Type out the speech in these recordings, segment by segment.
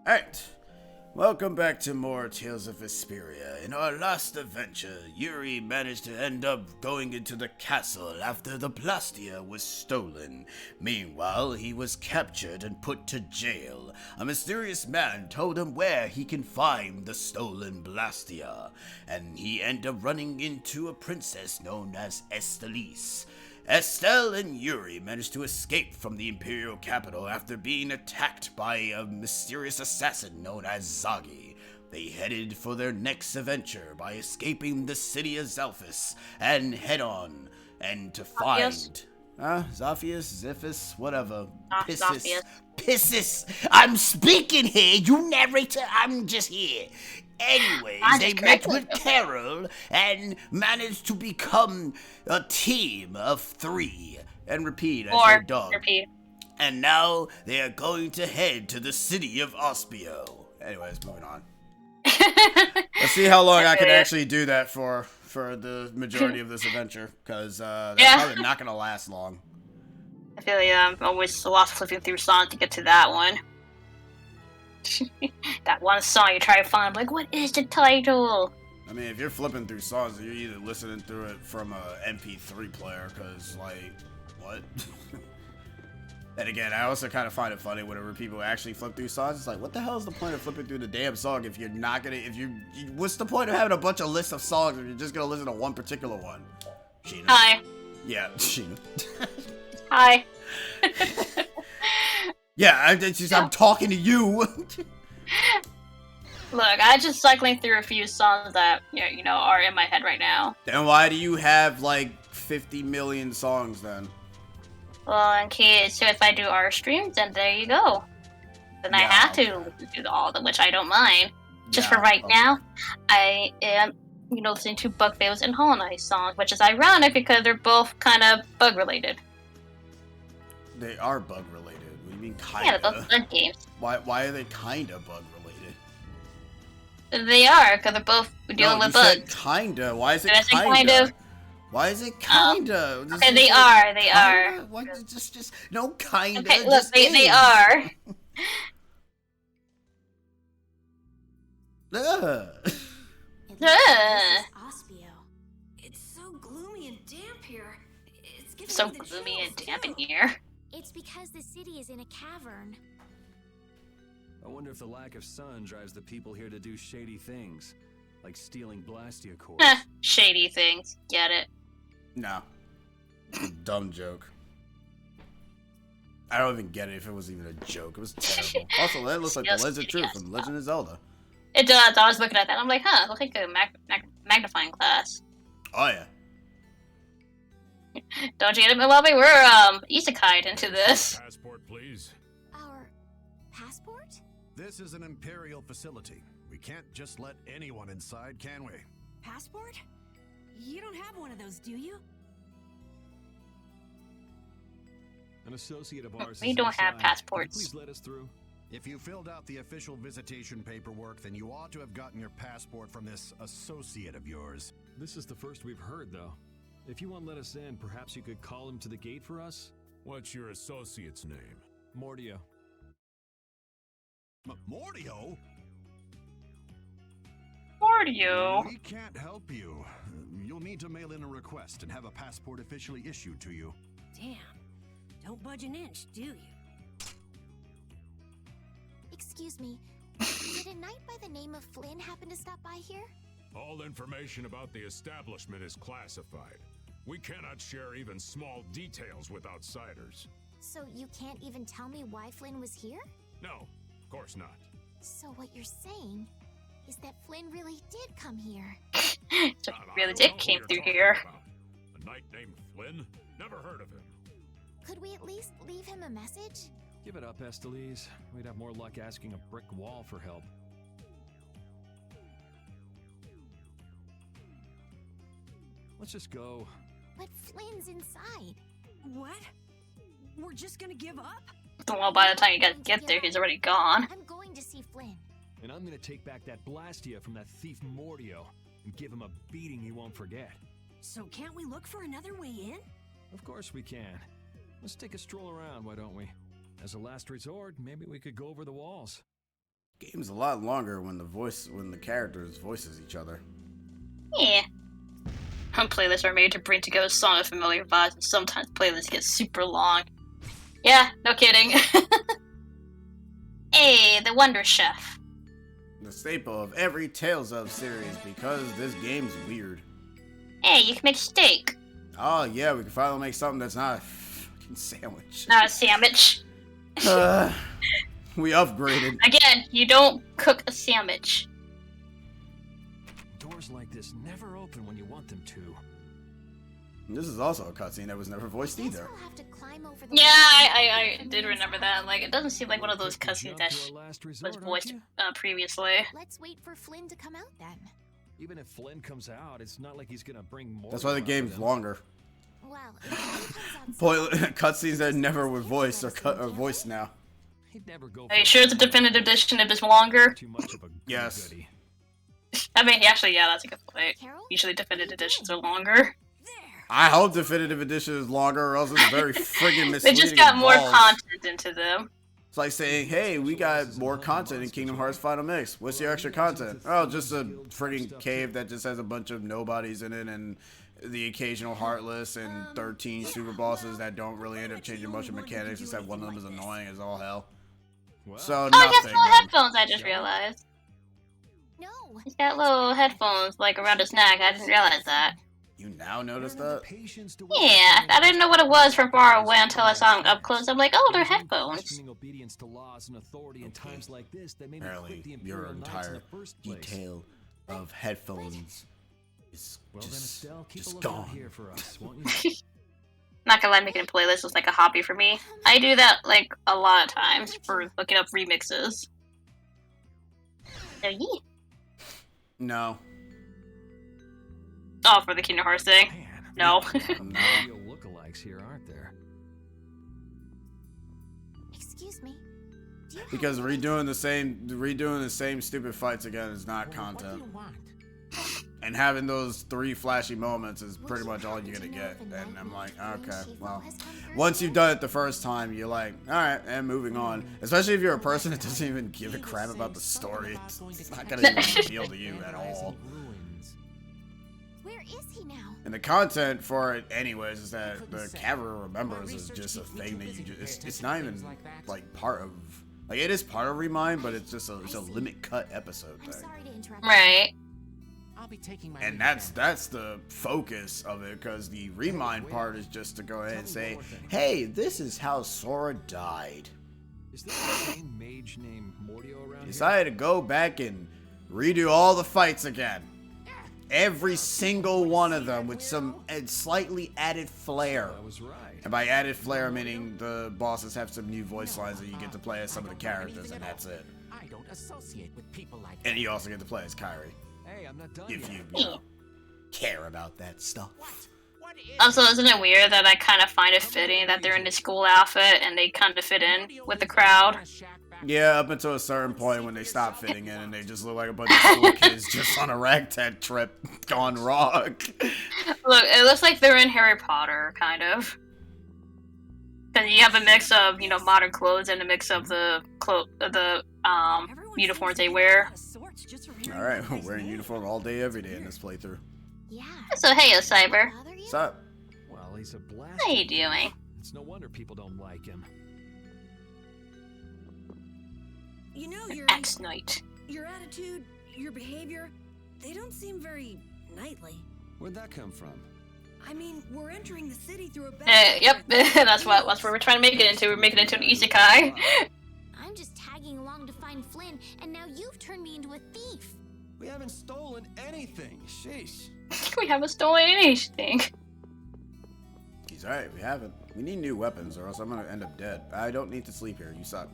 Alright, welcome back to more Tales of Vesperia. In our last adventure, Yuri managed to end up going into the castle after the Blastia was stolen. Meanwhile, he was captured and put to jail. A mysterious man told him where he can find the stolen Blastia, and he ended up running into a princess known as Estelise. Estelle and Yuri managed to escape from the Imperial capital after being attacked by a mysterious assassin known as Zagi. They headed for their next adventure by escaping the city of Zelphus and head on and to find... Zophius, Ziphus, whatever. Zophius. Pissis! I'm speaking here, you narrator, I'm just here. Anyways, they met with Carol and managed to become a team of 3. And repeat, I said dog. Repeat. And now they are going to head to the city of Ospio. Anyways, moving on. Let's see how long I can actually do that for the majority of this adventure, because that's probably not going to last long. I feel like I'm always lost flipping through songs to get to that one. That one song you try to find, like, what is the title? I mean, if you're flipping through songs, you're either listening through it from a MP3 player, because, like, what? And again, I also kind of find it funny whenever people actually flip through songs. It's like, what the hell is the point of flipping through the damn song if you're not gonna, what's the point of having a bunch of lists of songs if you're just gonna listen to one particular one? Sheena. Hi. Yeah, Sheena. Hi. Yeah, I'm talking to you. Look, I just cycling through a few songs that are in my head right now. Then why do you have like 50 million songs then? Well, in case, so if I do our streams, then there you go. Then I have to listen to all of them, which I don't mind. Just for right now, I am, listening to Bug Fails and Hollow Knight songs, which is ironic because they're both kind of bug related. They are bug related. What do you mean kinda? Yeah, they're both bug games. Why are they kinda bug related? They are, because they're both dealing with bugs. Said kinda. Why is it kinda? Kind of. Why is it kinda? Okay, they are. They are. What? Just no kinda. Okay, look, they are. This is Ospio. It's so gloomy and damp here. It's giving So me the gloomy and chills, damp in too. here. It's because the city is in a cavern. I wonder if the lack of sun drives the people here to do shady things, like stealing Blastia cores. Shady things. Get it? No. Dumb joke. I don't even get it if it was even a joke. It was terrible. Also, that looks like the Legend of Truth from Legend of Zelda. It does. I was looking at that. I'm like, it looks like a magnifying glass. Oh yeah. Don't you get it, Milwaukee? We're isekai'd into this. Passport, please. Our passport? This is an Imperial facility. We can't just let anyone inside, can we? Passport? You don't have one of those, do you? An associate of ours. We don't have passports. Please let us through. If you filled out the official visitation paperwork, then you ought to have gotten your passport from this associate of yours. This is the first we've heard, though. If you won't let us in, perhaps you could call him to the gate for us? What's your associate's name? Mordio. Mordio? Mordio. We can't help you. You'll need to mail in a request and have a passport officially issued to you. Damn. Don't budge an inch, do you? Excuse me, did a knight by the name of Flynn happen to stop by here? All information about the establishment is classified. We cannot share even small details with outsiders. So you can't even tell me why Flynn was here? No, of course not. So what you're saying is that Flynn really did come here. So he really did came through here. A knight named Flynn? Never heard of him. Could we at least leave him a message? Give it up, Estelise. We'd have more luck asking a brick wall for help. Let's just go. But Flynn's inside. What? We're just gonna give up? Well, by the time you guys get there, he's already gone. I'm going to see Flynn. And I'm gonna take back that Blastia from that thief Mordio and give him a beating he won't forget. So can't we look for another way in? Of course we can. Let's take a stroll around, why don't we? As a last resort, maybe we could go over the walls. Game's a lot longer when the characters voices each other. Yeah. Playlists are made to bring together songs of familiar vibes, and sometimes playlists get super long. Yeah, no kidding. Hey, the Wonder Chef. The staple of every Tales of series because this game's weird. Hey, you can make steak. Oh yeah, we can finally make something that's not a fucking sandwich. Not a sandwich. We upgraded. Again, you don't cook a sandwich. Doors like this never open when you want them to. This is also a cutscene that was never voiced Guess either. we'll have to climb over the Yeah, wall. I did remember that. Like, it doesn't seem like one of those Think we cutscenes jump that to our last was resort, aren't voiced you? previously. Let's wait for Flynn to come out then. Even if Flynn comes out, it's not like he's gonna bring more. That's why the game's longer. Well, if Flynn comes outside, Cutscenes that never were voiced are voiced now. He'd never go. Are you sure it's a definitive edition if it's longer? Too much of a Yes. goody. I mean, actually, yeah, that's a good point. Carol? Usually definitive editions are longer. I hope definitive edition is longer, or else it's very friggin' misleading. They just got more balls. content into them. It's like saying, "Hey, we got more content in Kingdom Hearts Final Mix. What's your extra content?" Oh, just a friggin' cave that just has a bunch of nobodies in it, and the occasional Heartless, and 13 super bosses that don't really end up changing much of mechanics, except one of them is annoying as all hell. Well, So Oh, he nothing. has little headphones, I just realized. No. He's got little headphones, like, around his neck. I didn't realize that. You now notice I don't have that? the patience to wait Yeah, for I didn't know what it was from far away until I saw him Friends. up close. I'm like, oh, they're It was in headphones. questioning obedience to laws and authority in times like this that made me quit Apparently, the your Imperial Knights in entire the first place. detail of headphones is Well then, just Estelle, keep a just lookout gone. here for us, won't you? Not gonna lie, making a playlist is like a hobby for me. I do that, like, a lot of times for looking up remixes. So, yeah. No. Oh, for the Kingdom Hearts thing? Man, No. No. real lookalikes here, aren't there? Excuse me. Do you have Because any redoing the same stupid fights again is not content. And having those 3 flashy moments is Would pretty you much all happen you're to gonna know get. if a And knight I'm like, named okay, Flynn well. Shafel has come through? Once you've done it the first time, you're like, alright, and moving on. Especially if you're a person that doesn't even give a crap about the story. It's not gonna even appeal to you at all. Where is he now? And the content for it, anyways, is that the Cavalry Remembers is just a thing that you just. It's not even like part of. Like it is part of Remind, but it's just it's a limit cut episode I'm thing. sorry to interrupt. Right. I'll be taking my And leave that's the focus of it, because the Remind part is just to go ahead and say, hey, this is how Sora died. Is there the same mage named Mordio around here? Decided to go back and redo all the fights again. Every single one of them with some slightly added flair. I was right. And by added flair, meaning the bosses have some new voice lines that you get to play as some of the characters, and that's it. I don't associate with people like And you also get to play as Kyrie, Hey, I'm not done if yet. you know, care about that stuff. What is Also, isn't it weird that I kind of find it fitting that they're in the school outfit and they kind of fit in with the crowd? Yeah, up until a certain point when they stop fitting in and they just look like a bunch of school kids just on a ragtag trip gone wrong. Look, it looks like they're in Harry Potter, kind of. Because you have a mix of, you know, modern clothes and a mix of the uniforms they wear. Alright, we're wearing uniform all day, every day in this playthrough. Yeah. So, hey, Cyber. Bother you? What's up? Well, he's a blast. How you doing? It's no wonder people don't like him. You know, X-Knight. your attitude, your behavior, they don't seem very knightly. Where'd that come from? I mean, we're entering the city through a back Yep, that's what we're trying to make it into. We're making it into an isekai. I'm just tagging along to find Flynn, and now you've turned me into a thief. We haven't stolen anything. Sheesh. We haven't stolen anything. He's alright, we haven't. We need new weapons or else I'm gonna end up dead. I don't need to sleep here, you suck.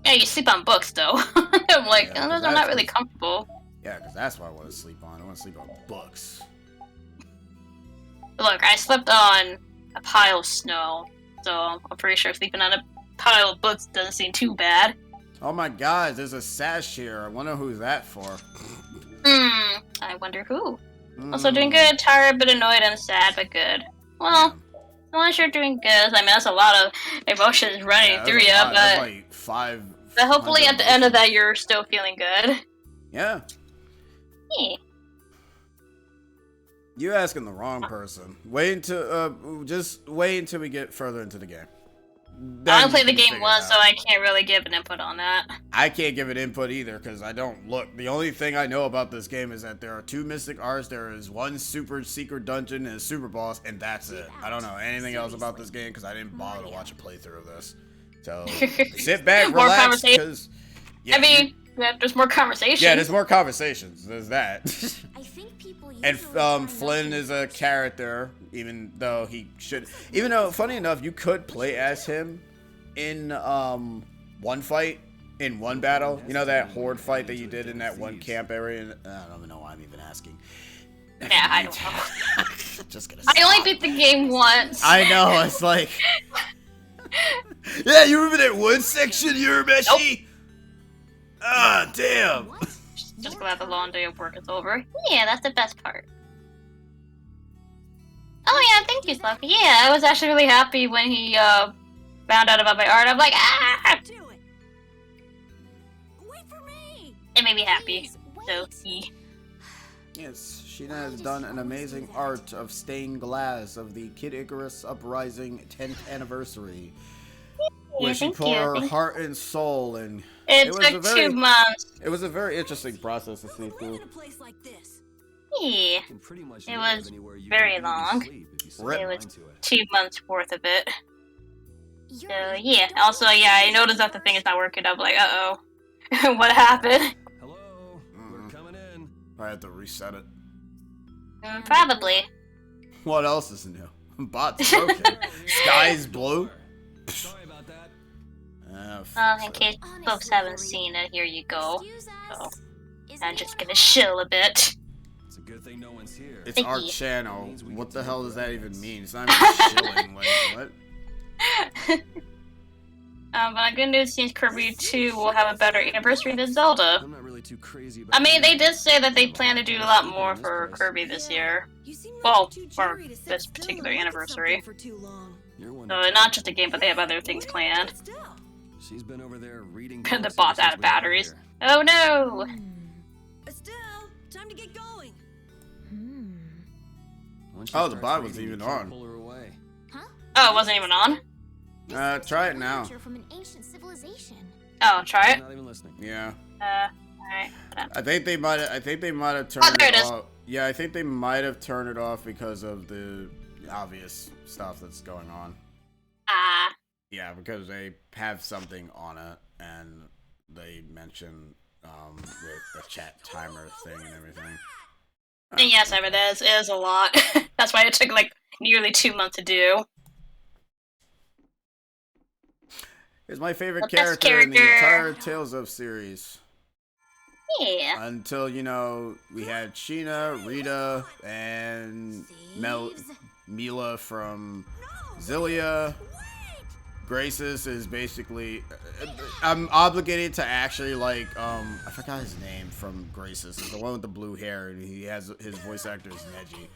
Yeah, you sleep on books, though. I'm like, Yeah, oh, those are that's not really good. comfortable. Yeah, because that's what I want to sleep on. I want to sleep on books. Look, I slept on a pile of snow, so I'm pretty sure sleeping on a pile of books doesn't seem too bad. Oh my god, there's a sash here. I wonder who's that for. I wonder who. Also doing good, tired, but annoyed and sad, but good. Well, as long as you're doing good, I mean, that's a lot of emotions running Yeah, through you, that's but... like But hopefully at the end of that, you're still feeling good. Yeah. Yeah. You asking the wrong person. Just wait until we get further into the game. I only played the game once, so I can't really give an input on that. I can't give an input either because I don't look. The only thing I know about this game is that there are 2 mystic arts, there is 1 super secret dungeon and a super boss, and that's it. I don't know anything else about this game because I didn't bother to watch a playthrough of this. So sit back, More relax, because I mean, there's more conversations. Yeah, there's more conversations. There's that. I think people And Flynn is a character, even though funny enough, you could play as him in one fight, in one battle. You know that horde fight that you did in that one camp area? I don't even know why I'm even asking. Yeah, I don't know. Just gonna I only beat the game once. I know, it's like... Yeah, you remember that one section, Urameshi? Nope. Ah, damn. Just glad the long day of work is over. Yeah, that's the best part. Oh yeah, thank you, Sluffy. Yeah, I was actually really happy when he found out about my art. I'm like, ah! Do it. Wait for me. It made me happy. Please, So, wait. Yes, Sheena has done an amazing art of stained glass of the Kid Icarus Uprising 10th anniversary. Where she put her heart and soul and it took 2 months. It was a very interesting process to see through. In a place like this. Yeah, Can pretty much It live was anywhere you very can long. sleep if you set Rip. your It was mind to it. 2 months worth of it. So Yuri, yeah, don't also yeah, I noticed that the thing is not working. I'm like, uh oh, what happened? Hello, we're coming in. I had to reset it. Probably. What else is new? Bot's broken. Sky's blue. Sorry about that. In case folks haven't seen it, here you go. excuse Oh, us. Is I'm anyone just gonna home? chill a bit. It's a good thing no one's here. It's Thank our you. channel. What the hell does that even mean? It's not even chilling. Like, what? But the good news is Kirby 2 will have a better anniversary than Zelda. I'm not really too crazy about I mean, they that. did say that they plan to do a lot more for Kirby this year. You seem like Well, you're too for jittery to sit this still particular and look at anniversary. something for too long. You're one So to not tell. just a game, but they have other things planned. Sit still. She's been over there reading. The books bot's ever out since of we got batteries. here. Oh no! Estelle, time to get going. Once she Oh, the starts bot was reading, you even can't on. Pull her away. Oh, it wasn't even on? Try it now. From an ancient civilization. Oh, try She's it. not even listening. Yeah. Alright. I think they might have turned there it it is. off. Yeah, I think they might have turned it off because of the obvious stuff that's going on. Ah. Yeah, because they have something on it, and they mention with the chat timer thing and everything. And yes, it is a lot. That's why it took like nearly 2 months to do. Here's my favorite The best character in the character. entire Tales of series. Yeah. Until, we had Sheena, Rita, and Mila from Zillia. Graces is basically... I'm obligated to actually, I forgot his name from Graces. It's the one with the blue hair, and his voice actor is Neji.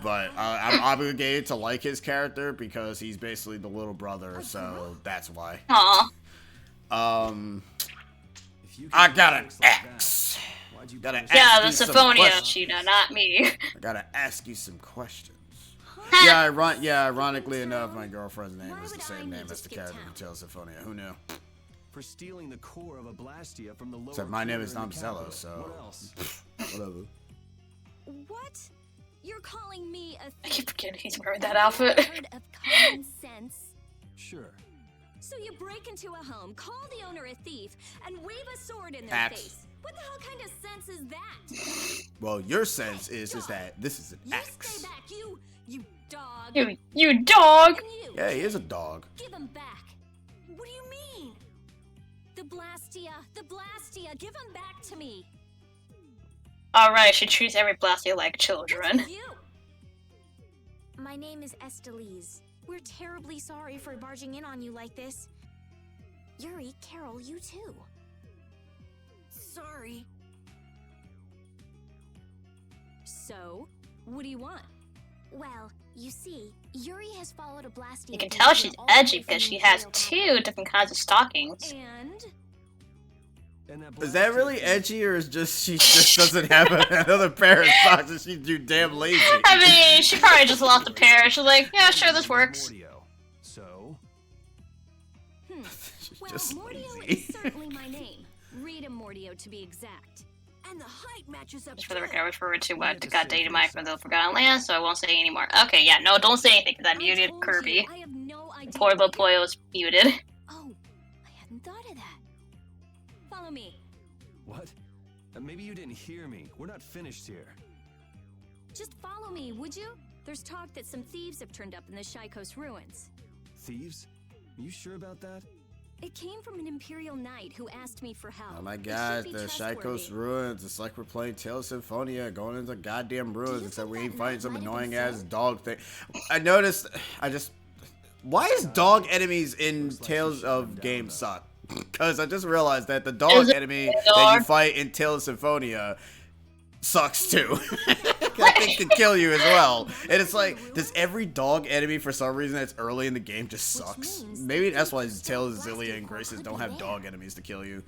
But I'm obligated to like his character because he's basically the little brother, so that's why. Aw. If you I can got do an tricks like that, X. why'd you Gotta put Yeah, ask the you some Symphonia, questions. Sheena, not me. I gotta ask you some questions. Ironically enough, my girlfriend's name is the same name as the character from Tales of Symphonia. Who knew? for stealing the core of a Blastia from the lower Except my name is quarter in the Namzello, capital. so... What else? Whatever. What? You're calling me a I keep forgetting he's wearing that outfit. Word of common sense. Sure. So you break into a home, call the owner a thief, and wave a sword in their Axe. face. What the hell kind of sense is that? Well, your sense is that this is an You axe. stay back, you dog. You dog! And you, Yeah, he is a dog. give him back. What do you mean? The Blastia, give him back to me. Alright, she treats every Blastia like children. What's with you? My name is Estelise. We're terribly sorry for barging in on you like this. Yuri, Carol, you too. Sorry. So, what do you want? Well, you see, Yuri has followed a Blastia. You can tell she's all the way edgy from because the she has Imperial 2 different kinds of stockings. And Is that really edgy, or is just she just doesn't have another pair of socks and she's too damn lazy? I mean, she probably just lost a pair. She's like, yeah, sure, this works. So? She's Well, just Mordio lazy. is certainly my name. Rita Mordio, to be exact. And the height matches up. Just for the record, I referred to what got dated Mike from the Forgotten Land, so I won't say anymore. Okay, yeah, no, don't say anything because I muted told Kirby. you, I have no idea. Portable Poyo's muted. Oh, I hadn't thought of that. Follow me. What? Maybe you didn't hear me. We're not finished here. Just follow me, would you? There's talk that some thieves have turned up in the Shaikos ruins. Thieves? You sure about that? It came from an Imperial Knight who asked me for help. Oh my It should god, be the trustworthy. Shaikos ruins. It's like we're playing Tales of Symphonia, going into goddamn ruins, you except think we that ain't fighting knight some might have annoying been ass Finn? dog thing. I noticed, why is dog enemies in Tales of Games suck? Because I just realized that the dog Is it enemy a that dog? you fight in Tales of Symphonia sucks too. That thing can kill you as well. And it's like, does every dog enemy for some reason that's early in the game just sucks? means Maybe that's why Tales of Zillia and Graces don't have dog enemies to kill you.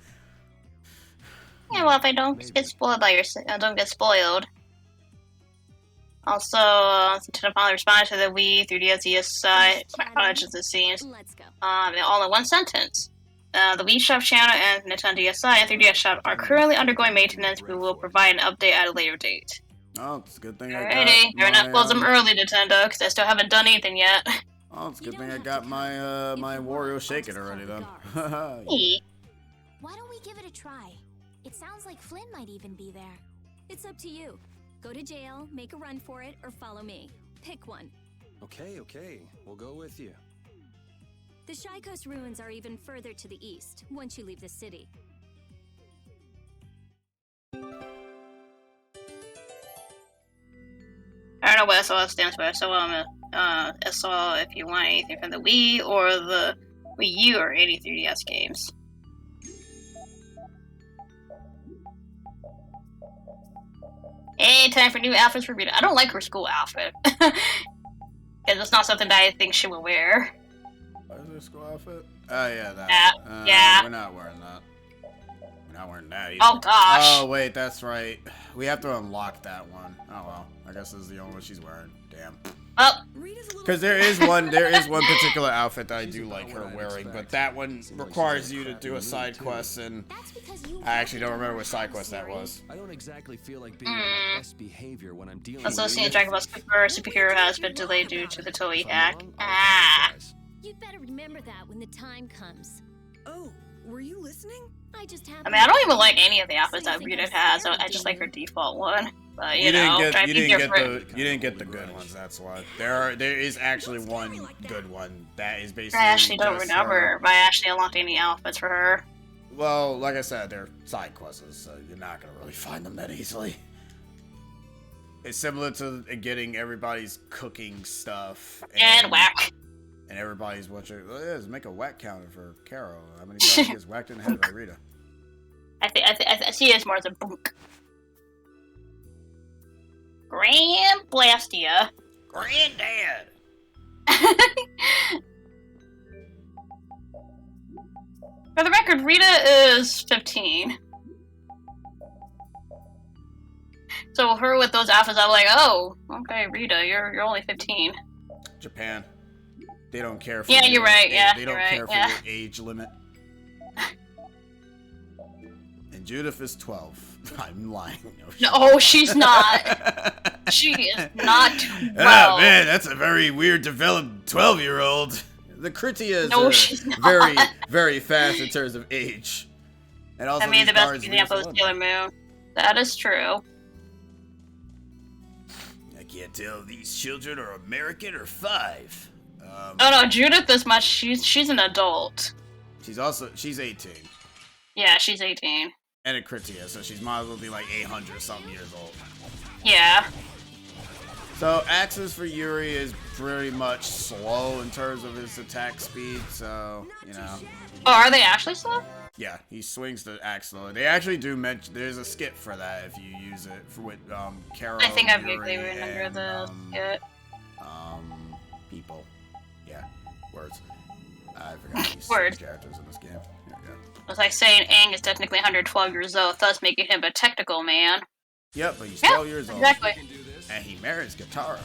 Yeah, well, if I don't get spoiled by don't get spoiled. Also, to finally respond to the Wii 3DS ESI, just it seems, Let's go. all in one sentence. The Wii Shop channel and Nintendo DSi and 3DS Shop are currently undergoing maintenance. We will provide an update at a later date. Oh, it's a good thing I Alrighty, got you're not close them early, Nintendo, because I still haven't done anything yet. Oh, it's a good You thing don't I have got to my come. my If you Wario want, shaking I'll just already call then. the Hey. Why don't we give it a try? It sounds like Flynn might even be there. It's up to you. Go to jail, make a run for it, or follow me. Pick one. Okay, we'll go with you. The Shaikos ruins are even further to the east, once you leave the city. I don't know what SOL stands for. SOL, SOL if you want anything from the Wii or the Wii U or any 3DS games. Hey, time for new outfits for Rita. I don't like her school outfit. Because it's not something that I think she would wear. What is her school outfit? Oh yeah, that. Yeah. We're not wearing that. We're not wearing that either. Oh gosh. Oh wait, that's right. We have to unlock that one. Oh well, I guess this is the only one she's wearing. Damn. Oh, Because there is one particular outfit that I do like her wearing, but that one requires you to do a side quest, and That's because you I actually don't remember what side quest that was. I don't exactly feel like being on my best behavior when I'm dealing also with seeing Dragon Ball Super Superhero has been delayed due to the Toei If I'm hack. wrong, I'll Ah. apologize. You'd better remember that when the time comes. Oh, were you listening? I just have. I mean, I don't even like any of the outfits that Rita has. So I just like her default one. But you know, try to be different. You didn't get the good ones. That's why there is actually one good one that is basically. I actually don't just remember her. if I actually unlocked any outfits for her. Well, like I said, they're side quests, so you're not gonna really find them that easily. It's similar to getting everybody's cooking stuff And whack. and everybody's watching. Let's make a whack counter for Carol. How many times she gets whacked in the head by Rita? I see it as more as a book. Grand Blastia. Granddad. For the record, Rita is 15. So her with those outfits, I'm like, oh, okay, Rita, you're only 15. Japan. They don't care for. Yeah, you're right, yeah, They you're don't right, care for yeah. your age limit. And Judith is 12. I'm lying. No, she's not. She is not 12. Oh man, that's a very weird developed 12-year-old. The Critias No, are she's not. very, very fast in terms of age. And also I mean, these the best cards example is leave us Sailor alone. Moon. That is true. I can't tell if these children are American or 5. Oh no, Judith is much. She's an adult. She's 18 Yeah, she's 18. and a Critia, so she's might as well be like 800 something years old. Yeah. So Axis for Yuri is pretty much slow in terms of his attack speed, so you know. Oh, are they actually slow? Yeah, he swings the axe slow. They actually do mention there's a skit for that if you use it with Carol. I think I Yuri, vaguely remember and, the skit. people. Yeah, words. I forgot these Words. characters in this game. Here we It's like saying Aang is technically 112 years old, thus making him a technical man. Yep, but he's 12 years old. Exactly. And he marries Katara,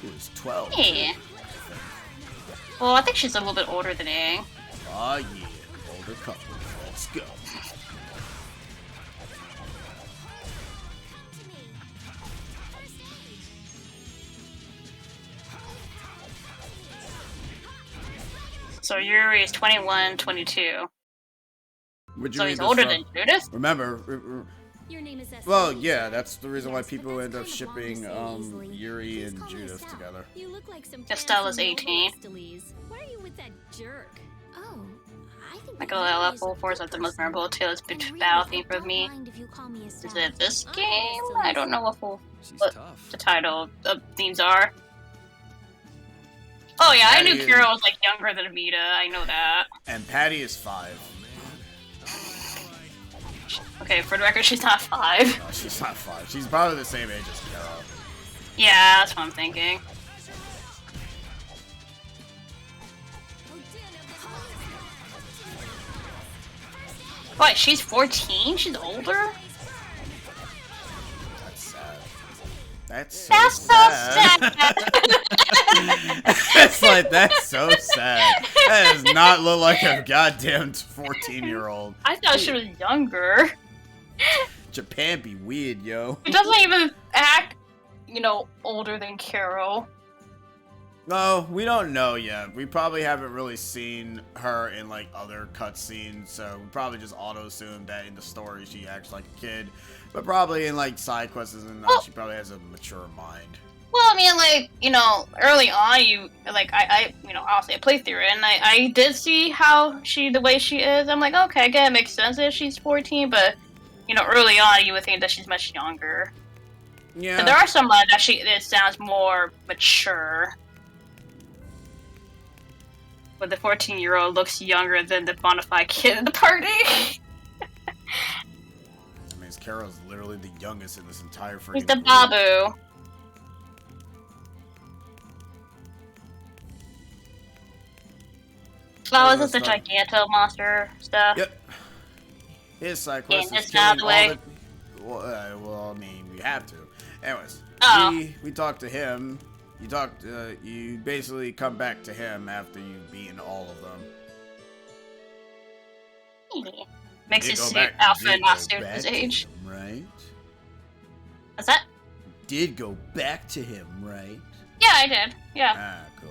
who is 12. Yeah. Well, I think she's a little bit older than Aang. Oh yeah, older couple. Let's go. So Yuri is 21, 22. Would you So read he's this older from? than Judith? Remember, Your name is Esther. well, yeah, that's the reason why Yes, but people that's end up kind of wrong to shipping say easily. Yuri Please and call me Judith Estelle. together. You look like some Estella's fancy 18. noble Estelise. Why are you with that jerk? Oh, I think Michael Level 4 is like the most memorable Tales battle theme for me. Is it this game? I don't know what She's What? tough. the title of themes are. Oh yeah, I knew Patty Kira was like younger than Amita. I know that. And Patty is 5. Okay, for the record, she's not 5. No, she's not 5. She's probably the same age as Carol. Yeah, that's what I'm thinking. What? She's 14? She's older? That's sad. That's so That's so sad. It's like, that's so sad. That does not look like a goddamn 14-year-old. I thought she was younger. Japan be weird, yo. She doesn't even act, older than Carol. No, we don't know yet. We probably haven't really seen her in like other cutscenes, so we probably just auto-assume that in the story she acts like a kid. But probably in like side quests and that, she probably has a mature mind. Well, I mean, early on, obviously I played through it, and I did see how the way she is. I'm like, okay, again, it makes sense that she's 14, but, early on, you would think that she's much younger. Yeah. But there are some that sounds more mature. But the 14-year-old looks younger than the bona fide kid in the party. I mean, Carol's literally the youngest in this entire freaking He's the group. Babu. Oh, is this the Giganto monster stuff? Yep. His side quest Yeah, is it's out of killing the all the... Well, I mean, we have to. Anyways, Oh. we talked to him. You basically come back to him after you've beaten all of them. Makes Did his go back- outfit did not go suit back his to age. him, right? What's that? Did go back to him, right? Yeah, I did. Yeah. Ah, cool.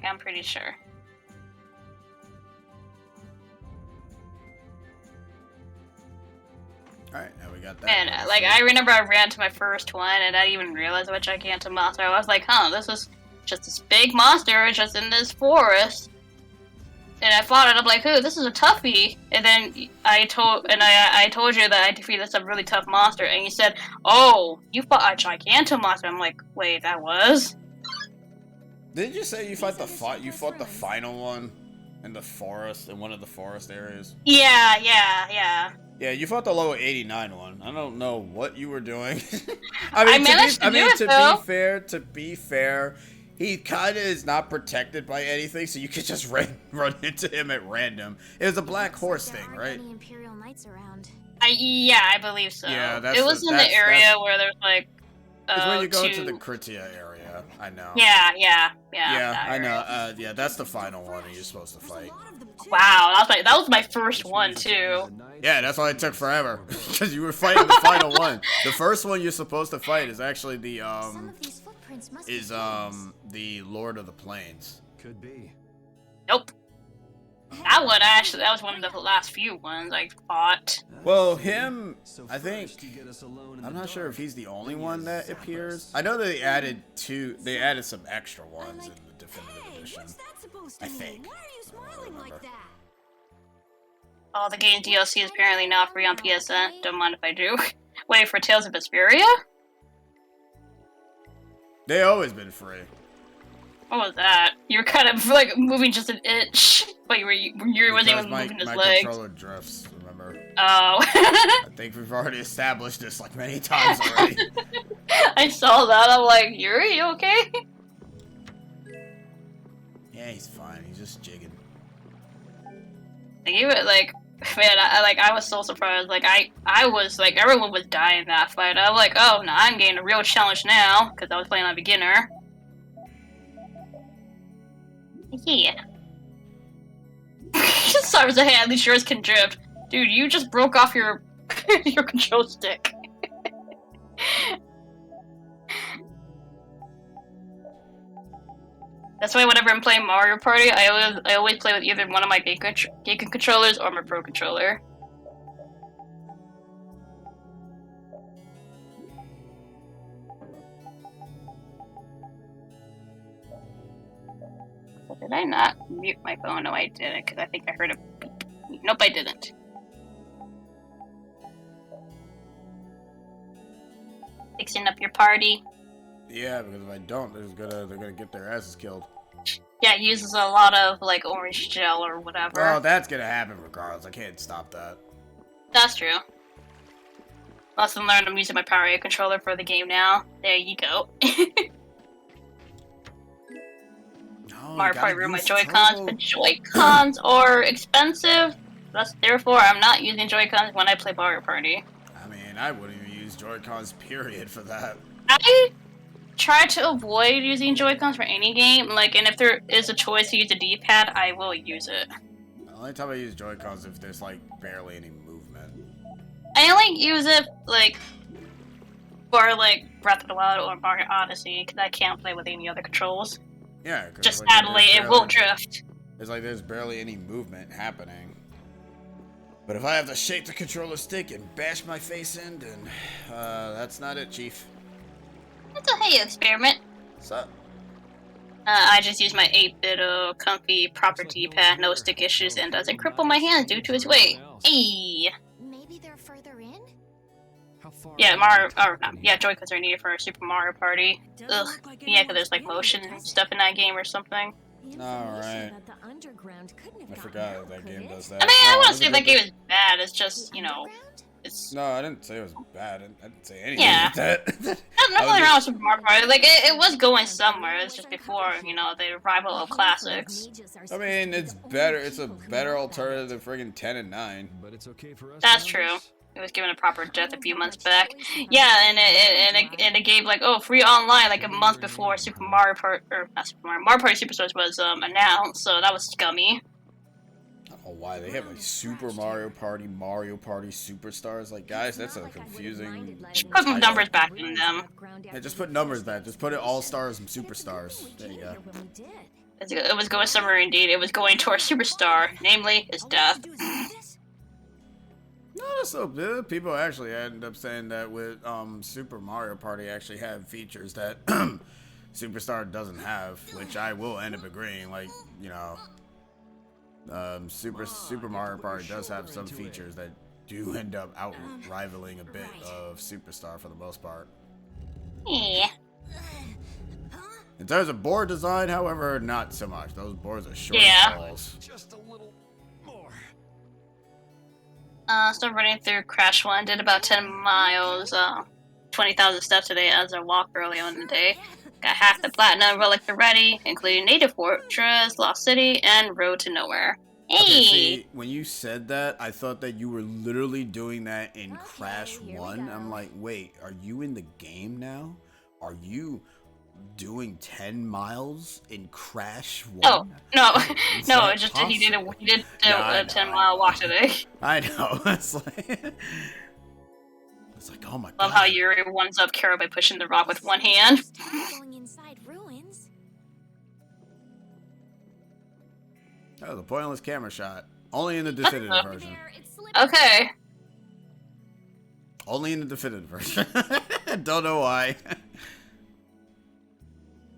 I'm pretty sure. Alright, now we got that. And, I remember I ran to my first one, and I didn't even realize what Giganto monster. I was like, this is just this big monster just in this forest. And I fought it, I'm like, ooh, this is a toughie. And then I told you that I defeated some really tough monster, and you said, oh, you fought a Giganto monster. I'm like, wait, that was? Didn't you say you fought the final one in the forest, in one of the forest areas? Yeah. Yeah, you fought the lower 89 one. I don't know what you were doing. I managed to do it, though. To be fair, he kind of is not protected by anything, so you could just run into him at random. It was a black horse thing, right? Any Imperial Knights around. I believe so. Yeah, it was in the area where there's like. It's when you go to the Kritia area. I know. Yeah. Yeah, I know. Yeah, that's the final one that you're supposed to fight. Wow, that was my first one too. Yeah, that's why it took forever because you were fighting the final one. The first one you're supposed to fight is actually the Some of these footprints must be the Lord of the Plains. Could be. Nope. That was one of the last few ones I fought. Well, him, So I think, first you get us alone in I'm the not sure dark, if he's the only then you one that zap appears. us. I know that they added some extra ones in the definitive edition. What's that supposed to I mean? think. Why are you smiling like that? All the game DLC is apparently not free on PSN. Don't mind if I do. Waiting for Tales of Vesperia? They always been free. What was that? You were kind of moving just an inch, but you wasn't Because even my moving his legs. controller drifts, remember? Oh. I think we've already established this like many times already. I saw that. I'm like, Yuri, you okay? Yeah, Yeah, he's fine. He's just jigging. Like, even, like, man, I was so surprised. Like, I was, like, everyone was dying that fight. I was like, oh, no, I'm getting a real challenge now, because I was playing on beginner. Yeah. Sorry, hey, at least yours can drift. Dude, you just broke off your your control stick. That's why whenever I'm playing Mario Party, I always play with either one of my Giga controllers or my Pro controller. Did I not mute my phone? No, I didn't, because I think I heard a beep. Nope, I didn't. Fixing up your party. Yeah, because if I don't, they're gonna get their asses killed. Yeah, it uses a lot of, like, orange gel or whatever. Oh, that's gonna happen regardless. I can't stop that. That's true. Lesson learned, I'm using my Power A controller for the game now. There you go. Mario Party ruined my Joy-Cons, but Joy-Cons are expensive. Therefore, I'm not using Joy-Cons when I play Mario Party. I mean, I wouldn't even use Joy-Cons, period, for that. I try to avoid using Joy-Cons for any game. Like, and if there is a choice to use a D-pad, I will use it. The only time I use Joy-Cons is if there's, like, barely any movement. I only use it, like, for, like, Breath of the Wild or Mario Odyssey, because I can't play with any other controls. Yeah, cause just like, sadly, it will drift. It's like there's barely any movement happening. But if I have to shake the controller stick and bash my face in, then that's not it, Chief. It's a hey experiment. What's up? I just use my 8-bit comfy proper D-pad, no stick issues, and doesn't cripple my hands due to its weight. Hey. Maybe they're further in? Yeah, Mario. Or not, yeah, Joy-Cons are needed for Super Mario Party. Ugh. Yeah, because there's like motion and stuff in that game or something. Alright. I forgot that game does that. I mean, I wouldn't say that game is bad. It's just, you know, it's. No, I didn't say it was bad. I didn't say anything Yeah. like that. Nothing wrong with Super Mario Party. Like, it was going somewhere. It's just before, you know, the arrival of classics. I mean, it's better. It's a better alternative than friggin' 10 and 9. But it's okay for us. That's true. It was given a proper death a few months back. Yeah, and it gave like free online like a month before Super Mario Party or not Super Mario Party Superstars was announced. So that was scummy. I don't know why they have like Super Mario Party Superstars. Like, guys, that's a confusing. Just put some numbers back in them. Yeah, just put numbers back. Just put it All Stars and Superstars. There you go. It was going somewhere indeed. It was going towards Superstar, namely his death. No, that's so good. People actually end up saying that with Super Mario Party actually have features that Superstar doesn't have, which I will end up agreeing. Like, you know, Super Mario Party does have some features that do end up out rivaling a bit of Superstar for the most part. Yeah. In terms of board design, however, not so much. Those boards are short balls. Just a little more. So running through Crash 1, did about 10 miles, 20,000 steps today as I walked early on in the day. Got half the platinum relic already, including Native Fortress, Lost City, and Road to Nowhere. Hey! Okay, see, when you said that, I thought that you were literally doing that in Crash 1. I'm like, wait, are you in the game now? Are you doing 10 miles in Crash 1? Oh, no. No, that it's just possible? he did a 10-mile walk today. I know. It's like, oh my god. Love how Yuri ones up Kara by pushing the rock with one hand. Going inside ruins. That was a pointless camera shot. Only in the definitive version. Okay. Only in the definitive version. Don't know why.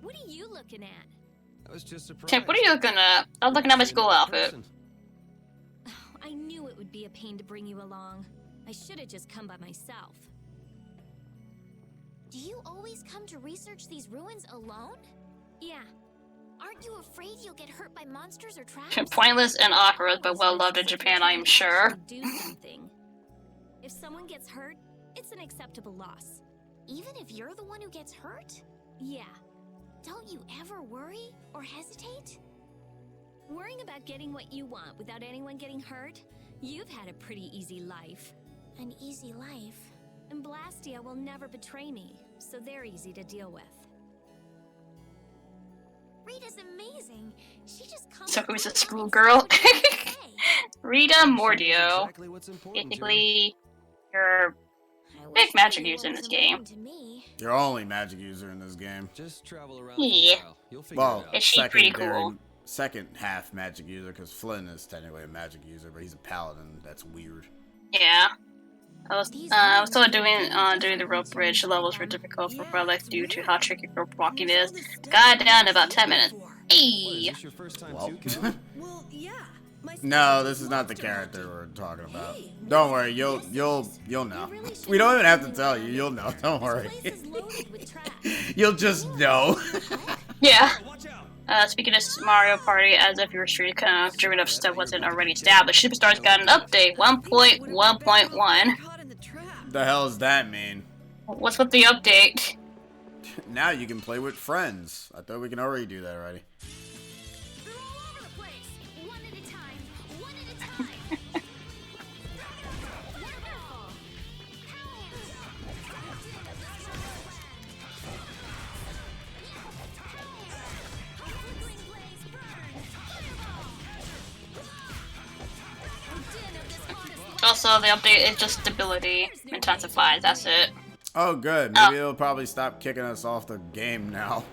What are you looking at? I was just surprised. Tim, what are you looking at? I was looking at my school outfit. Oh, I knew it would be a pain to bring you along. I should have just come by myself. Do you always come to research these ruins alone? Yeah. Aren't you afraid you'll get hurt by monsters or traps? Pointless and awkward, but well loved in Japan, I am sure. Do something. If someone gets hurt, it's an acceptable loss. Even if you're the one who gets hurt? Yeah. Don't you ever worry or hesitate? Worrying about getting what you want without anyone getting hurt? You've had a pretty easy life. An easy life. And Blastia will never betray me, so they're easy to deal with. Rita's amazing. She just comes. So who's a schoolgirl? Rita Mordio. Exactly what's important, Basically, you're big magic user in this game. You're only magic user in this game. Just travel around Yeah. for a while. You'll figure Well, it out. Is she pretty secondary- cool? Second half magic user, because Flynn is technically a magic user, but he's a paladin. That's weird. Yeah. I was still doing the rope bridge. The levels were difficult for Relic due to how tricky rope walking is. Got down in about 10 minutes. What, Hey! is this your first time Well. too, kiddo? Well, yeah. No, this is not the character we're talking about. Don't worry, you'll know. We don't even have to tell you. You'll know. Don't worry. You'll just know. Yeah. Speaking of Mario Party, as if your street kind of driven up stuff wasn't already established, Superstars got an update, 1.1.1. The hell does that mean? What's with the update? Now you can play with friends. I thought we can already do that already. They're all over the place. One at a time. One at a time. Wonderful. Also, the update is just stability intensifies, that's it. Oh, good. Maybe it'll probably stop kicking us off the game now.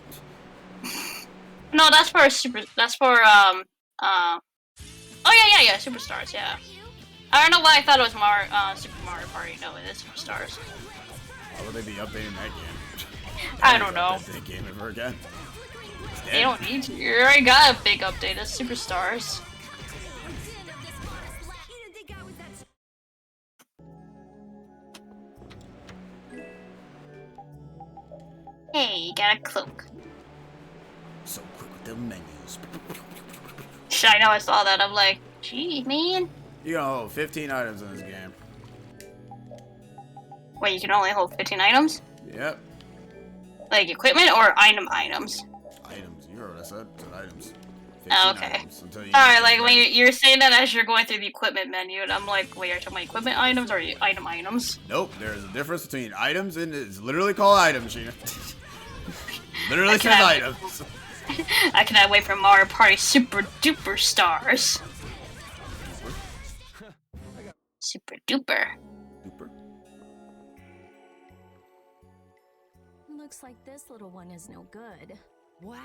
No, that's for yeah, Superstars, yeah. I don't know why I thought it was Super Mario Party. No, it is Superstars. Why would they be updating that game? I don't know. Update that game ever again. They don't need to. You already got a big update. It's Superstars. Hey, got a cloak. So quick with the menus. I know I saw that. I'm like, gee, man. You can hold 15 items in this game. Wait, you can only hold 15 items? Yep. Like equipment or items? Items. You heard what I said. It's items. 15 Oh, okay. items until you Sorry, get like to when the- you're saying that as you're going through the equipment menu, and I'm like, wait, are you talking about equipment items or items? Nope, there's a difference between items and it's literally called items, Sheena. Literally Okay. says items. I cannot wait for Mario Party Super Duper Stars. Super Duper. Super. Looks like this little one is no good. Wow.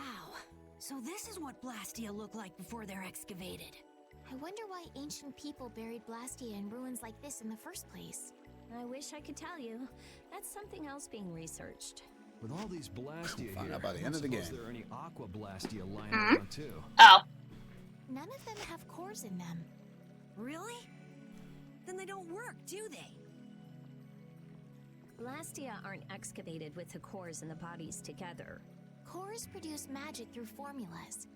So this is what Blastia looked like before they're excavated. I wonder why ancient people buried Blastia in ruins like this in the first place. I wish I could tell you. That's something else being researched. With all these Blastia Find here, out by the I end of the don't suppose game. there are any Aqua Blastia lying Mhm. around too. Oh. None of them have cores in them. Really? Then they don't work, do they? Blastia aren't excavated with the cores and the bodies together. Cores produce magic through formulas.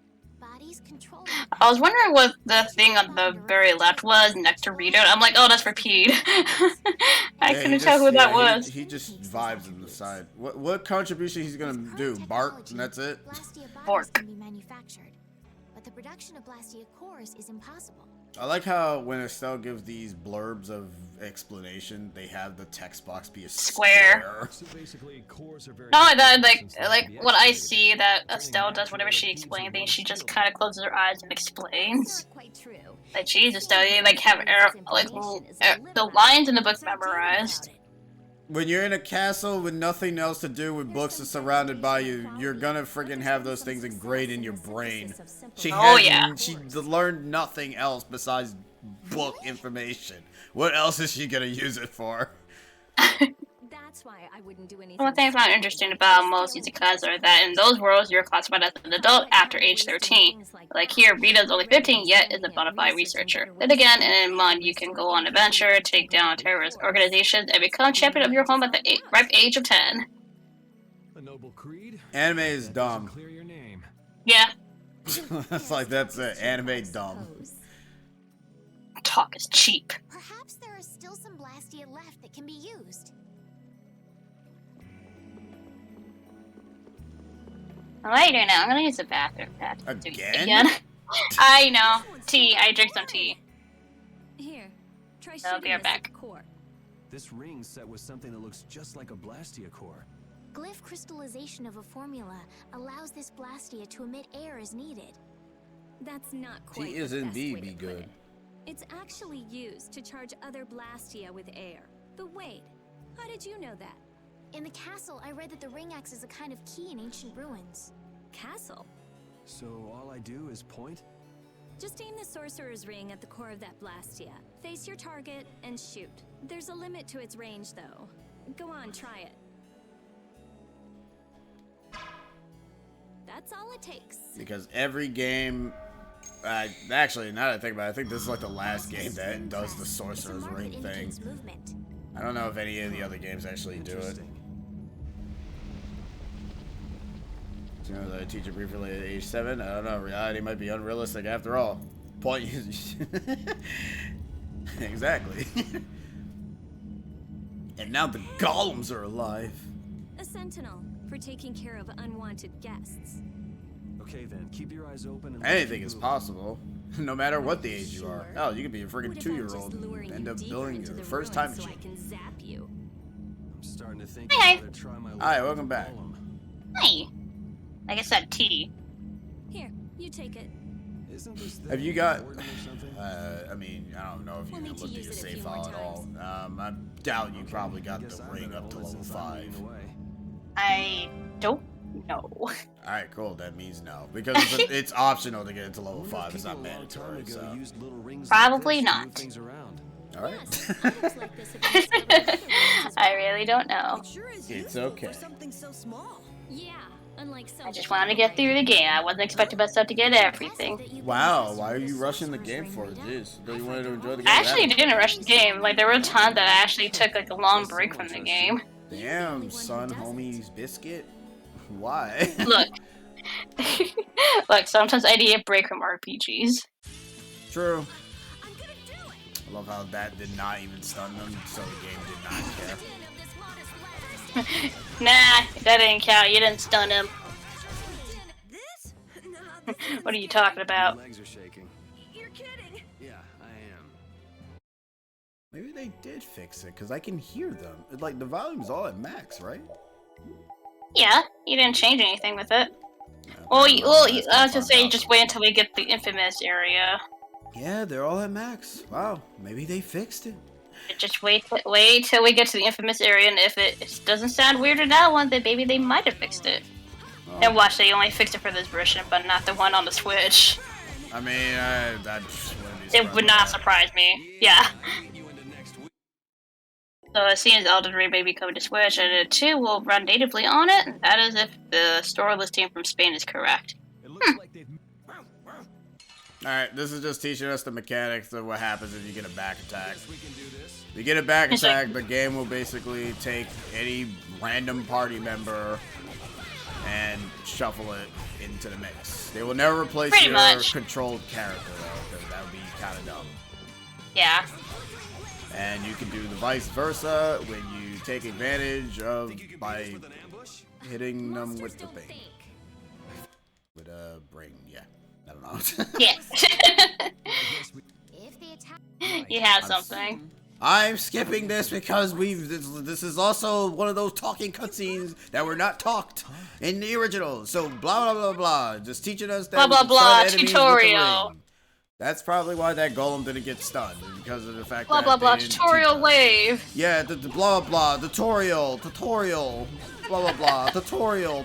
Bodies control. I was wondering what the thing on the very left was next to Rita. I'm like, oh, that's for Pete. I Yeah, couldn't tell who that was. He just vibes on the side. What contribution he's gonna do? Bark, and that's it? Blastia bodies Bark. can be manufactured, but the production of Blastia cores is impossible. I like how when Estelle gives these blurbs of explanation, they have the text box be a Square. So basically, cores are very Not only that, since they like can be what I activated. see that Turning Estelle does whenever she magic explains into things, she one just field. kind of closes her eyes and That's explains. not quite true. Like Jesus, Estelle, you like have the lines in the book memorized. When you're in a castle with nothing else to do, with books are surrounded by you, you're gonna friggin' have those things ingrained in your brain. She Oh, has, yeah. She learned nothing else besides book information. What else is she gonna use it for? That's why I wouldn't do anything. One of the things I find interesting about most isekais are that in those worlds you're classified as an adult after age 13. Like here, Rita's only 15 yet is a bona fide researcher. Then again, in Mon, you can go on adventure, take down terrorist organizations, and become champion of your home at the ripe age of 10. A noble creed. Anime is That doesn't dumb. Clear your name. Yeah, That's like, that's it. Anime dumb. talk is cheap. Perhaps there is still some Blastia left that can be used. Later now, I'm gonna use the bathroom. Again? I know. Tea. I drink some tea. Here, try I'll shooting be right this at back. the core. This ring's set with something that looks just like a Blastia core. Glyph crystallization of a formula allows this Blastia to emit air as needed. That's not quite Tea is the best indeed way to be put good. it. It's actually used to charge other Blastia with air. But wait, how did you know that? In the castle, I read that the ring acts as a kind of key in ancient ruins. Castle? So all I do is point? Just aim the sorcerer's ring at the core of that Blastia. Face your target and shoot. There's a limit to its range, though. Go on, try it. That's all it takes. Because every game, actually, now that I think about it, I think this is like the last game that does the Sorcerer's Ring thing. I don't know if any of the other games actually do it. You know, the teacher briefly at age 7. I don't know. Reality might be unrealistic after all. Point. Exactly. And now the golems are alive. A sentinel for taking care of unwanted guests. Okay then, keep your eyes open and Anything is possible, no matter what the age you are. Sure. Hell, you could be a freaking What about 2-year-old just luring and end you up deeper building into your the first ruins time so I machine. can zap you? I'm starting to think Hey. I better try my luck Hi, with welcome the back. golem. Hey. Like I said, tea. Here, you take it. Isn't this Have thing you got? important or something? I mean, I don't know if you We'll can need to look at use your it a save few file more at all. I doubt you probably got the ring up to level 5. I don't know. All right, cool. That means no, because it's optional to get into level 5. It's not mandatory. So, Probably not. all right. Yes, items like this have been discovered in other ruins as I well. really don't know. Sure is It's useful okay. for something so small. Yeah, unlike some I just wanted to get through the game. I wasn't expecting myself to get everything. Wow, why are you rushing the game for? Jeez, do you wanted to enjoy the game? I actually didn't rush the game. Like, there were times that I actually took, like, a long break from the game. Damn, son, homie's biscuit. Why? Look. Look, sometimes I need a break from RPGs. True. I love how that did not even stun them, so the game did not care. Nah, that didn't count. You didn't stun him. This? Nah, What are you talking My about? legs are shaking. you're kidding. Yeah, I am. Maybe they did fix it, because I can hear them. Like, the volume's all at max, right? Yeah, you didn't change anything with it. Yeah, I was gonna say, just wait until we get the infamous area. Yeah, they're all at max. Wow, maybe they fixed it. Just wait till we get to the infamous area, and if it doesn't sound weird in that one, then maybe they might have fixed it. Oh, And watch, they only fixed it for this version, but not the one on the Switch. I mean, that just wouldn't be It would not surprise me. Yeah. You into next week. So it seems Elden Ring may be coming to Switch, and it too will run natively on it, and that is if the store listing from Spain is correct. It looks like they've Alright, this is just teaching us the mechanics of what happens if you get a back attack. we can do this. If you get a back It's like- attack, the game will basically take any random party member and shuffle it into the mix. They will never replace Pretty your much. controlled character, though, because that would be kind of dumb. Yeah. And you can do the vice versa when you take advantage of Think you can beat by us with an ambush? hitting them Monsters with the don't thing. think. With a ring, yeah. I don't know. Yeah. If the attack You have something. I'm skipping this because this is also one of those talking cutscenes that were not talked in the original. So blah blah blah blah. Just teaching us that Blah, blah, we can blah, stun enemies with the tutorial. ring. That's probably why that golem didn't get stunned, because of the fact Blah that blah blah. they didn't Tutorial teach us. wave. Yeah, the blah blah tutorial, blah blah blah, tutorial.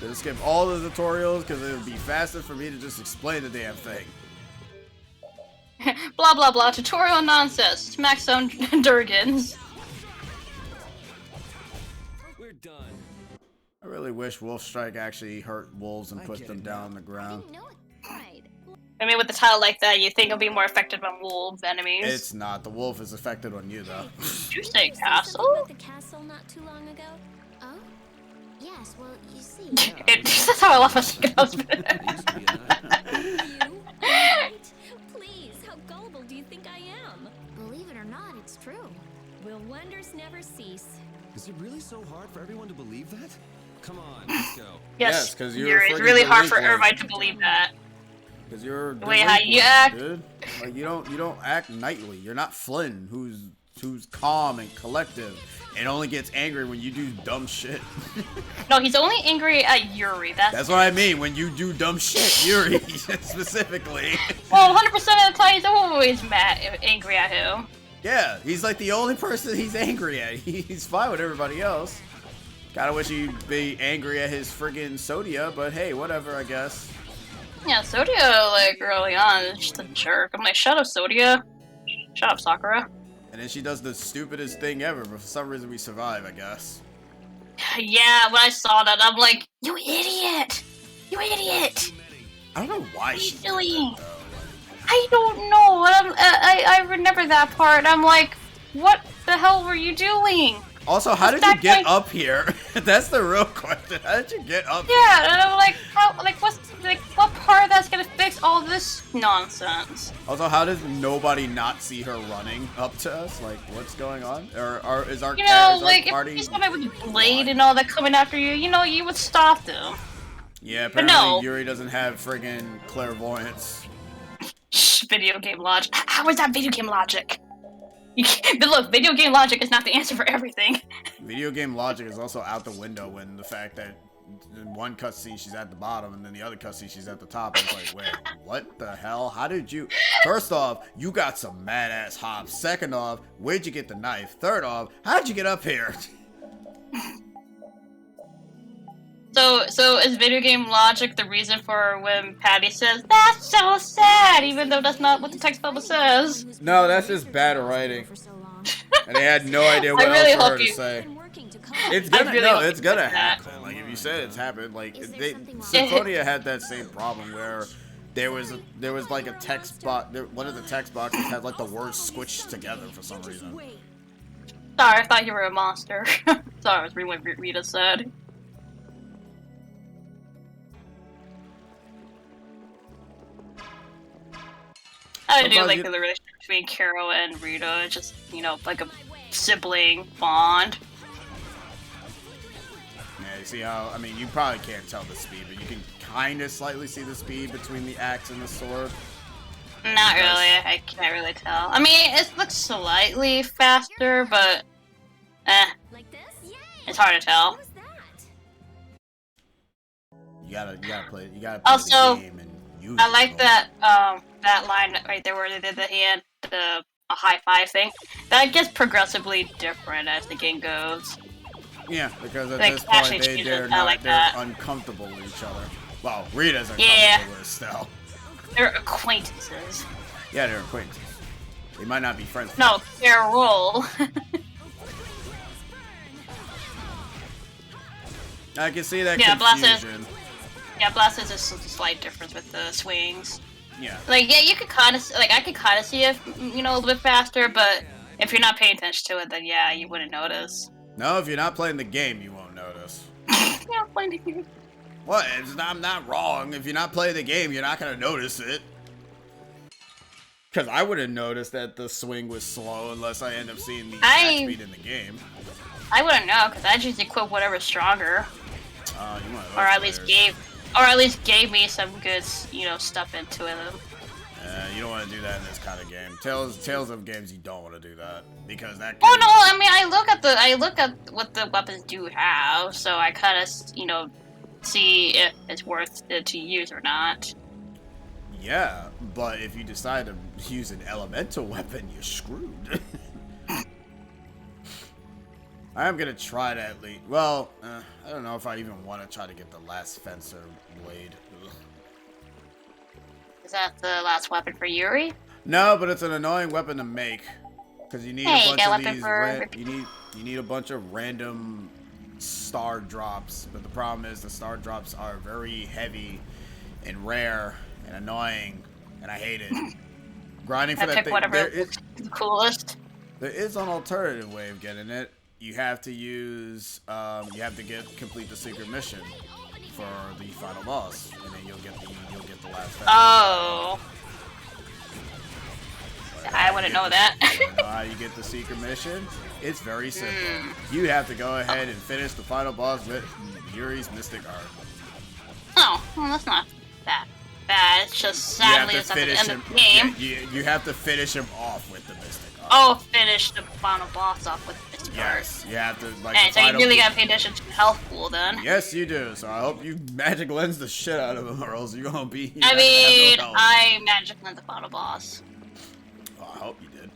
Gonna skip all the tutorials because it would be faster for me to just explain the damn thing. Blah blah blah. Tutorial nonsense. Smack some Durgans. We're done. I really wish Wolf Strike actually hurt wolves and I put get them it down now. on the I ground. didn't know it. Right. I mean, with a title like that, you think it'll be more effective on wolf enemies. It's not. The wolf is affected on you, though. Did you say Did you say something castle? about the castle not too long ago? Oh? Yes, well, you see. That's how I love my second husband. It used to be an island. You? Right? Please, how gullible do you think I am? Believe it or not, it's true. Will wonders never cease? Is it really so hard hard for everyone to believe that? Come on, let's go. Yes, 'cause you're it's freaking really hard for delinquent. everybody to believe that. Because you're The way how you delinquent, act. dude. Like you don't act knightly. You're not Flynn, who's calm and collective and only gets angry when you do dumb shit. No, he's only angry at Yuri. That's what I mean. When you do dumb shit, Yuri specifically. Well, 100% of the time he's always angry at him. Yeah, he's like the only person he's angry at. He's fine with everybody else. Kinda wish he'd be angry at his friggin' Sodia, but hey, whatever, I guess. Yeah, Sodia, like, early on, is just a jerk. I'm like, shut up, Sodia. Shut up, Sakura. And then she does the stupidest thing ever, but for some reason we survive, I guess. Yeah, when I saw that, I'm like, you idiot! You idiot! I don't know why What are you she doing? did that, though. I don't know. I remember that part. I'm like, what the hell were you doing? Also, how did you get up here? That's the real question. How did you get up here? Yeah, and I'm like, what part of that's gonna fix all this nonsense? Also, how does nobody not see her running up to us? Like, what's going on? Or is our You know, is our like, party... if you saw somebody with a blade and all that coming after you, you know, you would stop them. Yeah, But apparently no. Yuri doesn't have friggin' clairvoyance. Shh, video game logic. How is that video game logic? But look, video game logic is not the answer for everything. Video game logic is also out the window when the fact that in one cutscene she's at the bottom and then the other cutscene she's at the top. It's like, wait, what the hell? How did you... First off, you got some mad-ass hops. Second off, where'd you get the knife? Third off, how'd you get up here? So is video game logic the reason for when Patty says, "That's so sad," even though that's not what the text bubble says? No, that's just bad writing. And they had no idea what I really else for her hope to you- say. to It's I gonna really hope it's you gonna fix that. happen. Like if you said it's happened, like Is there they something wrong? Symphonia had that same problem where there was like a text box. One of the text boxes had like the words squished together for some reason. Sorry, I thought you were a monster. Sorry, I was reading what Rita said. I do Sometimes like you- the relationship between Carol and Rita. It's just, you know, like a sibling bond. Yeah, you see how? I mean, you probably can't tell the speed, but you can kind of slightly see the speed between the axe and the sword. Not really. I can't really tell. I mean, it looks slightly faster, but Like this? Yay! it's hard to tell. Who's that? You gotta play. You gotta play Also, the game and use I it like more. that line right there where they did the hand, a high five thing. That gets progressively different as the game goes. Yeah, because at Like, this actually point changes, they're I not like they're that. uncomfortable with each other. Well, Rita's uncomfortable Yeah. with Estelle. They're acquaintances. Yeah, they're acquaintances. They might not be friends. No, Carol. I can see that Yeah, Blast is- confusion. Yeah, Blast is just a slight difference with the swings. Yeah. Like, yeah, you could kind of, like, I could kind of see it, you know, a little bit faster, but if you're not paying attention to it, then yeah, you wouldn't notice. No, if you're not playing the game, you won't notice. Yeah, playing the game. What? I'm not wrong. If you're not playing the game, you're not gonna notice it. Because I wouldn't notice that the swing was slow unless I end up seeing the attack speed in the game. I wouldn't know, because I just equip whatever's stronger. You want Or at least gave me some good, you know, stuff into it. You don't want to do that in this kind of game. Tales of games, you don't want to do that because that. Oh no! I mean, I look at what the weapons do have, so I kind of, you know, see if it's worth it to use or not. Yeah, but if you decide to use an elemental weapon, you're screwed. I am gonna try to at least. Well, I don't know if I even want to try to get the last fencer blade. Ugh. Is that the last weapon for Yuri? No, but it's an annoying weapon to make because you need Hey, a bunch got of weapon these. for- You need a bunch of random star drops, but the problem is the star drops are very heavy and rare and annoying, and I hate it. Grinding for I that pick thing. whatever is the coolest. There is an alternative way of getting it. You have to use, complete the secret mission for the final boss, and then you'll get the last. Oh. I wouldn't know that. You know how you get the secret mission? It's very simple. You have to go ahead and finish the final boss with Yuri's Mystic Art. Oh, well, that's not that bad. It's just sadly it's at the end of the game. You have to finish him off with the Mystic Art. Oh, finish the final boss off with the Mystic Art. Yes, you have to, like, and so you really gotta pay attention to health pool then. Yes, you do. So I hope you magic lens the shit out of him, or else you're gonna be. I mean, I magic lens the final boss. Oh, I hope you did.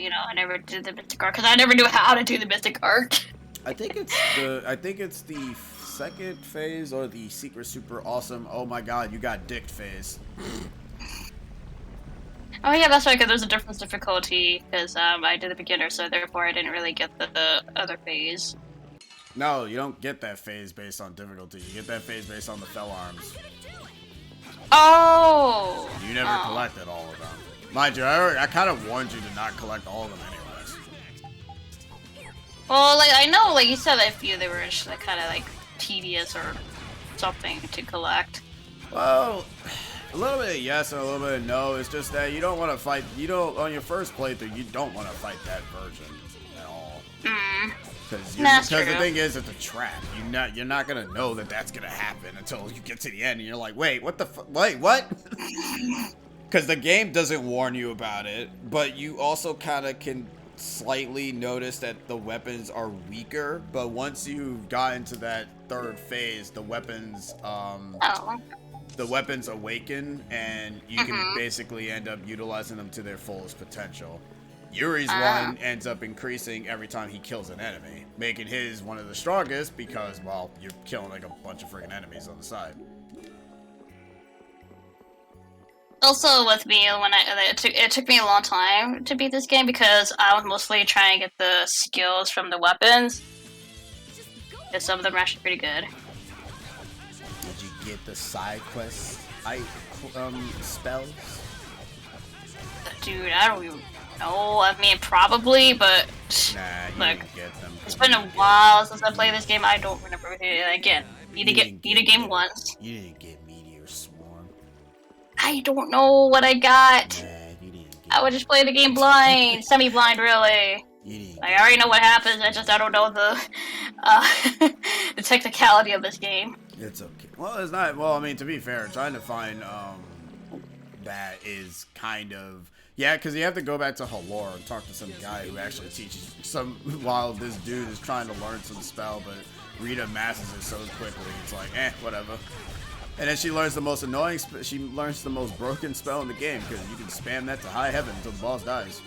You know, I never did the Mystic Art because I never knew how to do the Mystic Art. I think it's the second phase or the secret super awesome. Oh my god, you got dicked phase. Oh yeah, that's right. Because there's a different difficulty because I did the beginner, so therefore I didn't really get the other phase. No, you don't get that phase based on difficulty. You get that phase based on the fell arms. Oh. You never collected all of them. Mind you, I kind of warned you to not collect all of them anyways. Well, like, I know, like, you said that they were just, like, kind of, like, tedious or something to collect. Well, a little bit of yes and a little bit of no. It's just that you don't want to fight, on your first playthrough, you don't want to fight that version at all. Because the thing is, it's a trap. You're not going to know that that's going to happen until you get to the end and you're like, wait, what the wait, what? Because the game doesn't warn you about it, but you also kind of can slightly notice that the weapons are weaker. But once you've gotten to that third phase, the weapons awaken, and you can basically end up utilizing them to their fullest potential. Yuri's one ends up increasing every time he kills an enemy, making his one of the strongest because, well, you're killing like a bunch of freaking enemies on the side. Also, with me, it took me a long time to beat this game because I was mostly trying to get the skills from the weapons. And some of them are actually pretty good. Did you get the side quest spells? Dude, I don't even know. I mean, probably, but Nah, you didn't get them. It's been a while since I played this game. I don't remember. Again, beat a game once. You didn't get Meteor Swarm. I don't know what I got. Nah, you didn't get I would just play the game blind, semi-blind, really. I already know what happens. I don't know the the technicality of this game. It's okay. Well, it's not. Well, I mean, to be fair, trying to find that is kind of because you have to go back to Halor and talk to some guy who actually teaches while this dude is trying to learn some spell, but Rita masters it so quickly. It's like, whatever. And then she learns the most annoying. She learns the most broken spell in the game because you can spam that to high heaven until the boss dies.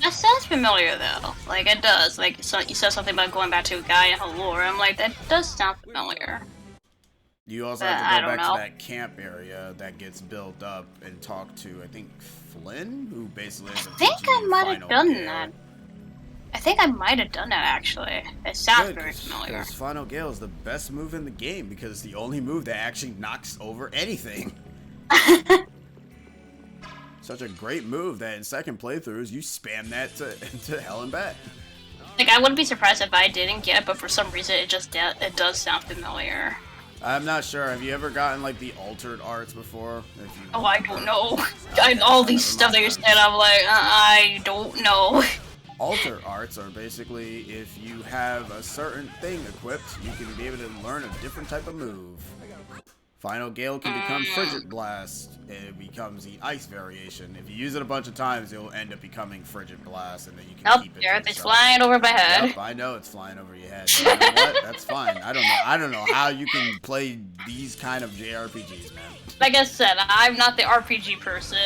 That sounds familiar though. Like it does. Like so you said something about going back to a guy in Halor. I'm like, that does sound familiar. You also have to go back to that camp area that gets built up and talk to, I think, Flynn, who basically is I might have done that. I think I might have done that actually. It sounds very familiar. Because Final Gale is the best move in the game because it's the only move that actually knocks over anything. Such a great move that in second playthroughs you spam that to hell and back. Like I wouldn't be surprised if I didn't get it, but for some reason it does sound familiar. I'm not sure. Have you ever gotten like the altered arts before? Oh, I don't know. All these stuff that you're saying, I'm like, I don't know. Alter arts are basically if you have a certain thing equipped, you can be able to learn a different type of move. Final Gale can become Frigid Blast. It becomes the ice variation. If you use it a bunch of times, it'll end up becoming Frigid Blast, and then you can keep it. There, it's flying over my head. Yep, I know it's flying over your head. You know what? That's fine. I don't know how you can play these kind of JRPGs, man. Like I said, I'm not the RPG person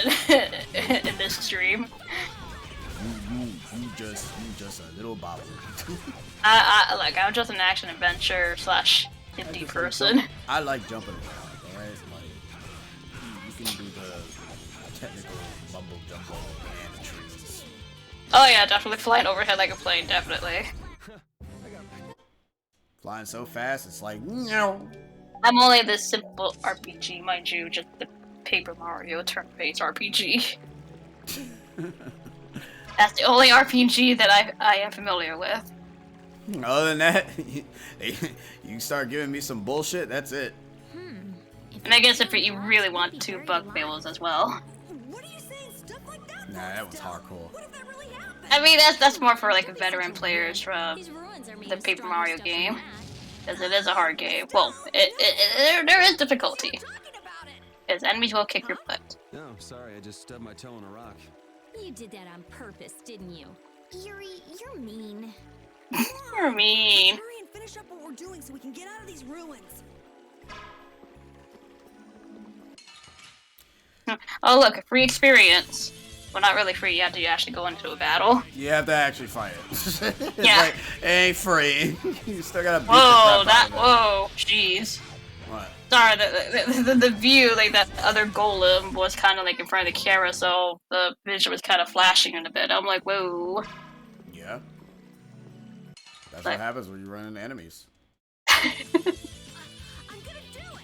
in this stream. You just a little bobber. I'm just an action adventure / indie person. I like jumping around, alright? Like, you can do the technical mumble jumbo banana trees. Oh yeah, definitely flying overhead like a plane, definitely. Flying so fast, it's like, no. I'm only this simple RPG, mind you, just the Paper Mario turn-based RPG. That's the only RPG that I am familiar with. Other than that, you start giving me some bullshit, that's it. And I guess if you really want to bug fails as well. What are you saying? Stuff like that? Nah, that was hardcore. What if that really happened? I mean, that's more for like veteran players from These ruins are made the of Paper stronger Mario stuff than game, that. because it is a hard game. Well, there is difficulty, Talking about it. because enemies will kick your butt. No, sorry, I just stubbed my toe on a rock. You did that on purpose, didn't you? Yuri, you're mean. You're mean. Hurry and finish up what we're doing so we can get out of these ruins. Oh look, a free experience. Well, not really free. You have to actually go into a battle. You have to actually fight it. It's Yeah. like, it ain't free. You still gotta beat Whoa, the crap out of it. whoa, jeez. What? Sorry, the view, like that other golem was kind of like in front of the camera, so the vision was kind of flashing in a bit. I'm like, whoa. Yeah. That's Like- what happens when you run into enemies. I'm gonna do it.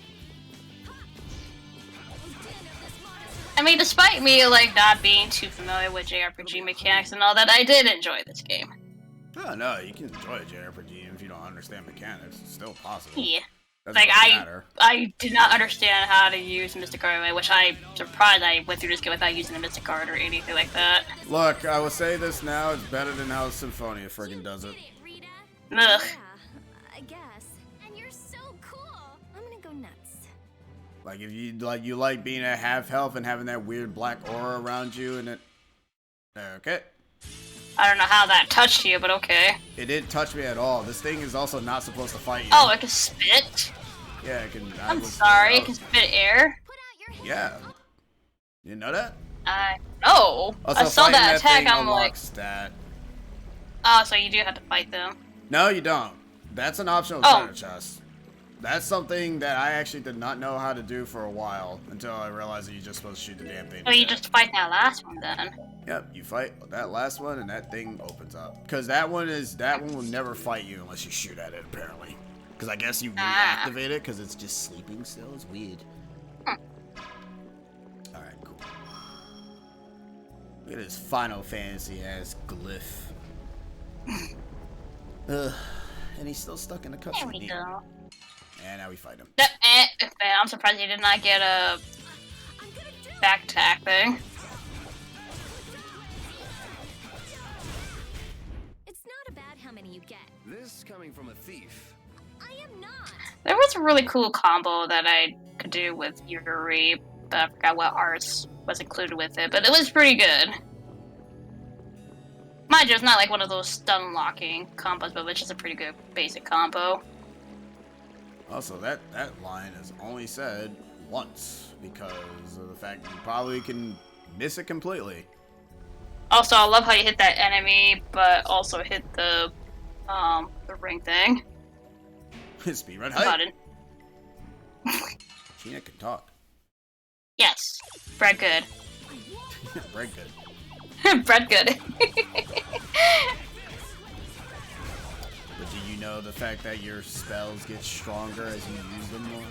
I mean, despite me like not being too familiar with JRPG mechanics and all that, I did enjoy this game. Oh, no, you can enjoy a JRPG if you don't understand mechanics. It's still possible. Yeah. Doesn't Like really matter. I did not understand how to use Mystic Guard, which I'm surprised I went through this game without using the Mystic Guard or anything like that. Look, I will say this now, it's better than how Symphonia friggin' does it. Rita? Ugh. Yeah, I guess. And you're so cool. I'm gonna go nuts. Like, if you like being at half health and having that weird black aura around you and it... Okay. I don't know how that touched you, but okay. It didn't touch me at all. This thing is also not supposed to fight you. Oh, it can spit? Yeah, it can... I'm sorry, it can spit air? Yeah. You didn't know that? No. Also, I saw fighting that attack, thing I'm like, unlocks that. oh, so you do have to fight them. No, you don't. That's an optional Oh. treasure chest. That's something that I actually did not know how to do for a while until I realized that you're just supposed to shoot the damn thing. So you just fight that last one then. Yep, you fight that last one and that thing opens up. Because that one will never fight you unless you shoot at it, apparently. Because I guess you reactivate it because it's just sleeping still. It's weird. Alright, cool. Look at this Final Fantasy ass glyph. Ugh. And he's still stuck in the There cutscene. we go. And now we fight him. I'm surprised you did not get a back attack thing. It's not about how many you get. This coming from a thief. I am not. There was a really cool combo that I could do with Yuri, but I forgot what arts was included with it, but it was pretty good. Mind you, it's not like one of those stun locking combos, but it's just a pretty good basic combo. Also, that line is only said once because of the fact you probably can miss it completely. Also, I love how you hit that enemy, but also hit the ring thing. Speedrun hype. Button. Gina can talk. Yes. Bread good. Bread good. Bread good. But do you know the fact that your spells get stronger as you use them more?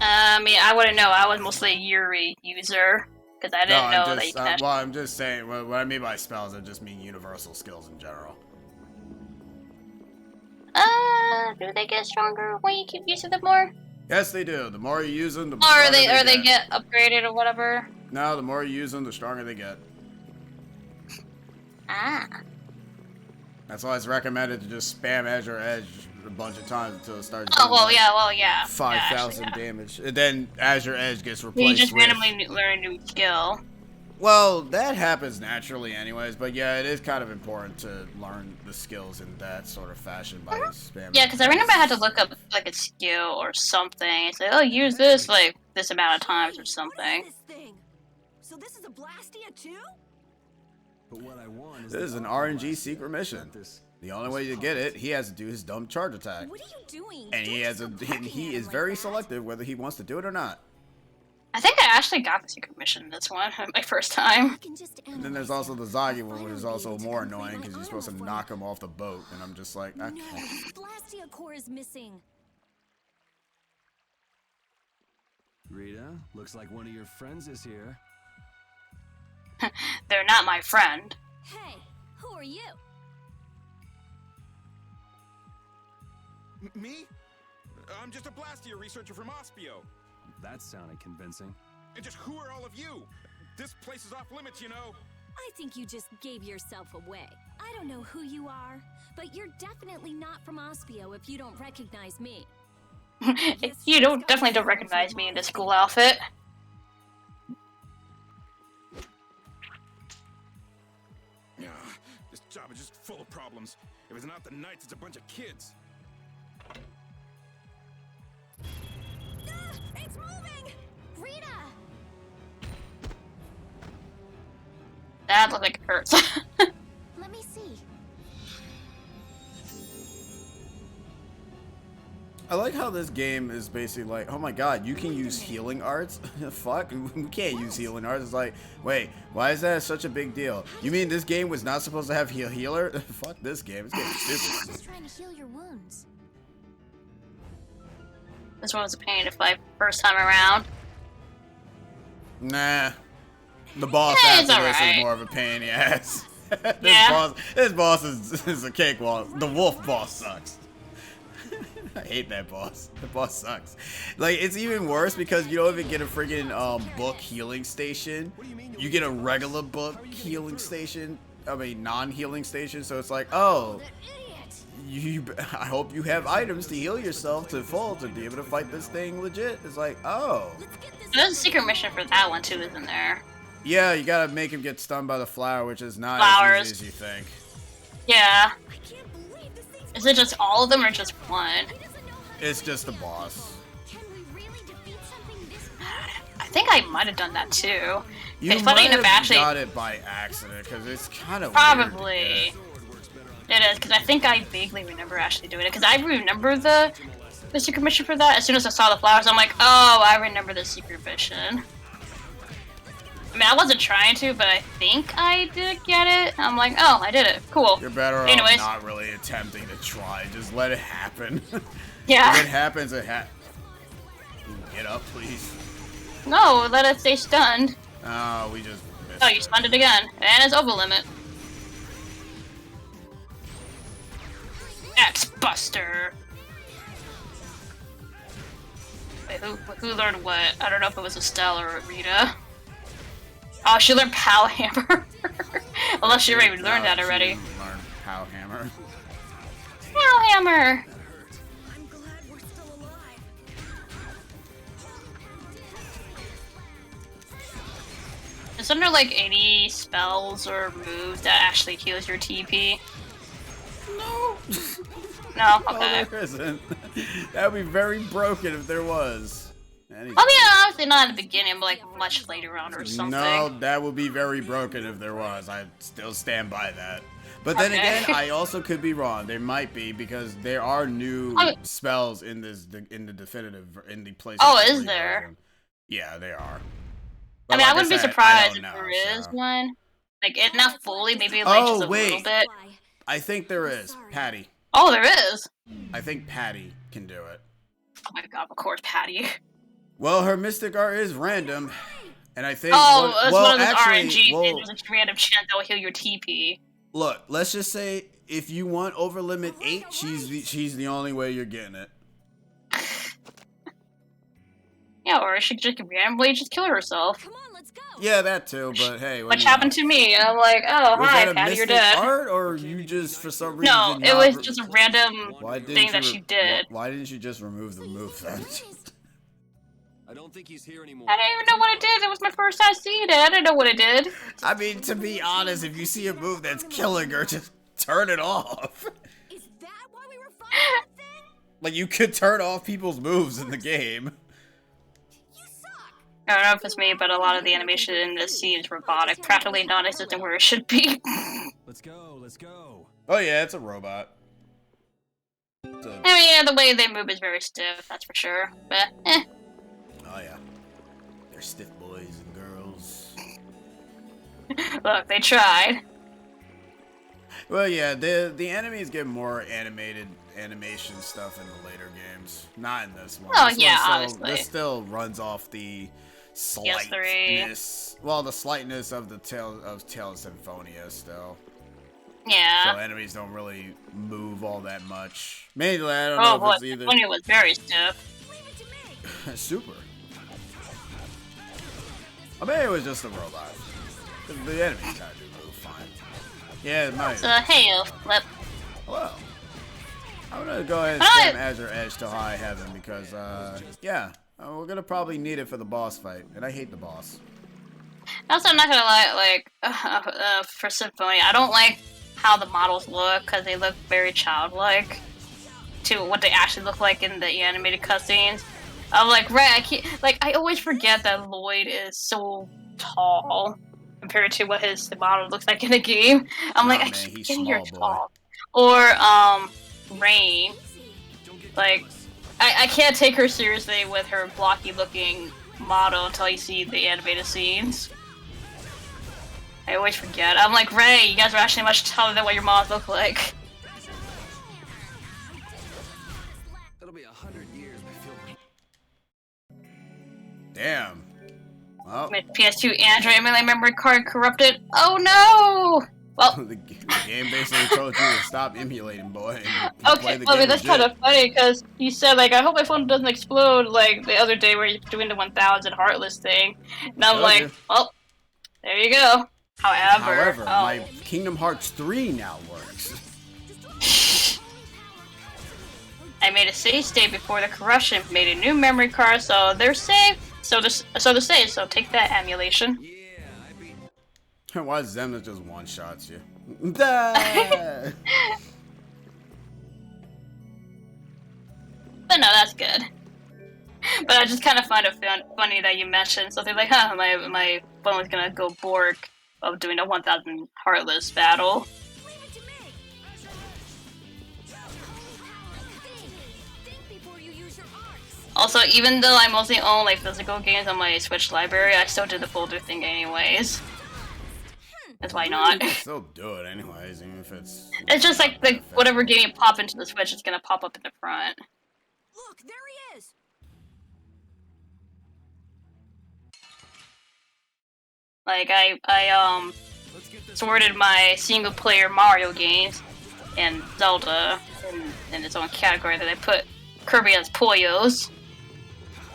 I mean, I wouldn't know. I was mostly a Yuri user, because I didn't know that you could actually... Well, I'm just saying, what I mean by spells, I just mean universal skills in general. Do they get stronger when you keep using them more? Yes, they do. The more you use them, the Or stronger they get upgraded or whatever? No, the more you use them, the stronger they get. Ah. That's why it's recommended to just spam Azure Edge a bunch of times until it starts Oh, doing well, yeah. 5,000 Yeah. damage. And then Azure Edge gets You replaced just with... randomly learn a new skill. Well, that happens naturally anyways, but yeah, it is kind of important to learn the skills in that sort of fashion by spamming. Yeah, because I remember I had to look up, like, a skill or something. and say, oh, use this, like, this amount of times or something. What is this thing? So this is a Blastia too? But what I want is This is an RNG secret mission. The only way to get it, he has to do his dumb charge attack. What are you doing? And he is very selective whether he wants to do it or not. I think I actually got the secret mission this one, my first time. And then there's also the Zagi one, which is also more annoying because you're supposed to knock him off the boat, and I'm just like, okay. No, Blastia core is missing. Rita, looks like one of your friends is here. They're not my friend. Hey, who are you? Me? I'm just a Blastia researcher from Ospio. That sounded convincing. And just who are all of you? This place is off limits, you know. I think you just gave yourself away. I don't know who you are, but you're definitely not from Ospio if you don't recognize me. You definitely don't recognize me in this school outfit. Yeah, this job is just full of problems. If it's not the Knights, it's a bunch of kids. It's moving! Rita! That looks like it hurts. Let me see. I like how this game is basically like, oh my god, you can use healing arts? Fuck, we can't use healing arts. It's like, wait, why is that such a big deal? You mean this game was not supposed to have healer? Fuck this game, this game is stupid. Just trying to heal your wounds. This one was a pain to fight first time around. Nah. The boss Yeah, after it's this is alright. more of a pain in the ass. Yeah. This boss is a cakewalk. The wolf boss sucks. I hate that boss. The boss sucks. Like, it's even worse because you don't even get a freaking book healing station. You get a regular book healing station. I mean, non-healing station. So it's like, oh, I hope you have items to heal yourself to full to be able to fight this thing legit. It's like, oh. There's a secret mission for that one too, isn't there? Yeah, you gotta make him get stunned by the flower, which is not Flowers. as easy as you think. Yeah. Is it just all of them or just one? It's just the boss. I think I might have done that too. You It's funny might enough, have actually. got it by accident, because it's kind of Probably. It is, because I think I vaguely remember actually doing it. Because I remember the secret mission for that. As soon as I saw the flowers, I'm like, oh, I remember the secret mission. I mean, I wasn't trying to, but I think I did get it. I'm like, oh, I did it. Cool. You're better Anyways. off not really attempting to try. Just let it happen. Yeah. If it happens, it Get up, please. No, let it stay stunned. Oh, we just missed Oh, you stunned it again. And it's over limit. X-Buster. Wait, who learned what? I don't know if it was Estelle or Rita. Oh, she learned Pow Hammer. Unless she already learned that already. Learn Pow Hammer. Pow Hammer! I'm glad we're still alive. Isn't there like any spells or moves that actually heals your TP? No. No? Oh, Okay. there isn't. That would be very broken if there was. Anyway. I mean, obviously not at the beginning, but like much later on or something. No, that would be very broken if there was. I still stand by that. But then Okay. again, I also could be wrong. There might be because there are new spells in the definitive in the place. Oh, is there? Yeah, there are. I But mean, I like wouldn't be said, surprised don't if know, there is so. one. Like, it not fully, maybe like just a little bit. I think there is. Patty. Oh, there is. I think Patty can do it. Oh my god, of course, Patty. Well, her mystic art is random, and I think. Oh, it's well, one of those actually, RNG well, things. There's a random chance that will heal your TP. look, let's just say if you want over limit 8, she's the only way you're getting it. Yeah, or she could just randomly just kill herself. Yeah, that too. But hey, Which happened to me. I'm like, oh, Was hi, that a Patty, you're mystic dead. art, or you just for some reason? No, did it not was just a random thing that she did. Why didn't you just remove the move then? I don't think he's here anymore. I didn't even know what it did. It was my first time seeing it. I didn't know what it did. I mean, to be honest, if you see a move that's killing her, just turn it off. Is that why we were fighting that thing? Like you could turn off people's moves in the game. I don't know if it's me, but a lot of the animation in this seems robotic, practically non-existent where it should be. Let's go, let's go. Oh yeah, it's a robot. I mean, yeah, the way they move is very stiff, that's for sure. But, eh. Oh yeah, they're stiff boys and girls. Look, they tried. Well, yeah, the enemies get more animated animation stuff in the later games. Not in this one. Oh, This yeah, one still, obviously. This still runs off the PS3. slightness. Well, the slightness of the Tales of Symphonia still. Yeah. So enemies don't really move all that much. Mainly, I don't Oh know boy, if it's either. Symphonia was very stiff. Super. I mean, it was just a robot. The enemies kind of do move fine. Yeah, it might. So, hey, flip. Well, I'm gonna go ahead and spam Azure Edge till high heaven because, yeah, we're gonna probably need it for the boss fight, and I hate the boss. Also, I'm not gonna lie, like, for Symphonia, I don't like how the models look because they look very childlike to what they actually look like in the animated cutscenes. I'm like, right, I always forget that Lloyd is so tall compared to what the model looks like in the game. I'm like, I keep getting you're tall. Or, Rain. Like, I can't take her seriously with her blocky-looking model until you see the animated scenes. I always forget. I'm like, Ray, you guys are actually much taller than what your models look like. That'll be 100 years before. Damn. Well, My PS2 Android memory card corrupted. Oh no! Well, the game basically told you to stop emulating, boy. Okay, I mean, that's kind of funny because you said, like, I hope my phone doesn't explode, like, the other day where you're doing the 1000 Heartless thing. And I'm like, well, there you go. However, my Kingdom Hearts 3 now works. I made a save state before the corruption, made a new memory card, so they're safe. So they're safe, so take that, emulation. Why is Zemna just one-shots you? But no, that's good. But I just kind of find it funny that you mentioned something like, huh, my phone was gonna go bork of doing a 1000 Heartless battle. Also, even though I mostly own like physical games on my Switch library, I still did the folder thing anyways. That's why not. You can still do it anyways, even if it's... It's just like whatever game you pop into the Switch is gonna pop up in the front. Look, there he is. Like I sorted my single player Mario games and Zelda in its own category. That I put Kirby as Poyos.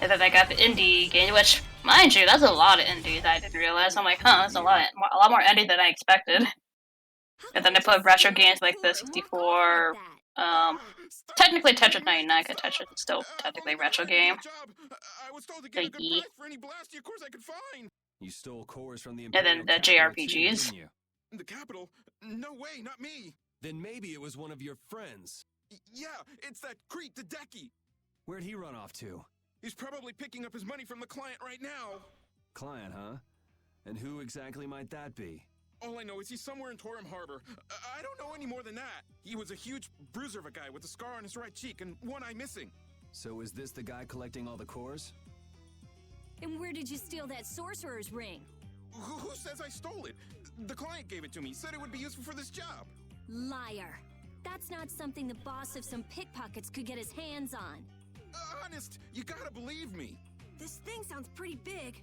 And then I got the indie game, which, mind you, that's a lot of indies I didn't realize. I'm like, huh, that's a lot more indie than I expected. And then I put retro games like the 64, technically Tetris 99, because Tetris is still technically a retro game. You stole cores from the and then the JRPGs. The capital? No way, not me. Then maybe it was one of your friends. Yeah, it's that creep, Hideki. Where'd he run off to? He's probably picking up his money from the client right now. Client, huh? And who exactly might that be? All I know is he's somewhere in Torum Harbor. I don't know any more than that. He was a huge bruiser of a guy with a scar on his right cheek and one eye missing. So is this the guy collecting all the cores? And where did you steal that sorcerer's ring? Who says I stole it? The client gave it to me, said it would be useful for this job. Liar. That's not something the boss of some pickpockets could get his hands on. Honest, you gotta believe me. This thing sounds pretty big.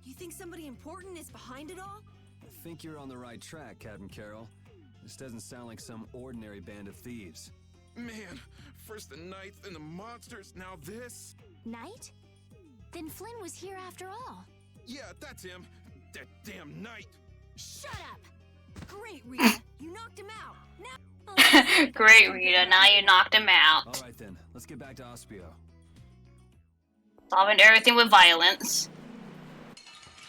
You think somebody important is behind it all? I think you're on the right track, Captain Carroll. This doesn't sound like some ordinary band of thieves. Man, first the knights, then the monsters, now this. Knight? Then Flynn was here after all. Yeah, that's him. That damn knight. Shut up! Great, Rita. You knocked him out. Now Great, Rita. Now you knocked him out. All right then, let's get back to Ospio. Solving everything with violence.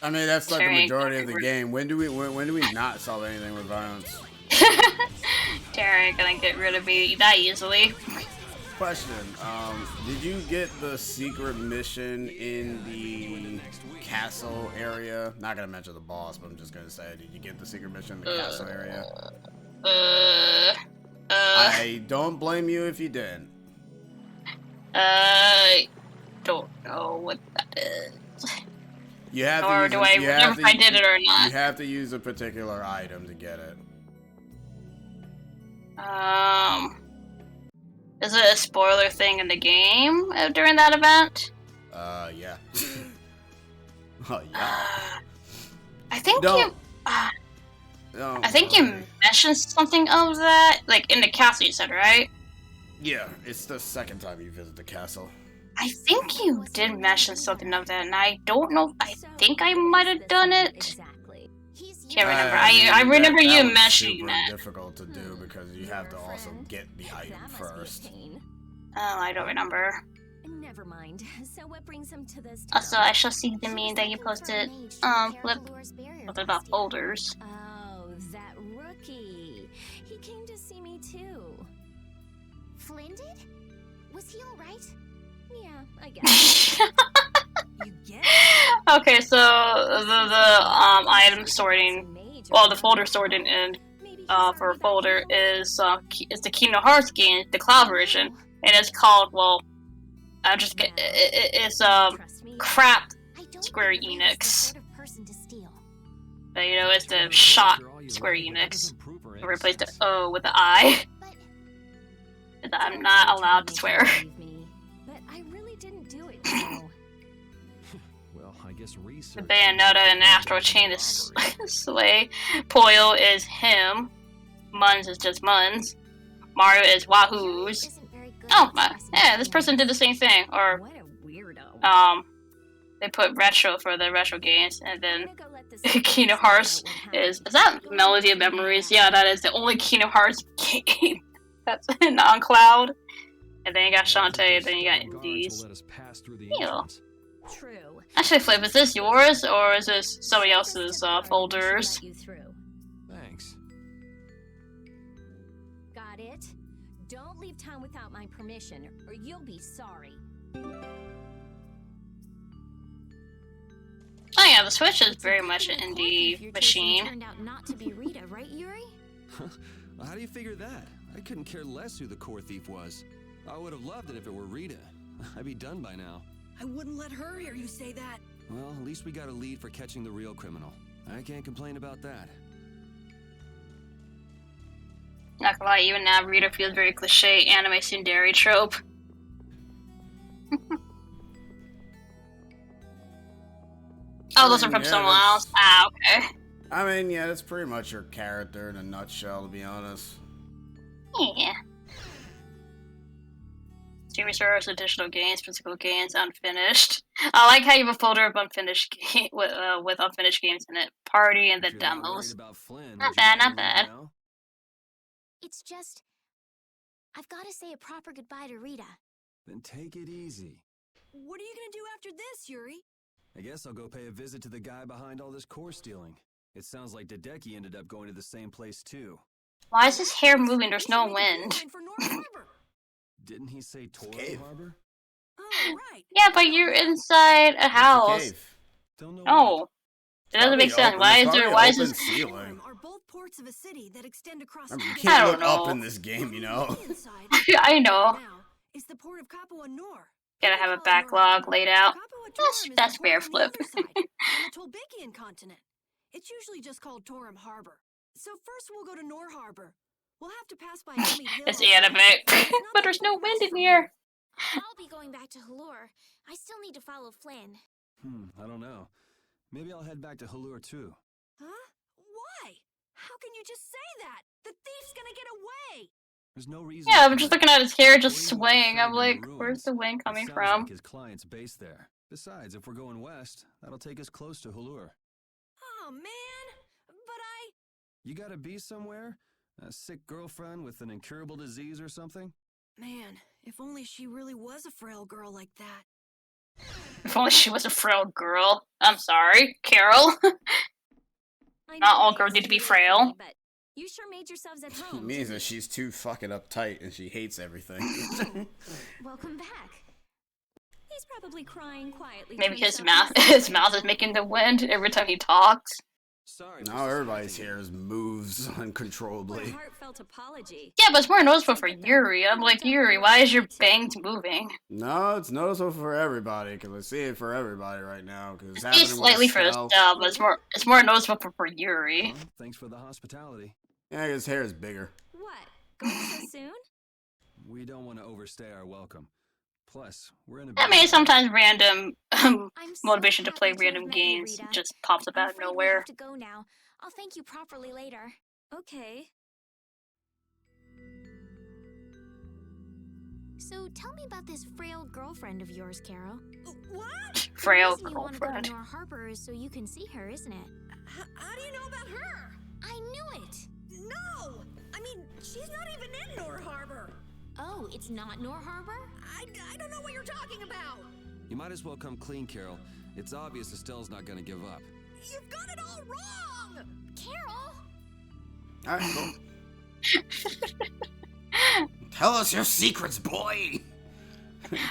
I mean, that's like the majority of the game. When do we not solve anything with violence? Terry ain't gonna get rid of me that easily. Question, did you get the secret mission in the castle area? Not gonna mention the boss, but I'm just gonna say, did you get the secret mission in the castle area? I don't blame you if you didn't. Don't know what that is. You have or to do I remember if I did it or not? You have to use a particular item to get it. Is it a spoiler thing in the game during that event? Yeah. Oh, yeah. I think no. I think you mentioned something of that, like in the castle you said, right? Yeah, it's the second time you visit the castle. I think you did mention something of that, and I don't know. I think I might have done it. Exactly. Can't remember. I remember you was mentioning super that. difficult to do because you have to also get the item That must be a first. pain. Oh, I don't remember. Never mind. So what brings him to this town? Also, I shall see the meme that you posted. Flip. Something about folders. Oh, that rookie. He came to see me too. Flynn did? Was he alright? Yeah, I guess. You get it? Okay, so the item sorting, well, the folder sorting in for a folder is the Kingdom Hearts game, the cloud version, and it's called, well, I just get it's crap Square Enix. But, you know, it's the shot Square Enix. I replaced the O with the I. I'm not allowed to swear. But I really didn't do it, Joe. Well, I guess research. The Bayonetta and Astral Chain is Sway. Poyo is him. Muns is just Muns. Mario is Wahoo's. Oh, yeah, this person did the same thing. Or, What a weirdo. they put retro for the retro games, and then Kingdom Hearts is that Melody of Memories? Yeah, that is the only Kingdom Hearts game that's on cloud. And then you got Shantae, and then you got Indies. Ew. True. Actually, Flip, is this yours, or is this somebody else's folders? Thanks. Got it? Don't leave town without my permission, or you'll be sorry. Oh yeah, the Switch is very much an indie machine. Turned out not to be Rita, right, Yuri? Well, how do you figure that? I couldn't care less who the core thief was. I would have loved it if it were Rita. I'd be done by now. I wouldn't let her hear you say that. Well, at least we got a lead for catching the real criminal. I can't complain about that. Not gonna lie, even now, Rita feels very cliche anime tsundere trope. Oh, those are from someone else. Ah, okay. I mean, yeah, that's pretty much her character in a nutshell, to be honest. Yeah. Streaming service, additional games, physical games, unfinished. I like how you have a folder of unfinished with unfinished games in it. Party and the If you're that demos. worried about Flynn, Not would you bad, rather not leave bad. now? It's just... I've got to say a proper goodbye to Rita. Then take it easy. What are you gonna do after this, Yuri? I guess I'll go pay a visit to the guy behind all this core stealing. It sounds like Hideki ended up going to the same place too. Why is his hair moving? There's no wind. For North Harbor. Didn't he say Torum cave. Harbor? Oh, right. Yeah, but you're inside a house. Cave. Don't know. Oh. It doesn't make sense. Why is there? Why is open this? ceiling? Are both ports of a city that extend across. I mean, you I can't don't look up know. in this game, you know. Inside, I know. now, is the port of Capua Nor. Gotta have a backlog laid out. That's fair, Flip. On the Tolbekian continent. It's usually just called Torum Harbor. So first we'll go to Nor Harbor. We'll have to pass by Helmy Hill. It's anime, but there's no wind in here. I'll be going back to Halur. I still need to follow Flynn. I don't know. Maybe I'll head back to Halur too. Huh? Why? How can you just say that? The thief's gonna get away! There's no reason. Yeah, for I'm just that. looking at his hair just According to what I swaying. I'm found in like, the ruins, where's the wind it coming sounds from? Like his client's based there. Besides, if we're going west, that'll take us close to Halur. Oh man! But I... You gotta be somewhere? A sick girlfriend with an incurable disease or something? Man, if only she really was a frail girl like that. If only she was a frail girl. I'm sorry, Carol. I Not know all I girls asked need to be you wait for frail. me, but you sure made yourselves at It home. means didn't that she's too fucking uptight and she hates everything. you? Welcome back. He's probably crying quietly. Maybe to his himself mouth, his mouth is making the wind every time he talks. Sorry. Now everybody's hair moves uncontrollably. What a heartfelt apology. Yeah, but it's more noticeable for Yuri. I'm like, Yuri, why is your bangs moving? No, it's noticeable for everybody because I see it for everybody right now. Because it's Maybe happening slightly with for Estelle. Estelle, but it's more noticeable for Yuri. Well, thanks for the hospitality. Yeah, his hair is bigger. What? Going so soon? We don't want to overstay our welcome. Plus, we're in a. I mean, sometimes random I'm so motivation to play happy random have met you, games Rita. just pops up I'm out of afraid we nowhere. have to go now. I'll thank you properly later. So tell me about this frail girlfriend of yours, Carol. What? Frail The reason you want to go girlfriend. to Nor Harbor is so you can see her, isn't it? How do you know about her? I knew it! No! I mean, she's not even in Nor Harbor. Oh, it's not Nor Harbor? I don't know what you're talking about. You might as well come clean, Carol. It's obvious Estelle's not gonna give up. You've got it all wrong! Carol! Alright, cool. Tell us your secrets, boy!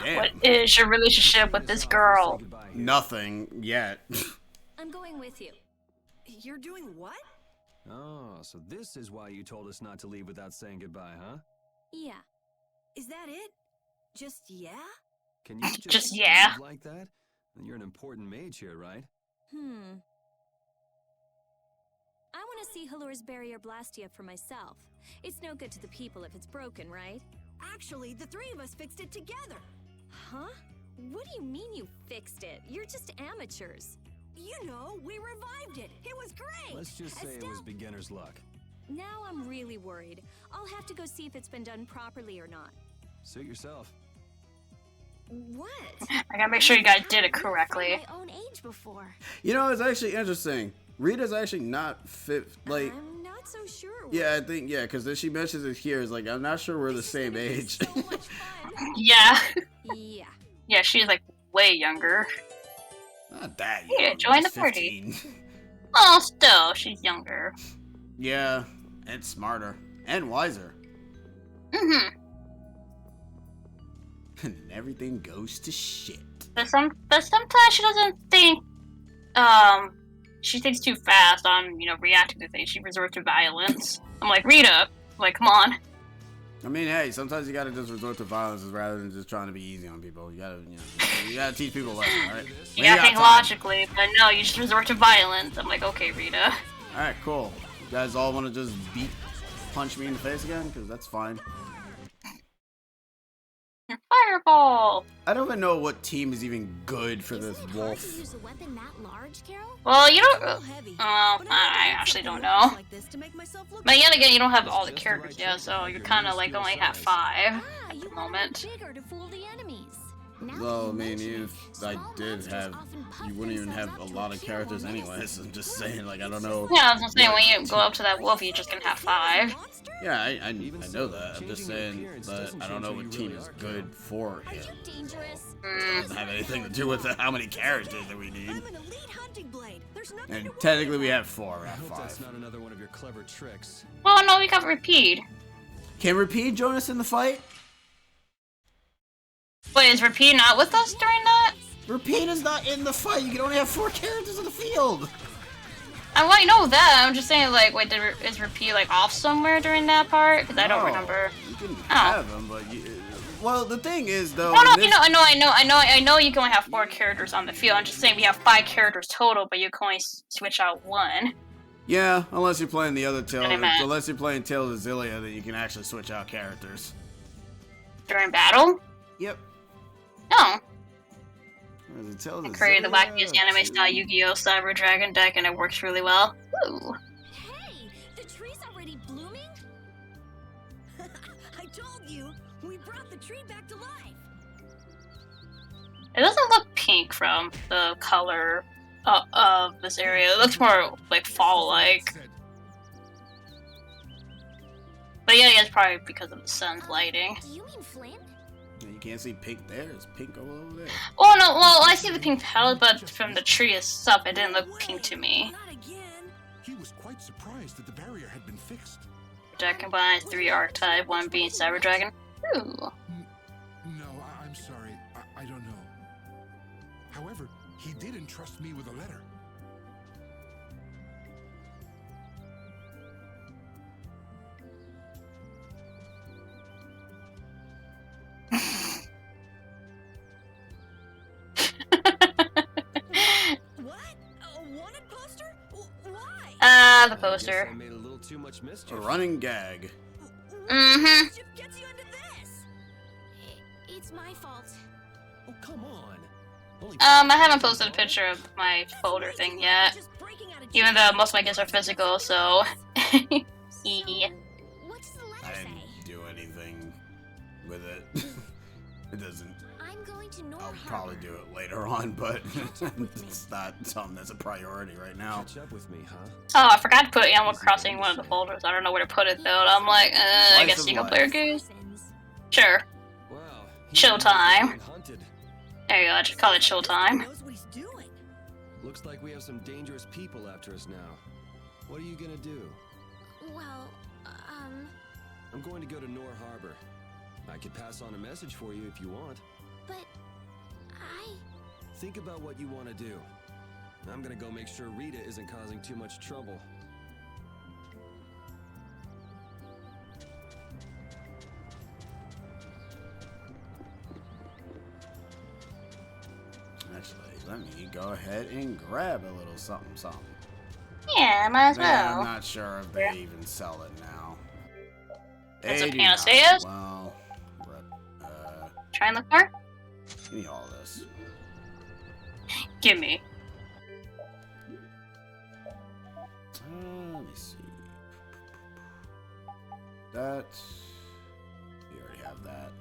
Damn. What is your relationship with this girl? Nothing yet. I'm going with you. You're doing what? Oh, so this is why you told us not to leave without saying goodbye, huh? Yeah. Is that it? Just yeah? Can you Just yeah. leave like that? You're an important mage here, right? I want to see Halur's barrier Blastia for myself. It's no good to the people if it's broken, right? Actually, the three of us fixed it together. Huh? What do you mean you fixed it? You're just amateurs. You know, we revived it. It was great. Let's just say it was beginner's luck. Now I'm really worried. I'll have to go see if it's been done properly or not. Suit yourself. What? I gotta make sure you guys did it correctly. My own age before. You know, it's actually interesting. Rita's actually not fit, like... I'm not so sure. Yeah, I think, yeah, because she mentions it here, it's like, I'm not sure we're the same age. So much fun. Yeah. Yeah. Yeah, she's like way younger. Not that young. Yeah, join the she's party. 15. Oh, still, she's younger. Yeah, and smarter. And wiser. Mm-hmm. And everything goes to shit. But sometimes she doesn't think, she thinks too fast on, reacting to things. She resorts to violence. I'm like, Rita, come on. I mean, hey, sometimes you gotta just resort to violence rather than just trying to be easy on people. You gotta, you gotta teach people a lesson, alright? You gotta think logically, but no, you just resort to violence. I'm like, okay, Rita. Alright, cool. You guys all wanna just punch me in the face again? Because that's fine. Fireball! I don't even know what team is even good for this Isn't it hard to wolf. use a weapon that large, Carol? Well, you don't. It's a little heavy, Well, but I did actually don't something know. else like this to make myself look But yet better. again, you don't have all the characters yet, so you're kind of like only have 5 Ah, at you the want moment. to be bigger to fool the enemies. Now Well, I that you mean, mention if it, I small did monsters have, often puff you wouldn't even themselves have up a to lot of appear characters more anyways. menacing. I'm just saying, like, I don't know. Yeah, I was saying when you go up to that wolf, you're just gonna have 5. Yeah, I know that. I'm just saying, but I don't know what team is good for Are him. you dangerous? Doesn't have anything to do with how many characters that we need. I'm an elite hunting blade. There's nothing And to worry technically, we about. have 4 out I of hope that's 5. not another one of your clever tricks. Well, no, we got Repeat. Can Repeat join us in the fight? Wait, is Repeat not with us during that? Repeat is not in the fight. You can only have 4 characters in the field. I know that. I'm just saying, like, wait, is Repeat like off somewhere during that part? Because I don't No, remember. You can Oh. have them, but well, the thing is, though. No, this- I know. You can only have 4 characters on the field. I'm just saying we have 5 characters total, but you can only switch out 1. Yeah, unless you're playing the other Tales. What I meant. Unless you're playing Tales of Zillia, then you can actually switch out characters. During battle? Yep. No. Whereas the Tales I of created the Zillia, wackiest anime style Yu-Gi-Oh! Cyber Dragon deck, and it works really well. Ooh. Hey, the tree's already blooming? I told you, we brought the tree back to life. It doesn't look pink from the color of this area. It looks more like fall-like. But yeah, it's probably because of the sun's lighting. Do you mean Flynn? You can't see pink there. It's pink all over there. Oh no, well, I see the pink petals, but from the tree itself, it didn't look pink to me. Not again. He was quite surprised that the barrier had been fixed. Deck combines 3 archetype, 1 being Cyber Dragon. Ooh. No, I'm sorry. I don't know. However, he did entrust me with a letter. What? A wanted poster? Why? The poster. I made a little too much A mischief. running gag. Mm-hmm. What gets you into this? It's my fault. Oh, come on. Only I haven't posted a picture of my folder thing yet. Just breaking out of Even though most of my gifts are physical, so... yeah. What does the I letter didn't say? do anything with it. I'll probably do it later on, but it's not something that's a priority right now. Catch up with me, huh? Oh, I forgot to put Animal Crossing in one of the folders. I don't know where to put it though. I'm like, I guess single player games. Sure. Wow. Showtime. There you go. I just call it Showtime. Knows what he's doing. Looks like we have some dangerous people after us now. What are you gonna do? Well, I'm going to go to Nor Harbor. I could pass on a message for you if you want. but Think about what you want to do. I'm gonna go make sure Rita isn't causing too much trouble. Actually, let me go ahead and grab a little something. Yeah, might as Yeah, I'm well. not sure if they even sell it now. That's a 89. Panaceas? Well, Try and look for it? give me all this. Give me. Let me see. That. We already have that.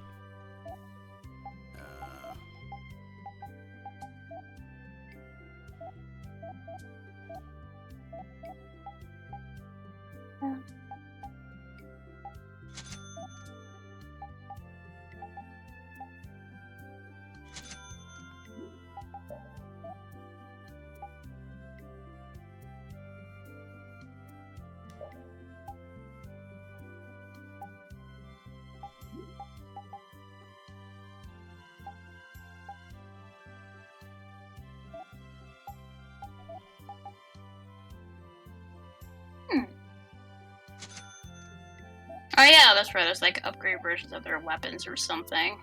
Oh yeah, that's right. There's like upgrade versions of their weapons or something.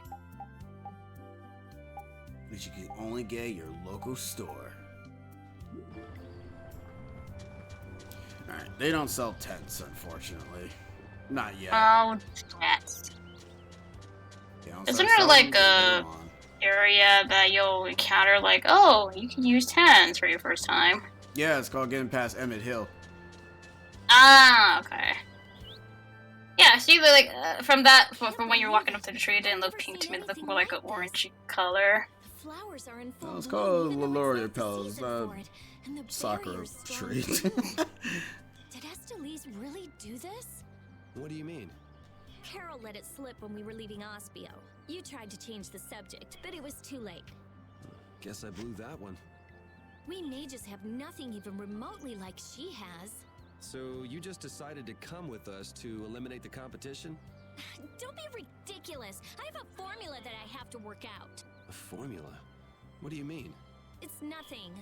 Which you can only get at your local store. Alright, they don't sell tents, unfortunately. Not yet. Oh, that's... They don't Isn't start there like selling a later on. area that you'll encounter like, oh, you can use tens for your first time? Yeah, it's called getting past Emmett Hill. Ah, okay. Yeah, see, like from when you're walking up to the tree, it didn't look pink to me. It looked more like an orangey color. the flowers are in full It's bloom, called even though Leloria it's not the Petals, season for it, and the Sakura berry is strong tree. too. Did Estelize really do this? What do you mean? Carol let it slip when we were leaving Ospio. You tried to change the subject, but it was too late. Guess I blew that one. We mages have nothing even remotely like she has. So you just decided to come with us to eliminate the competition? Don't be ridiculous. I have a formula that I have to work out. A formula? What do you mean? It's nothing.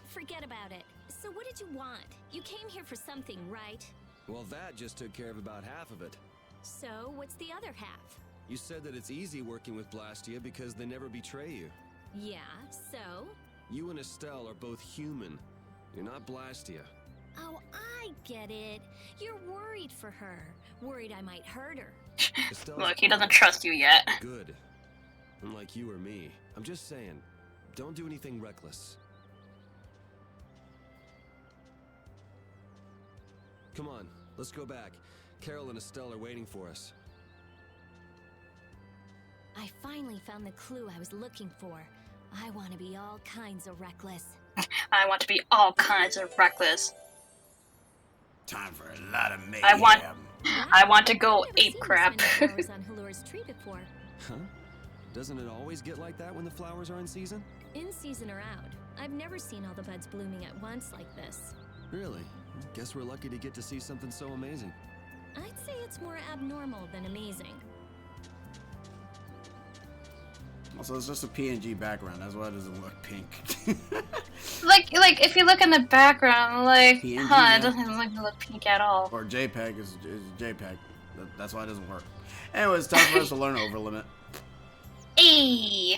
Forget about it. So what did you want? You came here for something, right? Well, that just took care of about half of it. So what's the other half? You said that it's easy working with Blastia because they never betray you. Yeah, so? You and Estelle are both human. You're not Blastia. Oh, I get it. You're worried for her. Worried I might hurt her. Estelle's Look, he doesn't trust you yet. good. Unlike you or me. I'm just saying, don't do anything reckless. Come on, let's go back. Carol and Estelle are waiting for us. I finally found the clue I was looking for. I want to be all kinds of reckless. I want to be all kinds of reckless. Time for a lot of mayhem. I want to go I've never ape seen crap. this many flowers on Halur's tree before. Huh? Doesn't it always get like that when the flowers are in season? In season or out, I've never seen all the buds blooming at once like this. Really? Guess we're lucky to get to see something so amazing. I'd say it's more abnormal than amazing. Also, it's just a PNG background. That's why it doesn't look pink. like if you look in the background, like, PNG, it yeah. doesn't look pink at all. Or JPEG is JPEG. That's why it doesn't work. Anyway, it's time for us to learn overlimit. Hey!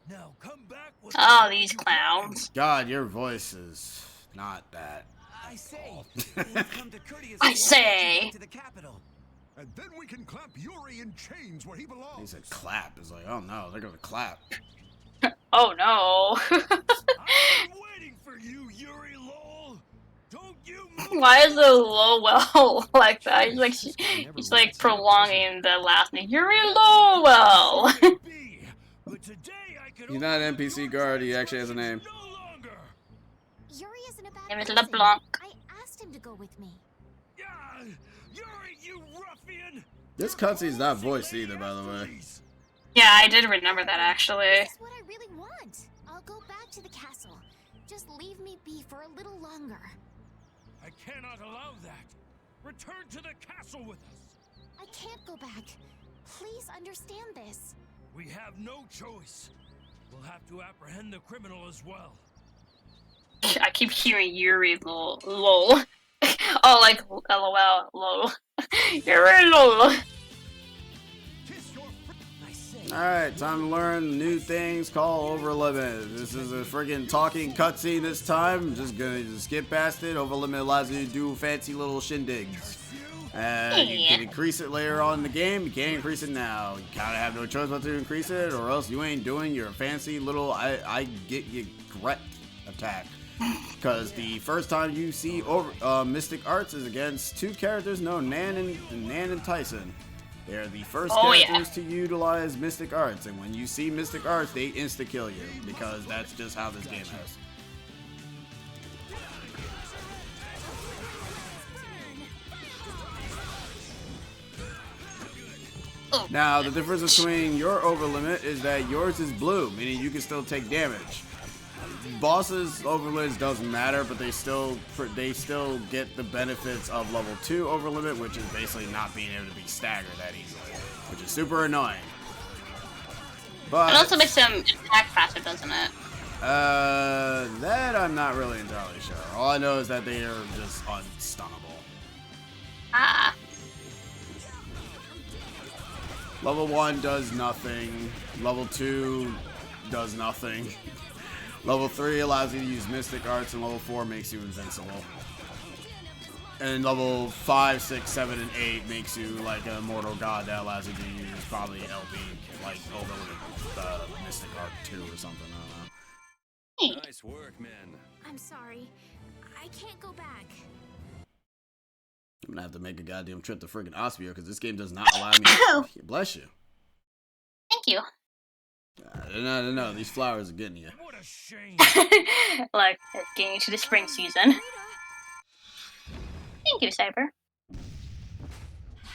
Now come back with Oh, these clowns. God, your voice is not that. I say, we've come to courteously I say. to the capital. And then we can clamp Yuri in chains where he He belongs. said clap. It's like, oh no, they're gonna clap. Oh no. I've been waiting for you, Yuri Lowell. Don't you move. Why is the Lowell like that? He's like prolonging the last name. Yuri Lowell. Be But today I can He's not an NPC guard, he actually has a name. no longer. Yuri isn't a bad Name is person. LeBlanc. I asked him to go with me. Ah, Yuri, you ruffian! This cutscene's not voiced either, by the way. Yeah, I did remember that actually. This is what I really want. I'll go back to the castle. Just leave me be for a little longer. I cannot allow that. Return to the castle with us. I can't go back. Please understand this. We have no choice. We'll have to apprehend the criminal as well. I keep hearing Yuri lol. Oh, like LOL, lol. Yuri lol. Alright, time to learn new things called Overlimit. This is a freaking talking cutscene this time. I'm just gonna skip past it. Overlimit allows you to do fancy little shindigs. And you can increase it later on in the game. You can't increase it now. You kinda have no choice but to increase it, or else you ain't doing your fancy little I get you Gret attack. Because the first time you see Mystic Arts is against two characters known Nan and Tyson. They're the first characters to utilize Mystic Arts, and when you see Mystic Arts, they insta-kill you, because that's just how this game is. Now, the difference between your overlimit is that yours is blue, meaning you can still take damage. Bosses' overlimits doesn't matter, but they still get the benefits of level 2 overlimit, which is basically not being able to be staggered that easily, which is super annoying. But it also makes them attack faster, doesn't it? That I'm not really entirely sure. All I know is that they are just unstunnable. Ah. Level 1 does nothing. Level 2 does nothing. Level 3 allows you to use Mystic Arts, and level 4 makes you invincible. And level 5, 6, 7, and 8 makes you like a mortal god that allows you to use probably LB, like over with Mystic Art 2 or something, I don't know. Nice work, man. I'm sorry. I can't go back. I'm gonna have to make a goddamn trip to friggin' Austria because this game does not allow me. Bless you. Thank you. No, these flowers are getting you. What a shame. Like, it's getting into the spring season. Thank you, Cyber.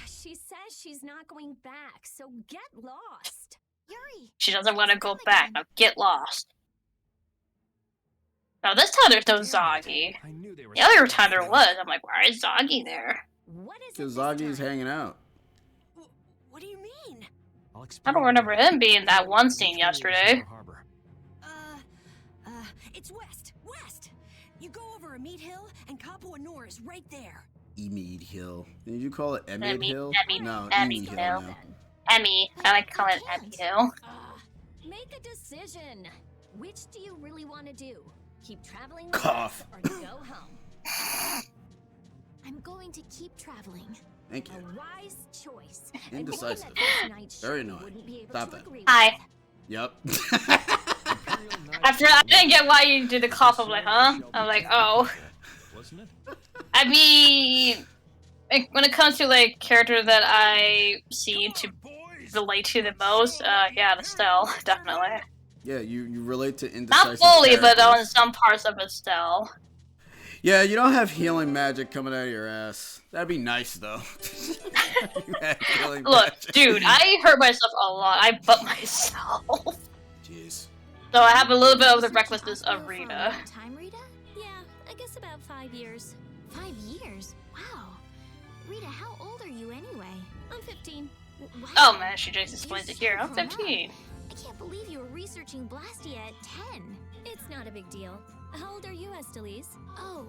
She says she's not going back, so get lost. Yuri. She doesn't want to go back. Now get lost. Now this time there's no Zoggy. The other time there was. I'm like, why is Zoggy there? What is Because Zoggy's hanging out. What do you mean? I don't remember him being that one scene yesterday. It's west. You go over a meat hill, and Kapua Nor is right there. Emid Hill. Did you call it Emid Hill? No, Emid Emid Hill. Hill. Emmy. I like to call it Emmy Hill. Make a decision. Which do you really want to do? Keep traveling Cough. or go home? I'm going to keep traveling. Thank you. A wise choice. Indecisive. Very annoying. Stop that. Hi. Yep. After I didn't get why you did the cough, I'm like, huh? I'm like, oh. I mean, like, when it comes to like character that I seem to relate to the most, yeah, Estelle, definitely. Yeah, you relate to indecisive Not fully, but characters. on some parts of Estelle. Yeah, you don't have healing magic coming out of your ass. That'd be nice, though. You had healing Look, magic. dude, I hurt myself a lot. I butt myself. Jeez. So I have a little bit of the recklessness of Rita. Time, Rita? Yeah, I guess about 5 years. 5 years? Wow. Rita, how old are you anyway? I'm 15. Wow. Oh man, she just explains it You're here. so I'm grown up. 15. I can't believe you were researching Blastia at 10. It's not a big deal. How old are you, Estelise? Oh,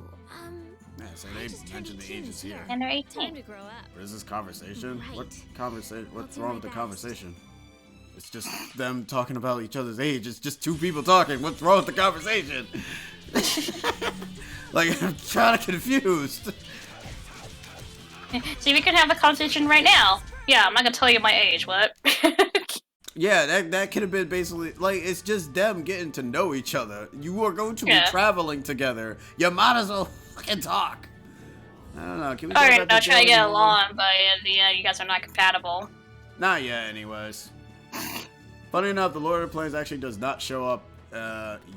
Yeah, so I they just turned mentioned the 18 ages this here. year. And they're Time 18. to grow up. What is this conversation? Right. What conversation? What's do wrong my with the best. conversation? It's just them talking about each other's age. It's just two people talking. What's wrong with the conversation? Like, I'm kind of confused. See, we can have a conversation right now. Yeah, I'm not gonna tell you my age. What? Yeah, that could have been basically, like, it's just them getting to know each other. You are going to be Yeah. traveling together. You might as well fucking talk. I don't know. Can we go Alright, back now to try to get Joe? along, but yeah, you guys are not compatible. Not yet, anyways. Funny enough, the Lord of the Plains actually does not show up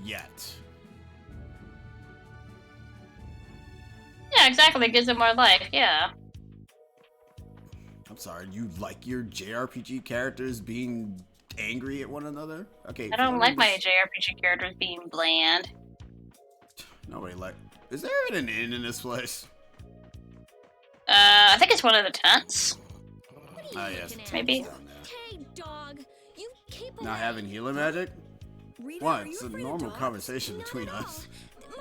yet. Yeah, exactly. It gives it more life. Yeah. I'm sorry, you like your JRPG characters being angry at one another? Okay. I don't like my JRPG characters being bland. Nobody like. Is there an inn in this place? I think it's one of the tents. Oh yes. Maybe. Hey, dog. You keep Not having healer magic? Rita, What? are you It's a afraid of normal dogs? conversation between us.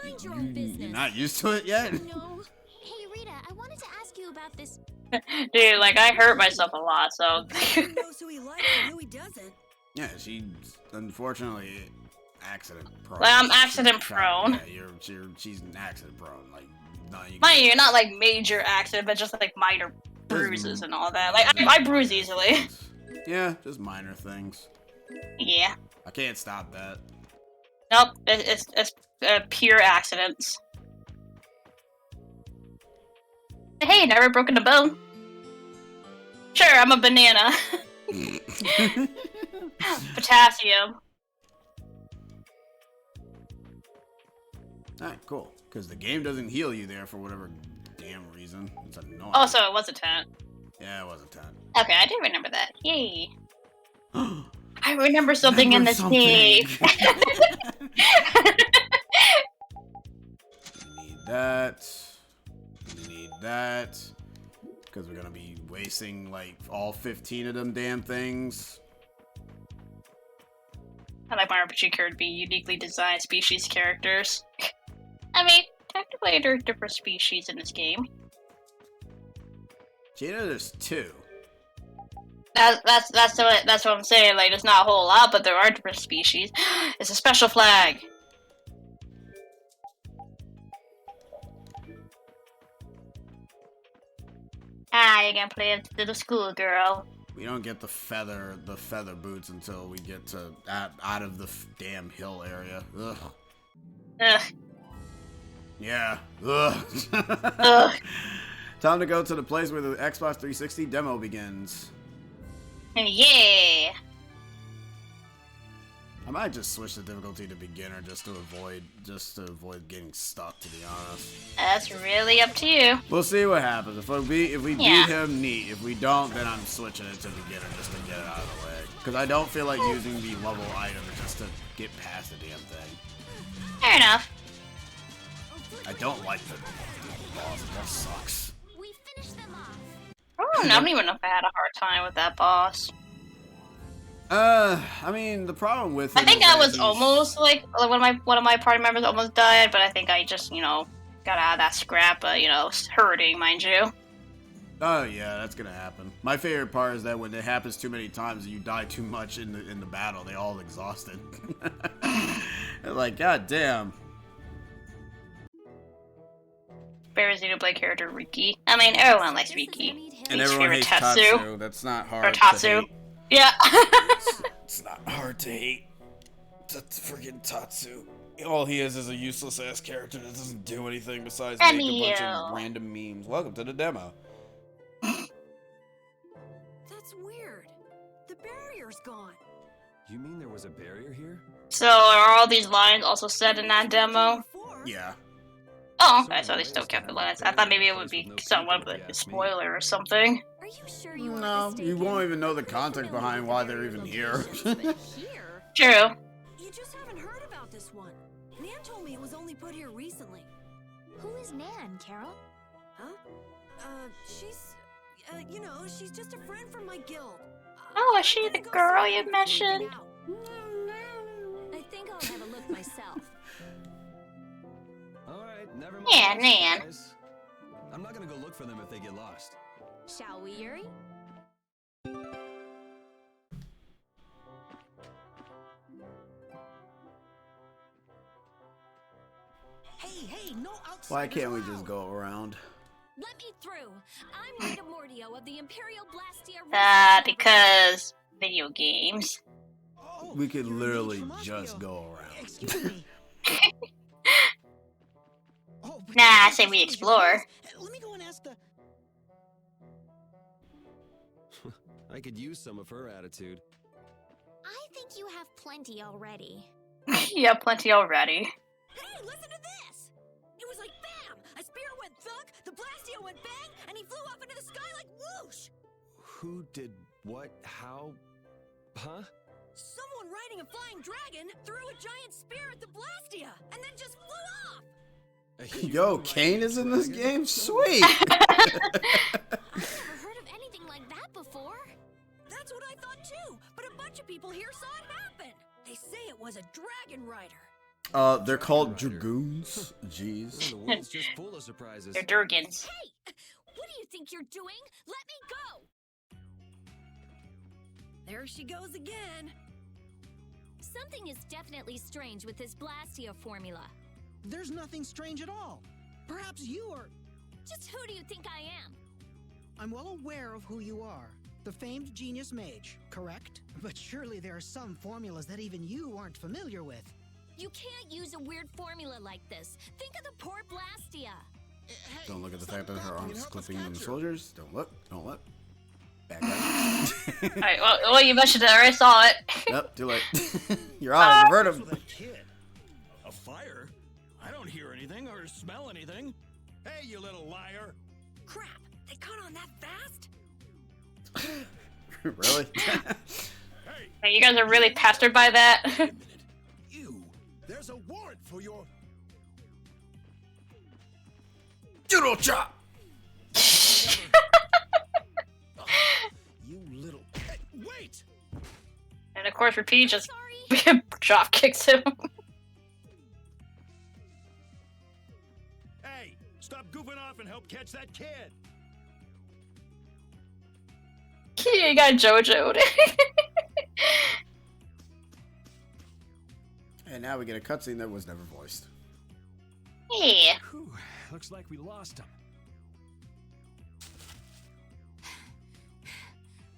Mind your own business. You're not used to it yet? No. Hey, Rita, I wanted to ask you about this. Dude, like, I hurt myself a lot, so. Who knows who he likes and who he doesn't? Yeah, she's unfortunately accident prone. Well, I'm accident prone. Yeah, she's an accident prone. Like, no, Mind you, not like major accident, but just like minor bruises and all that. Like, I bruise easily. Yeah, just minor things. Yeah. I can't stop that. Nope, it's pure accidents. Hey, never broken a bone. Sure, I'm a banana. Potassium. Alright, cool. Because the game doesn't heal you there for whatever damn reason. It's annoying. Oh, so it was a tent. Yeah, it was a tent. Okay, I do remember that. Yay. I remember something in this game. We need that. We need that. Because we're going to be wasting, like, all 15 of them damn things. I like my RPG character to be uniquely designed species characters. I mean, technically there are different species in this game. Gina, there's 2. That's what I'm saying. Like, there's not a whole lot, but there are different species. It's a special flag. Ah, you're gonna play a little schoolgirl. We don't get the feather boots until we get to out of the damn hill area. Ugh. Ugh. Yeah. Ugh. Ugh. Time to go to the place where the Xbox 360 demo begins. Yeah. I might just switch the difficulty to beginner just to avoid getting stuck, to be honest. That's really up to you. We'll see what happens. If we Yeah. beat him, neat. If we don't, then I'm switching it to beginner just to get it out of the way. Because I don't feel like using the level items just to get past the damn thing. Fair enough. I don't like the boss. That sucks. We finished them off. I don't even know if I had a hard time with that boss. I mean, the problem with I it think is I that was he's- almost like one of my party members almost died, but I think I just got out of that scrap, hurting, mind you. Oh yeah, that's gonna happen. My favorite part is that when it happens too many times and you die too much in the battle, they all exhausted. Like, god damn. Favorite Xenoblade character, Riki. I mean, everyone likes Riki. And Least everyone favorite hates Tatsu. That's not hard Or to Tatsu. hate. Yeah. It's not hard to hate. That's friggin' Tatsu. All he is a useless ass character that doesn't do anything besides make a bunch of random memes. Welcome to the demo. That's weird. The barrier's gone. You mean there was a barrier here? So are all these lines also said in that demo? Yeah. Oh, okay, so they still kept the lines. I thought maybe it would be somewhat of a spoiler or something. Are you sure you weren't No, mistaken? you won't even know the context behind why they're even here. Here? True. You just haven't heard about this one. Nan told me it was only put here recently. Who is Nan, Carol? Huh? She's, she's just a friend from my guild. Oh, is she the girl you mentioned? I think I'll have a look myself. Alright, never mind. Yeah, Nan. Guys. I'm not gonna go look for them if they get lost. Shall we, Yuri? Hey, no outsiders Why can't we just allowed. go around? Let me through. I'm Rita Mordio of the Imperial Blastia. Because video games. Oh, We could you're literally engaged from just Osmio. go around. Excuse me. Oh, but Nah, I say excuse we me, explore. please. Let me go and ask the. I could use some of her attitude. I think you have plenty already. Yeah, plenty already. Hey, listen to this! It was like bam! A spear went thunk, the Blastio went bang, and he flew up into the sky like whoosh! Who did what? How? Huh? Someone riding a flying dragon threw a giant spear at the Blastia, and then just flew off! Yo, Kane is in this game? Sweet! I've never heard of anything like that before. That's what I thought too, but a bunch of people here saw it happen. They say it was a dragon rider. They're called dragoons. Jeez. The world's just full of surprises. They're Durgans. Hey! What do you think you're doing? Let me go! There she goes again. Something is definitely strange with this Blastia formula. There's nothing strange at all. Perhaps you are... Just who do you think I am? I'm well aware of who you are. The famed genius mage, correct? But surely there are some formulas that even you aren't familiar with. You can't use a weird formula like this. Think of the poor Blastia. Hey, Don't look at the stop fact that her talking arms and is help us clipping in the capture. soldiers. Don't look. Don't look. Back up. Alright, well, you mentioned it. I already saw it. Yep, too late. Your eyes, avert What's him. with that kid? A fire? I don't hear anything or smell anything. Hey, you little liar! Crap, they caught on that fast? Really? Hey, you guys are really pestered by that. Wait a minute. You, there's a warrant for your... Judo chop! You little... Hey, wait! And of course, Repeat just drop kicks him. Hey, stop goofing off and help catch that kid! You got JoJo'd. And now we get a cutscene that was never voiced. Yeah. Whew, looks like we lost him.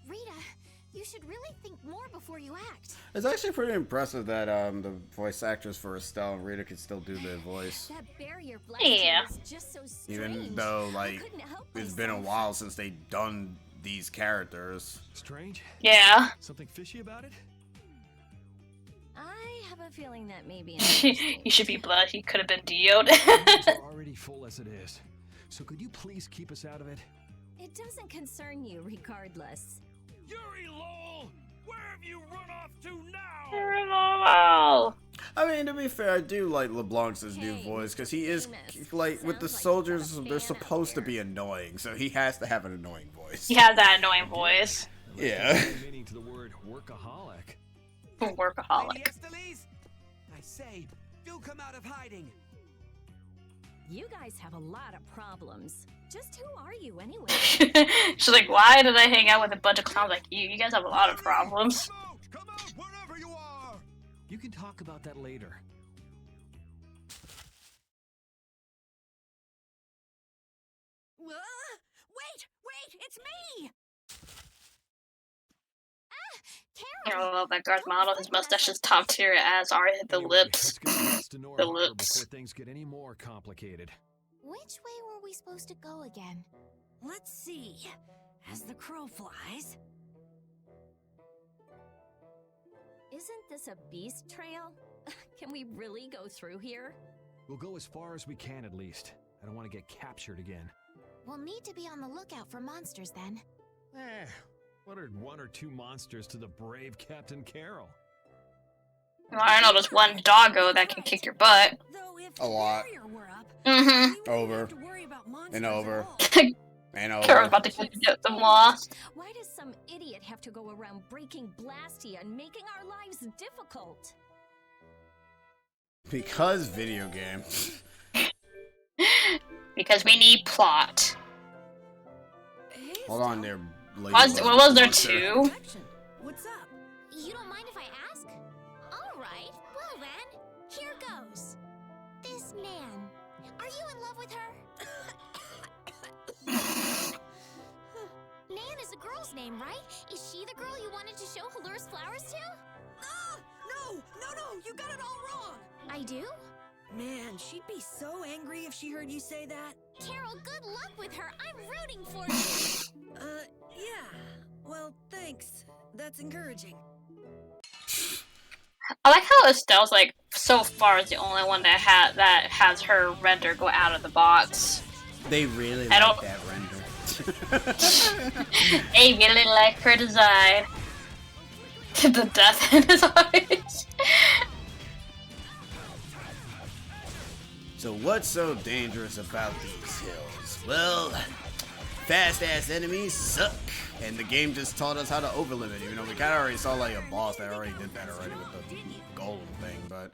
Rita, you should really think more before you act. It's actually pretty impressive that the voice actress for Estelle and Rita could still do their voice. That barrier Yeah. was just so strange. Even though, like, couldn't help it's been a myself. while since they've done these characters. Strange? Yeah. Something fishy about it? I have a feeling that maybe He should be blood. He could have been DO'd. We're already full as it is. So could you please keep us out of it? It doesn't concern you regardless. Yuri Lowell! Where have you run off to now? Wow. I mean, to be fair, I do like LeBlanc's new Hey, voice, because Mr. he is, Famous. like, with the Sounds like soldiers, he's got a they're fan out supposed to there. be annoying, so he has to have an annoying voice. He has that annoying voice. Yeah. Meaning to the word workaholic. Workaholic. Lady Estelise, I say, do come out of hiding. You guys have a lot of problems. Just who are you anyway? She's like, why did I hang out with a bunch of clowns like you? You guys have a lot of problems. Come out, wherever you are! You can talk about that later. Wait, it's me! I love that guard model. His mustache is top tier, as are the Anyway, lips. let's get west to Nor The Harbor lips. before things get any more complicated. Which way were we supposed to go again? Let's see. As the crow flies. Isn't this a beast trail? Can we really go through here? We'll go as far as we can at least. I don't want to get captured again. We'll need to be on the lookout for monsters then. What are one or two monsters to the brave Captain Carroll? Well, I know there's one doggo that can kick your butt. Though if A lot. the barrier were up, Mm-hmm. we wouldn't Over. have to worry about monsters And at over. all. And Carol's over. about to get them lost. Why does some idiot have to go around breaking Blastia and making our lives difficult? Because video games. Because we need plot. Hey, Hold on Estelle. there, lady. What was there Monster. two? Protection. What's up? You don't mind if I ask? Alright, well then, here goes. This Nan, are you in love with her? Nan is a girl's name, right? Is she the girl you wanted to show Halur's flowers to? Ah! No! You got it all wrong! I do? Man, she'd be so angry if she heard you say that. Carol, good luck with her. I'm rooting for you. Yeah. Well, thanks. That's encouraging. I like how Estelle's like so far is the only one that has her render go out of the box. They really like that render. They really like her design. The death in his eyes. So what's so dangerous about these hills? Well, fast-ass enemies suck, and the game just taught us how to overlimit. Even though we kind of already saw like a boss that already did that already with the golem thing, but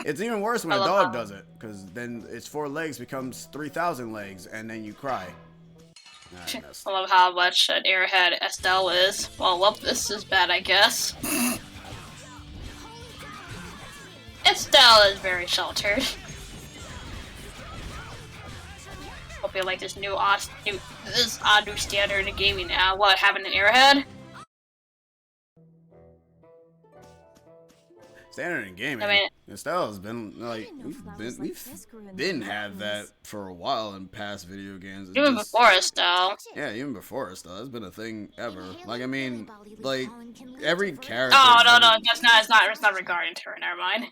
it's even worse when a dog does it, because then its 4 legs becomes 3,000 legs, and then you cry. I love how much an airhead Estelle is. Well, this is bad, I guess. Estelle is very sheltered. Hope you like this new standard in gaming now. What, having an airhead? Standard in gaming. I mean, Estelle has been like we've been have that for a while in past video games. It's even just, before Estelle. Yeah, even before Estelle, it's been a thing ever. Like I mean, like every character. Oh no, it's not regarding to her. Never mind.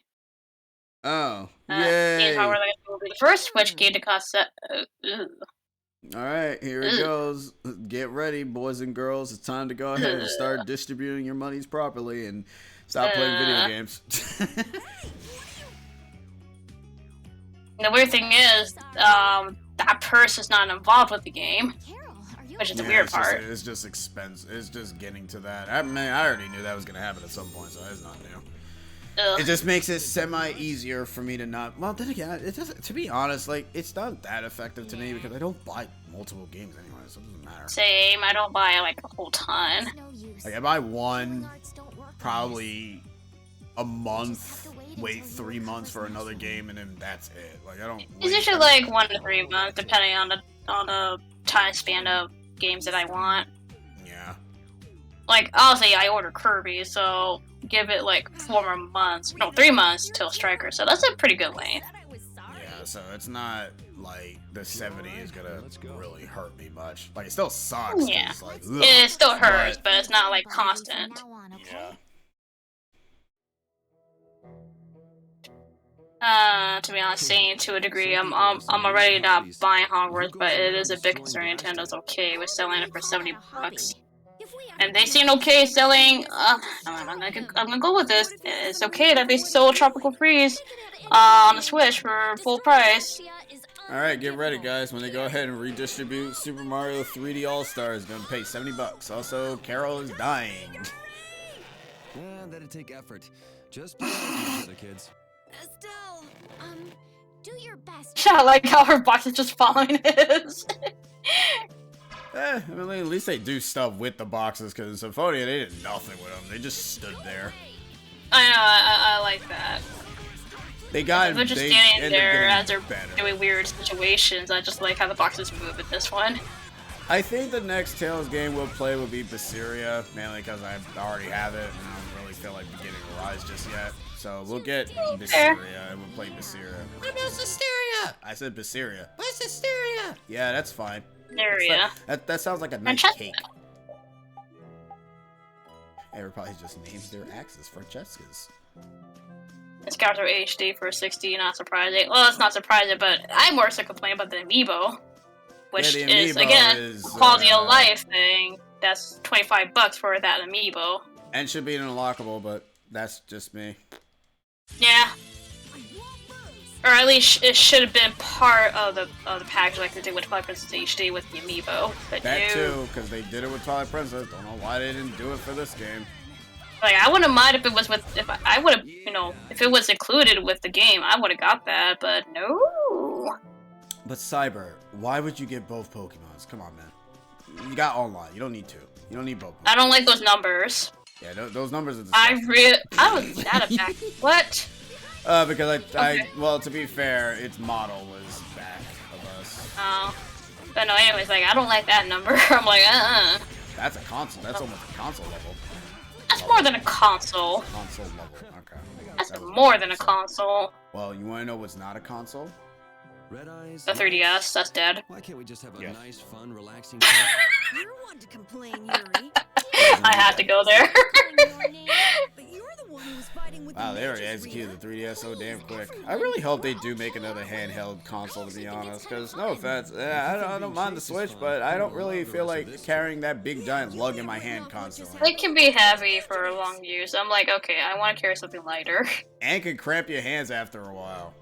Oh, yay! We're like the first Switch game to cost. All right, here it goes. Get ready, boys and girls. It's time to go ahead and start distributing your monies properly and stop playing video games. The weird thing is, that purse is not involved with the game, which is the weird part. It's just expensive. It's just getting to that. I mean, I already knew that was gonna happen at some point, so it's not new. It just makes it semi-easier for me to not. Well, then again, it doesn't. To be honest, like it's not that effective to me because I don't buy multiple games anyway, so it doesn't matter. Same. I don't buy like a whole ton. Like I buy one, probably a month. Wait 3 months for another game, and then that's it. Like I don't. It's usually like 1 to 3 months, depending on the time span of games that I want. Yeah. Like obviously, I order Kirby, so give it like 4 more months. No, 3 months till Striker. So that's a pretty good length. Yeah. So it's not like the 70 is gonna really hurt me much. Like it still sucks. Yeah. It's like, it still hurts, but it's not like constant. Yeah. To be honest, saying to a degree, I'm already not buying Hogwarts, but it is a big concern. Nintendo's okay with selling it for $70, and they seem okay selling. I'm gonna go with this. It's okay that they sold Tropical Freeze on the Switch for full price. All right, get ready, guys. When they go ahead and redistribute Super Mario 3D All Stars, gonna pay $70. Also, Carol is dying. Yeah, that'd take effort. Just play with each other, kids. Estelle, do your best. I like how her box is just following his. I mean, at least they do stuff with the boxes, because in Symphonia, they did nothing with them. They just stood there. I know, I like that. They're just standing there as they're doing weird situations. I just like how the boxes move in this one. I think the next Tales game we'll play will be Vesperia, mainly because I already have it, and I don't really feel like beginning Rise just yet. So we'll get Vesperia, and we'll play Vesperia. What about Vesperia? I said Vesperia. What's Vesperia? Yeah, that's fine. Vesperia. That sounds like a nice cake. Everybody just names their axes Francesca's. It's got their HD for 60, not surprising. Well, it's not surprising, but I'm more so complaining about the amiibo. Which is, again, a quality of life thing. That's $25 for that amiibo. And should be an unlockable, but that's just me. Yeah. Or at least it should have been part of the package like they did with Twilight Princess HD with the amiibo. But that too, because they did it with Twilight Princess. Don't know why they didn't do it for this game. Like, I wouldn't mind if it was with, I would have, you know, if it was included with the game, I would have got that, but no. But Cyber, why would you get both Pokemons? Come on, man. You got online. You don't need two. You don't need both. I don't like those numbers. Yeah, those numbers are the I was that a back. What? Because well, to be fair, its model was back of us. Oh. But no, anyways, like, I don't like that number. I'm like, That's a console. That's almost a console level. That's more than a console. Console level. Okay. That's more than a console. Well, you want to know what's not a console? Red Eyes. The 3DS, that's dead. Why can't we just have a nice, fun, relaxing You're one to complain, Yuri. I had to go there. But you're the one who was fighting with Wow, the they already mages, executed the Rita. 3DS so damn quick. I really hope they do make another handheld console, to be honest. Because, no offense, I don't mind the Switch, but I don't really feel like carrying that big giant lug in my hand constantly. It can be heavy for long use. I'm like, okay, I want to carry something lighter. And can cramp your hands after a while.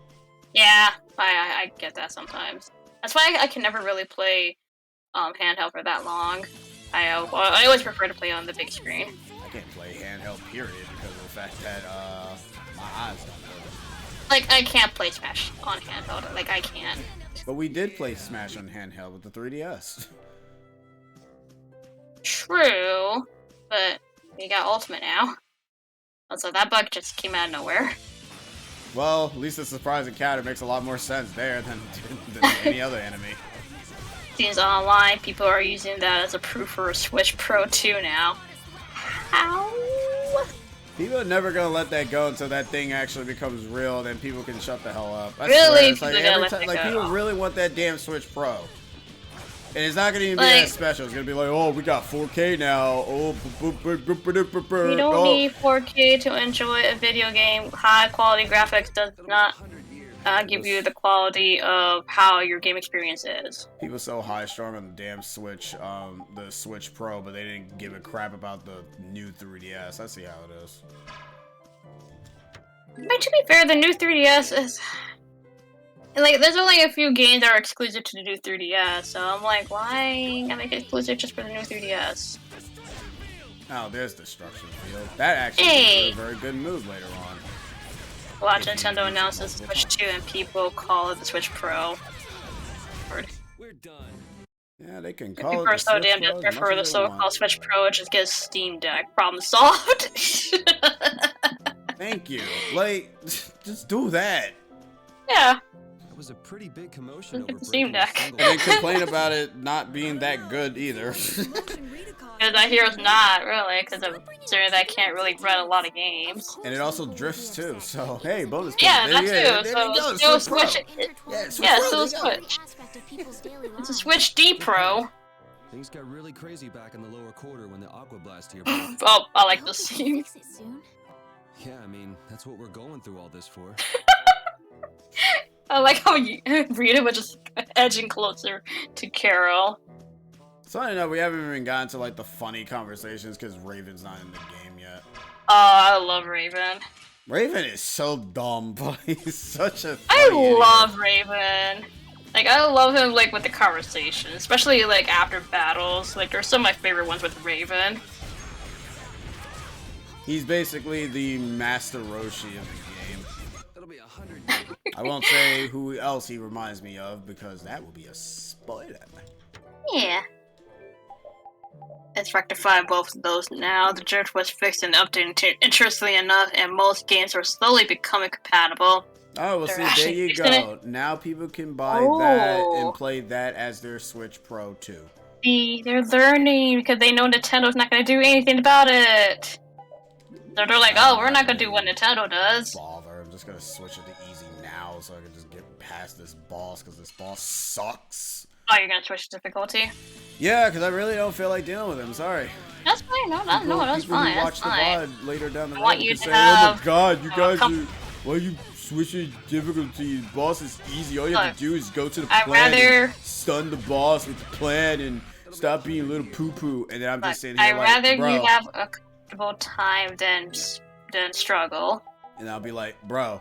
Yeah, I get that sometimes. That's why I can never really play handheld for that long. I always prefer to play on the big screen. I can't play handheld, period, because of the fact that my eyes don't work. Like, I can't play Smash on handheld. Like, I can't. But we did play Smash on handheld with the 3DS. True, but we got Ultimate now. Also, that bug just came out of nowhere. Well, at least the surprise encounter makes a lot more sense there than any other enemy. Seems online, people are using that as a proof for a Switch Pro 2 now. How? People are never gonna let that go until that thing actually becomes real, then people can shut the hell up. I Really? swear, it's like people really want that damn Switch Pro. And it's not gonna even be that special. It's gonna be like, oh, we got 4K now. Oh, we don't need 4K to enjoy a video game. High quality graphics does not give you the quality of how your game experience is. People so high strung on the damn Switch, the Switch Pro, but they didn't give a crap about the new 3DS. I see how it is. But to be fair, the new 3DS is... Like, there's only a few games that are exclusive to the new 3DS, so I'm like, why not make it exclusive just for the new 3DS? Oh, there's Destruction Field. That actually is a very good move later on. Watch Nintendo announces the Switch 2 and people call it the Switch Pro. We're done. Yeah, they can call people it are so damn desperate for the so-called Switch Pro, it just gets Steam Deck. Problem solved. Thank you. Like, just do that. Yeah. That was a pretty big commotion over Steam Deck. And then complain about it not being that good either. Because I hear it's not, really, because I'm considering that I can't really run a lot of games. And it also drifts too, so hey, bonus points. Yeah, that there too, so Switch. Switch. It's a Switch D Pro. Things got really crazy back in the lower quarter when the Aqua Blast here. Oh, I like this scene. Yeah, I mean, that's what we're going through all this for. I like how Rita was just edging closer to Carol. So I know we haven't even gotten to like the funny conversations because Raven's not in the game yet. Oh, I love Raven. Raven is so dumb, but he's such a I love Raven. Like, I love him, like, with the conversation, especially, like, after battles. Like, there's some of my favorite ones with Raven. He's basically the Master Roshi of the game. It'll be 100. I won't say who else he reminds me of because that will be a spoiler. Yeah. It's rectified both of those now. The drift was fixed and updated interestingly enough, and most games are slowly becoming compatible. Oh, well, see, there you go. Now people can buy that and play that as their Switch Pro too. See, they're learning because they know Nintendo's not going to do anything about it. So they're like, oh, we're not going to do what Nintendo does. Bother. I'm just going to switch it to easy now so I can just get past this boss because this boss sucks. Oh, you're going to switch difficulty? Yeah, because I really don't feel like dealing with him. Sorry. That's fine. No, that's fine. Watch the VOD later down the road. I want you to say, have... oh my god, you guys are... Why are you switching difficulty? The boss is easy. All you have to do is go to the plan and stun the boss with the plan and stop being a little poo-poo. And then I'm just sitting here like, bro. I'd rather you have a comfortable time than struggle. And I'll be like, bro,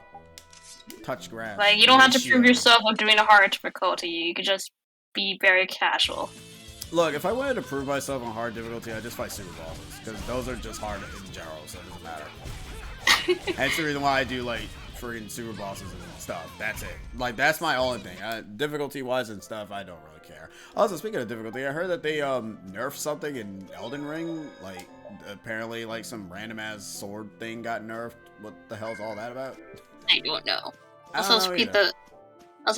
touch grass. Like, you don't have to prove yourself of doing a hard difficulty. You could just be very casual. Look, if I wanted to prove myself on hard difficulty, I'd just fight super bosses. Because those are just hard in general, so it doesn't matter. That's the reason why I do, like, friggin' super bosses and stuff. That's it. Like, that's my only thing. Difficulty-wise and stuff, I don't really care. Also, speaking of difficulty, I heard that they, nerfed something in Elden Ring. Like, apparently, like, some random-ass sword thing got nerfed. What the hell's all that about? I don't know. Also,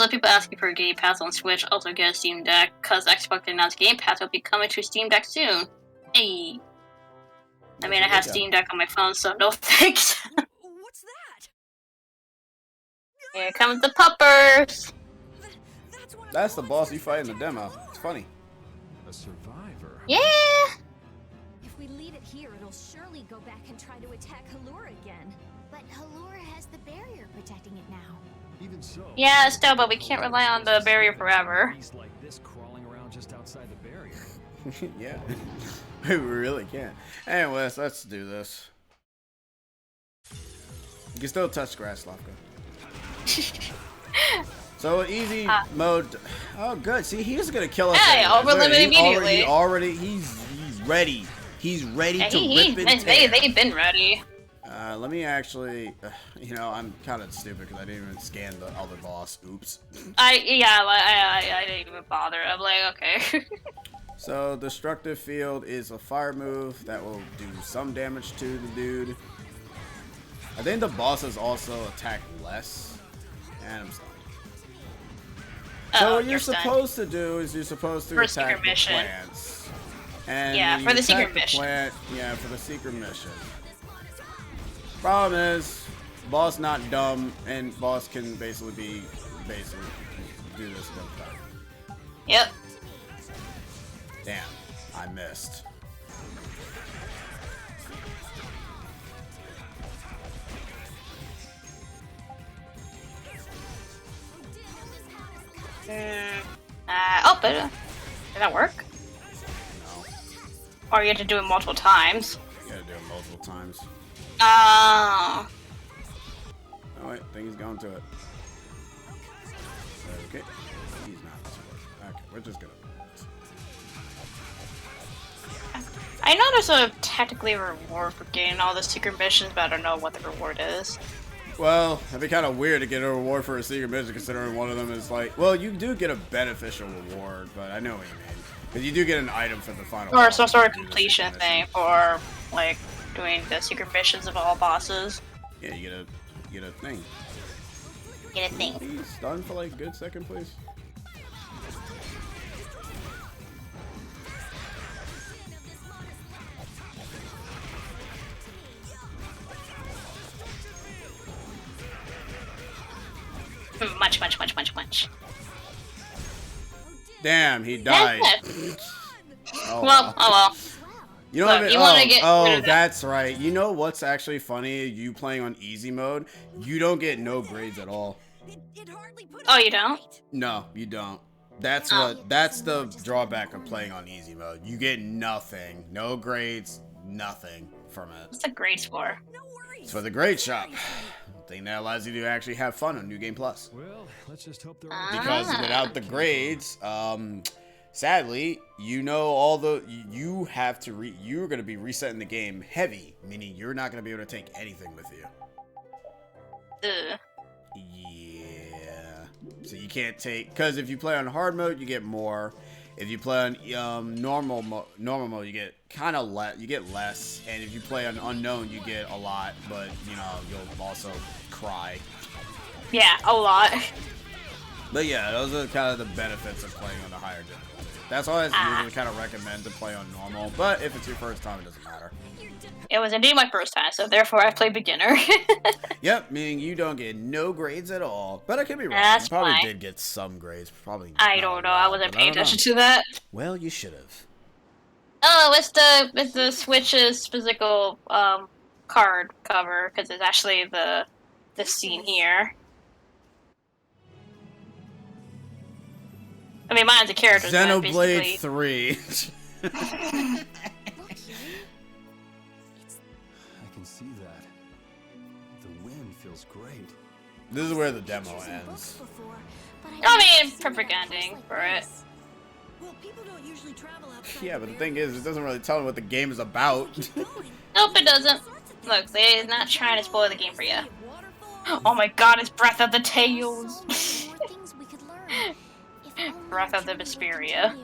people asking for a Game Pass on Switch also get a Steam Deck, because Xbox announced Game Pass will be coming to Steam Deck soon. Hey. I mean, I have Steam Deck on my phone, so no thanks. What's that? Here comes the puppers! That's the boss you fight in the demo. It's funny. A survivor. Yeah! we leave it here, it'll surely go back and try to attack Halura again. But Halura has the barrier protecting it now. Even so. Yeah, still, but we can't rely on the barrier forever. Beast like this crawling around just outside the barrier. Yeah, we really can't. Anyways, let's do this. You can still touch grass, Slavka. So easy mode. Oh, good. See, he's gonna kill us. Hey, overlimit immediately. He's ready. He's ready to rip and tear. They've been ready. Let me actually. You know, I'm kind of stupid because I didn't even scan the other boss. Oops. I didn't even bother. I'm like, okay. So, Destructive Field is a fire move that will do some damage to the dude. I think the bosses also attack less. And I'm sorry. So what you're supposed to do is you're supposed to attack the plants. And yeah, for the secret mission. Yeah, for the secret mission. Problem is, boss not dumb, and boss can basically do this one time. Yep. Damn, I missed. Did that work? No. Or you have to do it multiple times. You gotta do it multiple times. Oh. Oh wait, I think he's going to it. Okay. He's not. Okay, we're just gonna. I know there's a technically reward for getting all the secret missions, but I don't know what the reward is. Well, it'd be kind of weird to get a reward for a secret mission, considering one of them is like, well, you do get a beneficial reward, but I know what you mean. Because you do get an item for the final. Or some sort of completion thing for, like, doing the secret missions of all bosses. Yeah, you get a thing. Get a thing. Please, stun for like a good second, please. Much. Damn, he died. Oh well. You know what? That's right. You know what's actually funny? You playing on easy mode, you don't get no grades at all. Oh, you don't? No, you don't. That's the drawback of playing on easy mode. You get nothing. No grades, nothing from it. What's the grades for? It's for the grade shop. Thing that allows you to actually have fun on New Game Plus. Well, let's just hope they're because without the grades, sadly, you know you're going to be resetting the game heavy, meaning you're not going to be able to take anything with you. Yeah. So you can't take, because if you play on hard mode, you get more. If you play on normal mode, you get kind of you get less, and if you play on unknown, you get a lot. But you know, you'll also cry. Yeah, a lot. But yeah, those are kind of the benefits of playing on the higher difficulty. That's why I usually kind of recommend to play on normal. But if it's your first time, it doesn't matter. It was indeed my first time, so therefore I played beginner. Yep, meaning you don't get no grades at all. But I could be wrong. That's you probably fine. did get some grades. Probably. I don't know. I wasn't paying attention to that. Well, you should have. Oh, it's the Switch's physical card cover because it's actually the scene here. I mean, mine's a character. Xenoblade 3. I can see that. The wind feels great. This is where the demo ends. I mean, perfect ending for it. Well, people don't usually travel outside. Yeah, but the thing is, it doesn't really tell me what the game is about. Nope, it doesn't. Look, they're not trying to spoil the game for you. Oh my god, it's Breath of the Tales. Breath of the Vesperia.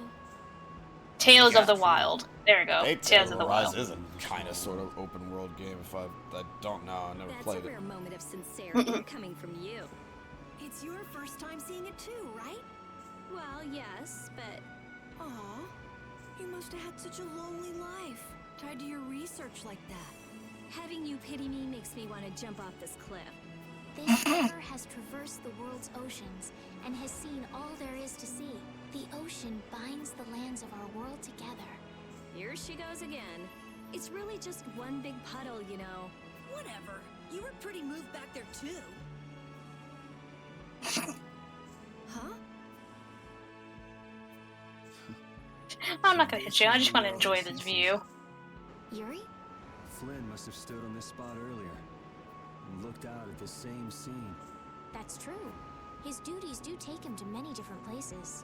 Tales of the Wild. There we go. Tales of the Wild. Is a kind of sort of open world game. If I don't know, I never played it. That's a rare moment of sincerity coming from you. It's your first time seeing it too, right? Well, yes, but... Aw, you must have had such a lonely life, tied to your research like that. Having you pity me makes me want to jump off this cliff. This river has traversed the world's oceans and has seen all there is to see. The ocean binds the lands of our world together. Here she goes again. It's really just one big puddle, you know. Whatever. You were pretty moved back there, too. Huh? I'm not gonna hit you. I just want to enjoy this view. Yuri? Flynn must have stood on this spot earlier and looked out at the same scene. That's true. His duties do take him to many different places.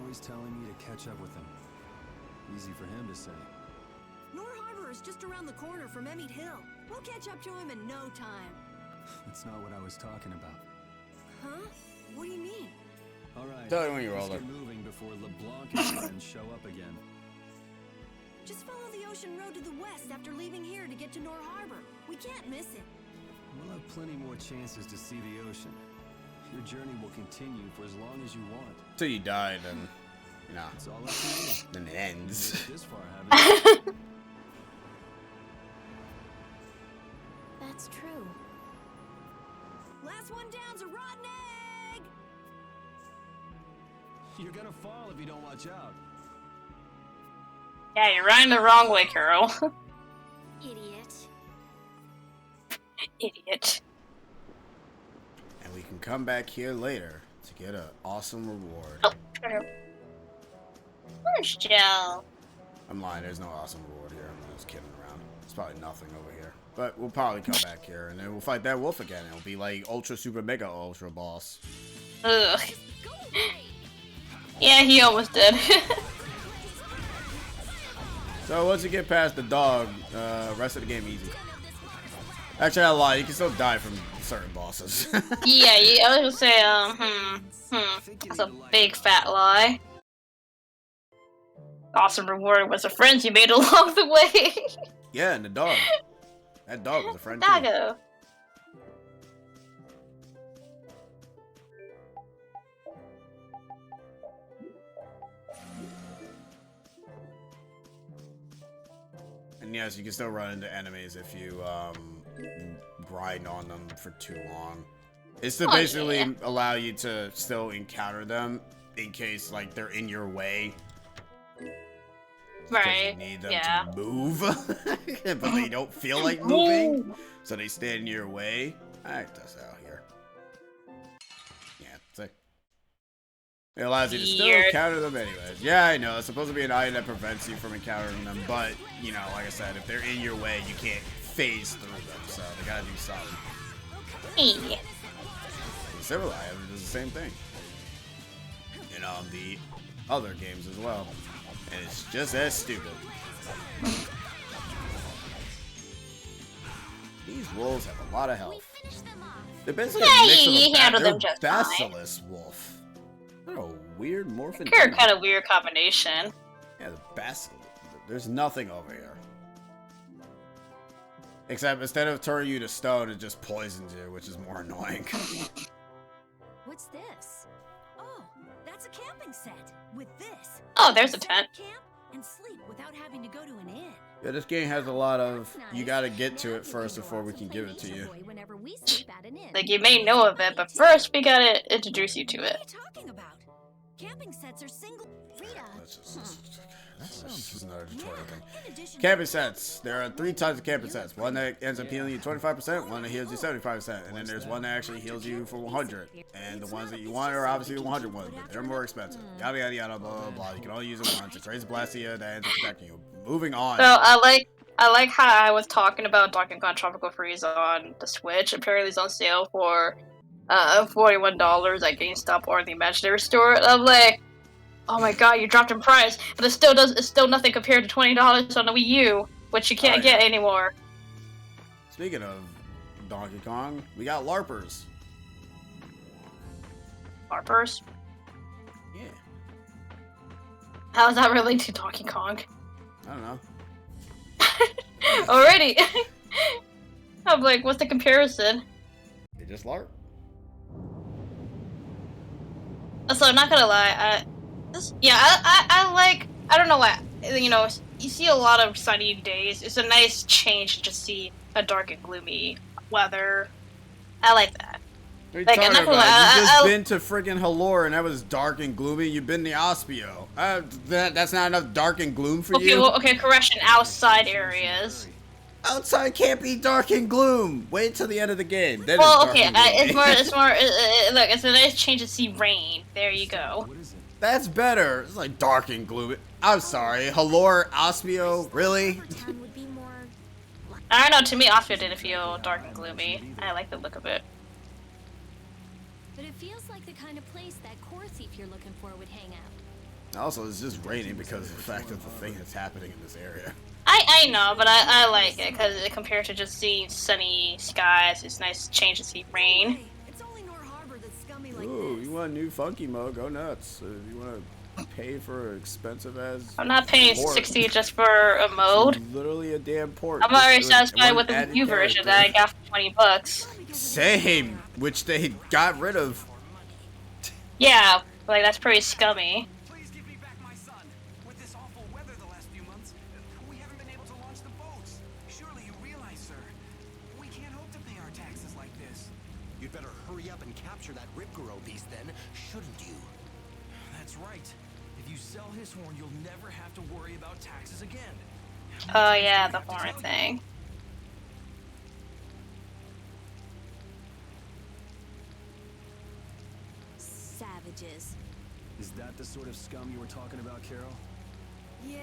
Always telling me to catch up with him. Easy for him to say. Nor Harbor is just around the corner from Emmett Hill. We'll catch up to him in no time. That's not what I was talking about. Huh? What do you mean? All right. Tell me when you're let's older. get moving before LeBlanc and friends show up again. Just follow the ocean road to the west after leaving here to get to Nor Harbor. We can't miss it. We'll have plenty more chances to see the ocean. Your journey will continue for as long as you want. Till you die, then, you know, It's all up to you. then it ends. You made it this far, haven't you? That's true. Last one down's a rotten egg! You're gonna fall if you don't watch out. Yeah, you're running the wrong way, Carol. Idiot. Idiot. And we can come back here later to get an awesome reward. Oh, true. Where's Jill? I'm lying, there's no awesome reward here. I'm just kidding around. There's probably nothing over here. But we'll probably come back here and then we'll fight that wolf again. It'll be like ultra super mega ultra boss. Ugh. Yeah, he almost did. So once you get past the dog, rest of the game easy. Actually, I lied. You can still die from certain bosses. Yeah, I was gonna say, that's a big fat lie. Awesome reward was the friends you made along the way. Yeah, and the dog. That dog was a friend too. Doggo. And yes, you can still run into enemies if you grind on them for too long. It's to basically allow you to still encounter them in case like they're in your way. Right. You need them Yeah. to move, but they don't feel like moving, so they stand in your way. Alright, that's out here. Yeah, that's it. It allows you to still Weird. encounter them anyways. Yeah, I know. It's supposed to be an item that prevents you from encountering them, but, you know, like I said, if they're in your way, you can't phase through them, so they gotta do something. Hey. The Civil item does the same thing. In the other games as well. And it's just as stupid. These wolves have a lot of health. They're basically a mix of you handled them just fine. Basilisk wolf. They're a weird morphin. They're kind of weird combination. Yeah, the basilisk. There's nothing over here. Except instead of turning you to stone, it just poisons you, which is more annoying. What's this? Oh, that's a camping set. With this, Oh, there's a tent. camp and sleep without having to go to an inn. Yeah, this game has a lot of, you gotta get to it first before we can give it to you. Whenever we sleep at an inn. Like, you may know of it, but first we gotta introduce you to it. What are you talking about? Camping sets are single. Rita. This is another tutorial thing. Camping sets. There are 3 types of camping sets. One that ends up healing you 25%, one that heals you 75%, and then there's one that actually heals you for 100. And the ones that you want are obviously the 100 ones, but they're more expensive. Yada yada yada blah blah blah. You can only use it once. It raises Blastia that ends up protecting you. Moving on. So I like how I was talking about Donkey Kong Tropical Freeze on the Switch. Apparently it's on sale for $41 at GameStop or the Imaginary Store. And I'm like, oh my god, you dropped in price, but it's still nothing compared to $20 on the Wii U, which you can't get anymore. Speaking of Donkey Kong, we got LARPers. LARPers? Yeah. How is that related to Donkey Kong? I don't know. Already. I'm like, what's the comparison? They just LARP. So I'm not gonna lie, I like, I don't know why, you know, you see a lot of sunny days. It's a nice change to see a dark and gloomy weather. I like that. What are you Like, talking I'm not gonna about? You just lie, been to friggin' Halor and that was dark and gloomy. You've been to Ospio. That's not enough dark and gloom for okay, you? well, okay, correction, outside areas. Outside can't be dark and gloom. Wait till the end of the game. Then Well, it's dark okay, and gloomy. it's more, look, it's a nice change to see rain. There you go. That's better. It's like dark and gloomy. I'm sorry. Halor, Ospio, really? I don't know, to me, Ospio didn't feel dark and gloomy. I like the look of it. But it feels like the kind of place that core thief you're looking for would hang out. Also, it's just raining because of the fact of the thing that's happening in this area. I know, but I like it because compared to just seeing sunny skies, it's nice change to see rain. It's only Nor Harbor that's scummy like Ooh, this. you want a new funky mode? Go nuts. You want to pay for expensive as? I'm not paying port. 60 just for a mode. It's literally a damn port. I'm already Just satisfied one with the added review version character. that I got for 20 bucks. Same, which they got rid of. Yeah, like that's pretty scummy. Please give me back my son. With this awful weather the last few months, we haven't been able to launch the boats. Surely you realize, sir, we can't hope to pay our taxes like this. You'd better hurry up and capture that Ripgoro beast then, shouldn't you? That's right. If you sell his horn, you'll never have to worry about taxes again. Oh yeah, the horn thing. Savages. Is that the sort of scum you were talking about, Carol? Yeah,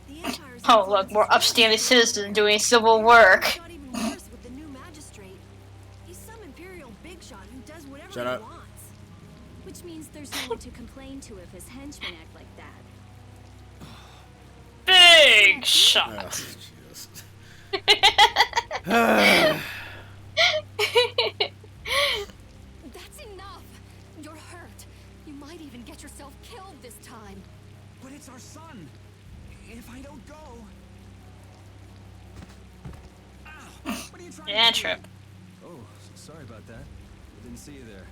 the Empire's Oh look, more upstanding citizens doing civil work. got even worse with the new magistrate. He's some imperial big shot who does whatever Shut he up. wants. Which means there's no one to complain to if his henchmen act like that. Big Oh, shot. Jesus. That's enough! You're hurt. You might even get yourself killed this time. But it's our son. If I don't go... Ow! What are you trying Yeah, to do? trip. Oh, sorry about that. Didn't see you there.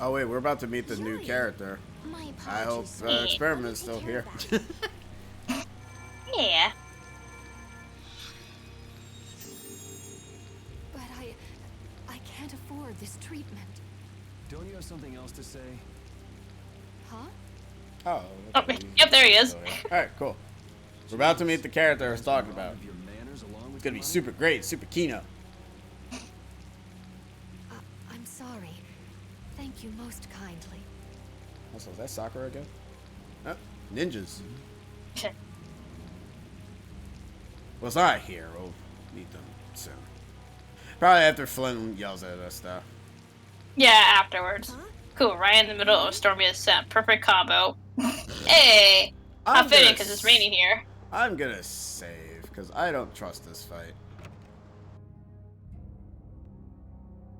Oh wait, we're about to meet the new Julia. character. My I hope apologies. Experiment's still here. Yeah. But I can't afford this treatment. Don't you have something else to say? Huh? Oh. Oh, yep, there he is. Alright, cool. We're about to meet the character I was talking about. Of your manners along with It's gonna be your super great, super kino. I'm sorry. Thank you most kindly. Also, is that Sakura again? Oh, ninjas. Well, it's not here. We'll meet them soon. Probably after Flynn yells at us, though. Yeah, afterwards. Cool, right in the middle of Stormy Ascent. Perfect combo. Hey! How I'm fitting, gonna because it's raining here. I'm gonna save, because I don't trust this fight.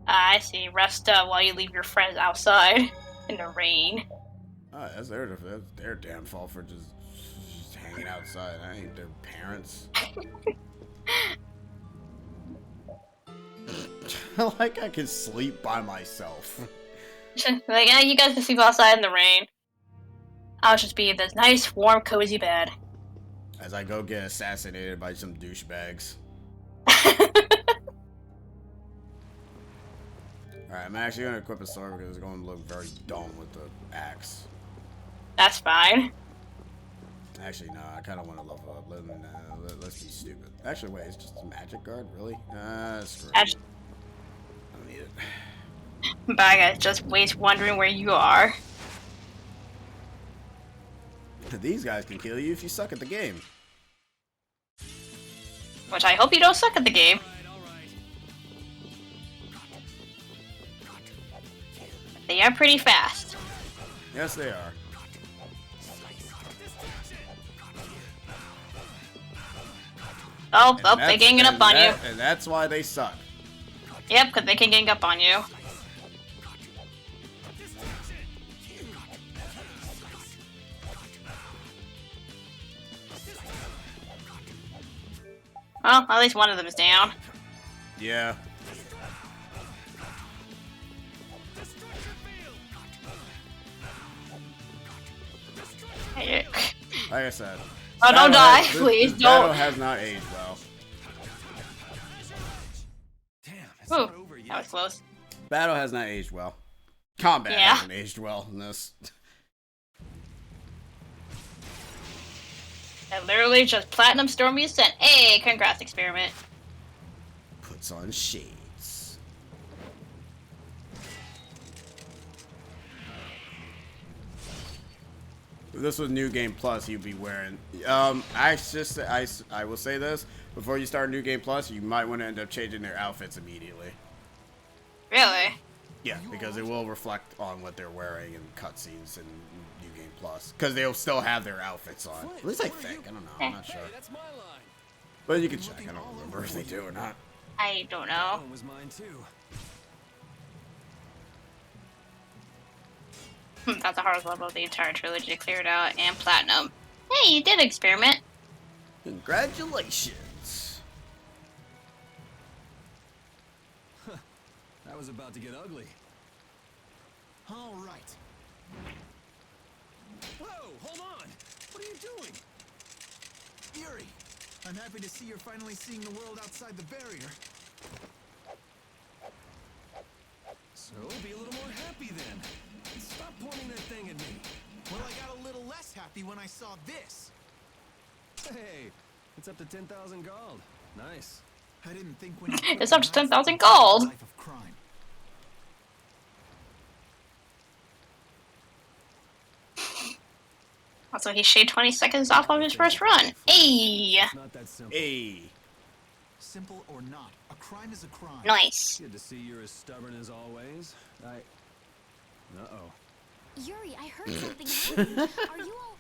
I see. Rest up while you leave your friends outside in the rain. Oh, that's their damn fault for just hanging outside. I ain't their parents. Like I could sleep by myself. Like, yeah, you guys can sleep outside in the rain. I'll just be in this nice, warm, cozy bed. As I go get assassinated by some douchebags. Alright, I'm actually gonna equip a sword because it's going to look very dumb with the axe. That's fine. Actually, no, I kind of want to level up. Let's be stupid. Actually, wait, it's just a magic guard? Really? Screw it. I don't need it. Bad guy just waits wondering where you are. These guys can kill you if you suck at the game. Which I hope you don't suck at the game. They are pretty fast. Yes, they are. Oh, they're ganging up on you. And that's why they suck. Yep, because they can gang up on you. Well, at least one of them is down. Yeah. Hey, Like I said. Oh, don't die, please, This battle don't. has not aged well. Damn, it's Ooh. not over That was close. Battle has not aged well. Combat hasn't aged well in this. I literally just Platinum Storm you sent. Hey, congrats, Experiment. Puts on shades. If this was New Game Plus, you'd be wearing. I will say this before you start New Game Plus, you might want to end up changing their outfits immediately. Really? Yeah, because it will reflect on what they're wearing in cutscenes and New Game Plus. Because they'll still have their outfits on. At least I think. I don't know. I'm not sure. But you can check. I don't remember if they do or not. I don't know. That one was mine too. That's the hardest level of the entire trilogy cleared out, and Platinum. Hey, you did Experiment. Congratulations. That was about to get ugly. All right. Whoa, hold on. What are you doing? Yuri, I'm happy to see you're finally seeing the world outside the barrier. So, be a little more happy then. Stop pointing that thing at me. Well, I got a little less happy when I saw this. Hey, it's up to 10,000 gold. Nice. I didn't think when It's up to 10,000 gold. Life of crime. Also, he shaved 20 seconds off of his first run. Hey! It's not that simple. Hey. Simple or not, a crime is a crime. Nice. Good to see you're as stubborn as always. Uh-oh. Yuri, I heard something happening. Are you all...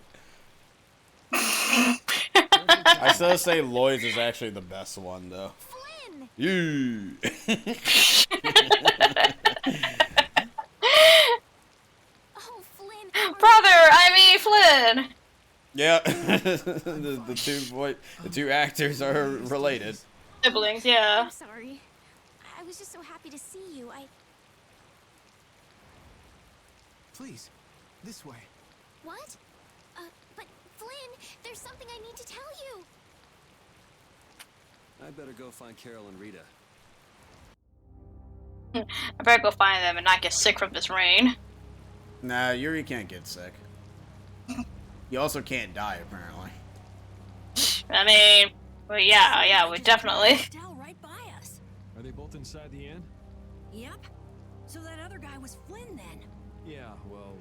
I still say Lloyd's is actually the best one, though. Flynn! You. Oh, Flynn. Brother, I mean Flynn! Yeah. the two actors are related. Siblings, yeah. I'm sorry. I was just so happy to see you. Please, this way. What? But Flynn, there's something I need to tell you. I better go find Carol and Rita. I better go find them and not get sick from this rain. Nah, Yuri can't get sick. You also can't die, apparently. I mean, well, yeah, we definitely. Right by us. Are they both inside the inn? Yep. So that other guy was Flynn then. Yeah, well...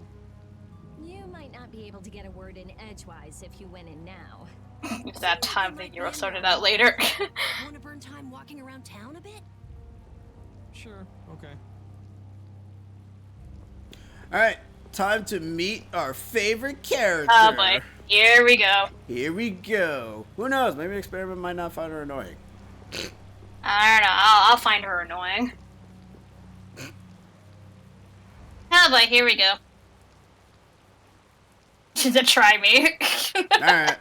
You might not be able to get a word in edgewise if you went in now. It's that time the Euro sorted out later. Want to burn time walking around town a bit? Sure, okay. Alright, time to meet our favorite character. Oh boy, here we go. Here we go. Who knows? Maybe Experiment might not find her annoying. I don't know. I'll find her annoying. Oh boy, here we go. She's a try me. Alright.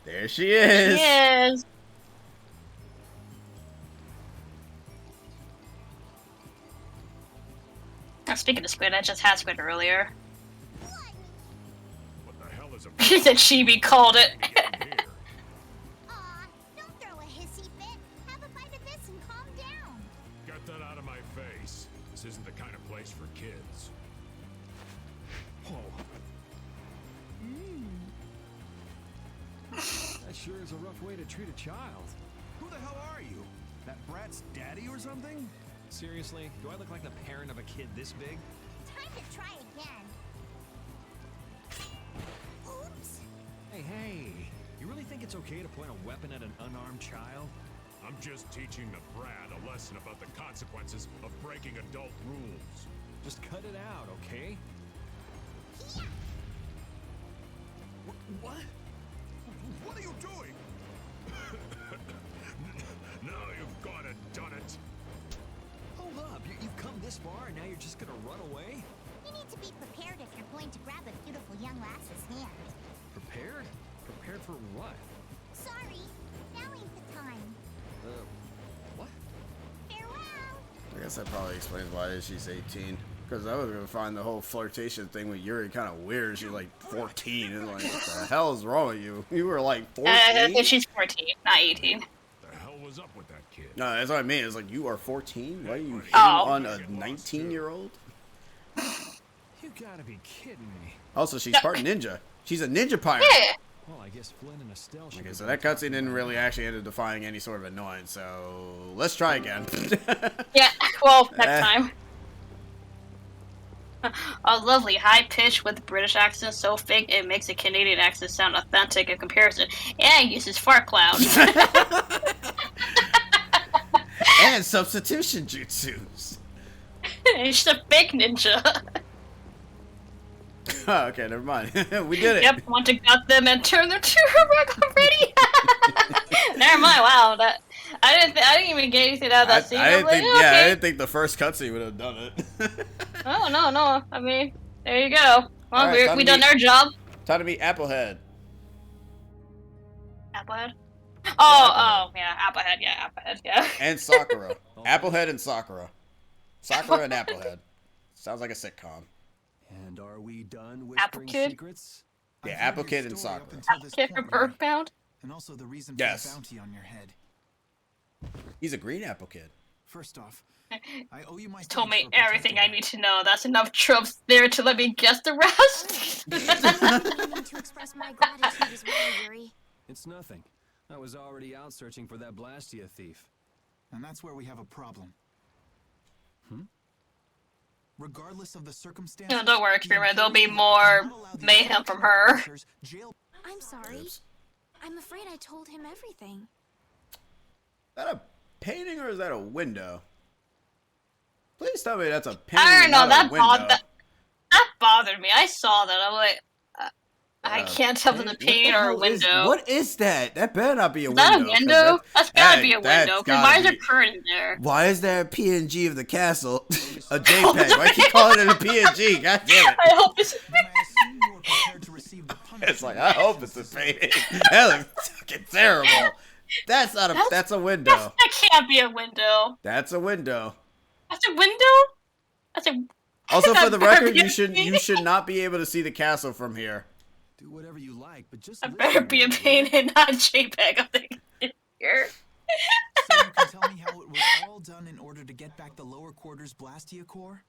There she is. She is. Now, speaking of Squid, I just had Squid earlier. What the hell is a... He said Chibi called it. Aw, don't throw a hissy fit. Have a bite of this and calm down. Get that out of my face. This isn't the kind of place for kids. Whoa. That sure is a rough way to treat a child. Who the hell are you? That brat's daddy or something? Seriously? Do I look like the parent of a kid this big? Time to try again. Oops. Hey, you really think it's okay to point a weapon at an unarmed child? I'm just teaching the brat a lesson about the consequences of breaking adult rules. Just cut it out, okay? What? What are you doing? Now you've gone and done it. Hold up, you've come this far and now you're just gonna run away? You need to be prepared if you're going to grab a beautiful young lass's hand. Prepared? Prepared for what? Sorry, now ain't the time. What? Farewell. I guess that probably explains why she's 18. Because I was going to find the whole flirtation thing with Yuri kind of weird. She's like 14. And like, what the hell is wrong with you? You were like 14? She's 14, not 18. The hell was up with that kid? kid. No, that's what I mean. It's like, you are 14? Why are you hitting Oh. on a 19-year-old? You gotta be kidding me. Also, she's part ninja. She's a ninja pirate. Yeah. Well, I guess Flynn and Estelle should Okay, be so back that cutscene talking didn't about really it. actually end up defying any sort of annoyance, so let's try again. Yeah, well, next time. A lovely high pitch with British accent so fake it makes a Canadian accent sound authentic in comparison. And uses fart clouds. And substitution jutsus. She's a fake ninja. Oh, okay, never mind. We did it. Yep, want to gut them and turn them to her work already. Never mind. Wow, that I didn't even get anything out of that scene. I didn't think, okay. I didn't think the first cutscene would have done it. Oh no. I mean, there you go. Well, Alright, we done our job. Time to meet Applehead. Applehead. Oh, yeah, Applehead, yeah. And Sakura. Applehead and Sakura. Sakura and Applehead. Sounds like a sitcom. And are we done Apple whispering Kid? secrets? Yeah, I've heard Apple your Kid and story up Sakura. until this Kid from point, Yuri, Earthbound. and also the reason Yes. for the bounty on your head. He's a green apple kid. First off, I owe you my Told me thanks for everything protecting I need to know. That's enough tropes there to let me guess the rest. I didn't mean to express my gratitude as well, Yuri. It's nothing. I was already out searching for that Blastia thief. And that's where we have a problem. Regardless of the circumstances, No, don't worry, Experiment. There'll be more mayhem from her. I'm sorry. I'm afraid I told him everything. Is that a painting or is that a window? Please tell me that's a painting. I don't know. not a window. That bothered me. I saw that. I'm like, I can't tell if it's a painting or a window. What is that? That better not be a Is window. that a window? That's gotta be a that's window. gotta Why is there be. curtain there? Why is there a PNG of the castle? A JPEG. Why keep calling it a PNG? God damn it. I hope it's. Then I assume you were prepared to receive the punishment. It's like, I hope it's a painting. That looks fucking terrible. That's not a. That's a window. That can't be a window. That's a window. That's a window. That's a. Also, for the That better record, be a you should not be able to see the castle from here. Do whatever you like, but just That better be a painting, not a JPEG. I'm thinking here. So you can tell me how it was all done in order to get back the lower quarters Blastia core?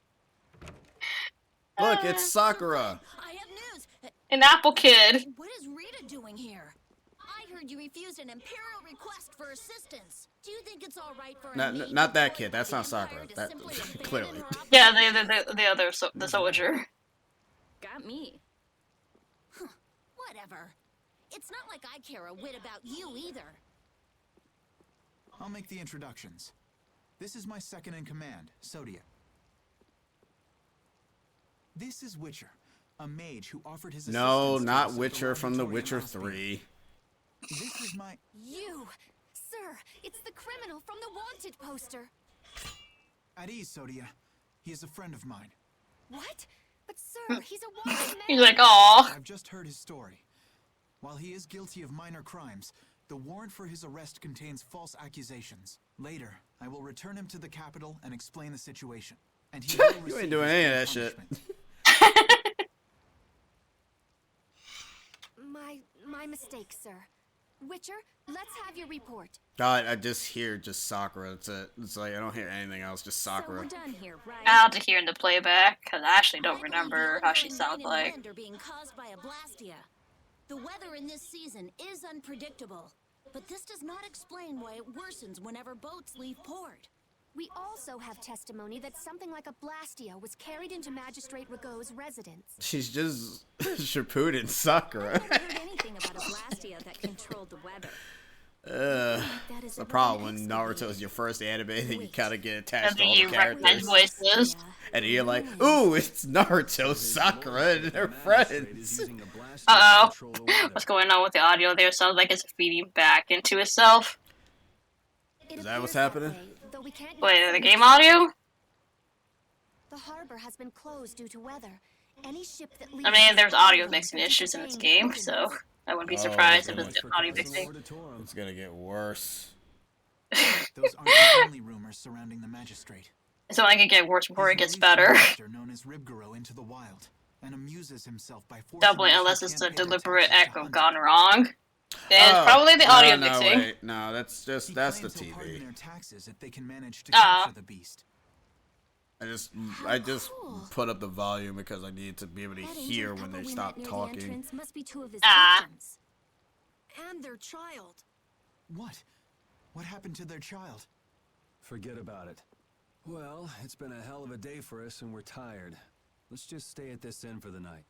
Look, it's Sakura. I have news. An Apple Kid. What is Rita doing here? I heard you refused an imperial request for assistance. Do you think it's all right for Not that kid. That's not Sakura. That clearly. Yeah, the other the soldier. Got me. Whatever. It's not like I care a whit about you either. I'll make the introductions. This is my second in command, Sodia. This is Witcher, a mage who offered his No, assistance to not us at Witcher from The laboratory Witcher in Aspia. 3. This is my... You! Sir, it's the criminal from the wanted poster. At ease, Sodia. He is a friend of mine. What? But sir, he's a wanted man. He's like, aw. I've just heard his story. While he is guilty of minor crimes, the warrant for his arrest contains false accusations. Later, I will return him to the capital and explain the situation. And he will You receive ain't doing his any of own that shit. punishment. My mistake, sir. Witcher, let's have your report. God, I just hear just Sakura. That's it. It's like I don't hear anything else. Just So Sakura. we're done here, right? I'll have to hear in the playback because I actually don't I believe remember the how she rain sounds and like. wind are being caused by a Blastia. The weather in this season is unpredictable, but this does not explain why it worsens whenever boats leave port. We also have testimony that something like a Blastia was carried into Magistrate Rigaud's residence. She's just Shippuden Sakura. I've never heard anything about a Blastia that controlled the weather. That is It's the a problem wrong when Naruto is your first anime that you kind of get attached to And all the you recognize characters. voices. And you're like, ooh, it's Naruto, Sakura, and her friends. Uh oh. What's going on with the audio there? Sounds like it's feeding back into itself. It Is that what's appears happening? way, though we can't Wait, yet the see game it. audio? The harbor has been closed due to weather. Any ship that leaves I mean, there's this audio island mixing will be issues in this paying game, so ordinance. I wouldn't be Oh, surprised if okay. it's audio mixing. It's gonna get worse. Those aren't the only rumors surrounding the magistrate. It's only gonna get worse before it gets He's better. released a monster known as Ribgaro into the wild and amuses himself by forcing Doubling those who unless it's a can't pay their deliberate taxes to act of hunt gone him. wrong. It's probably the audio no, mixing. Wait. No, that's the TV. Their taxes if they can manage to capture the beast. I just put up the volume because I need to be able to hear when they stop talking. Must be two of his victims. And their child. What? What happened to their child? Forget about it. Well, it's been a hell of a day for us and we're tired. Let's just stay at this inn for the night.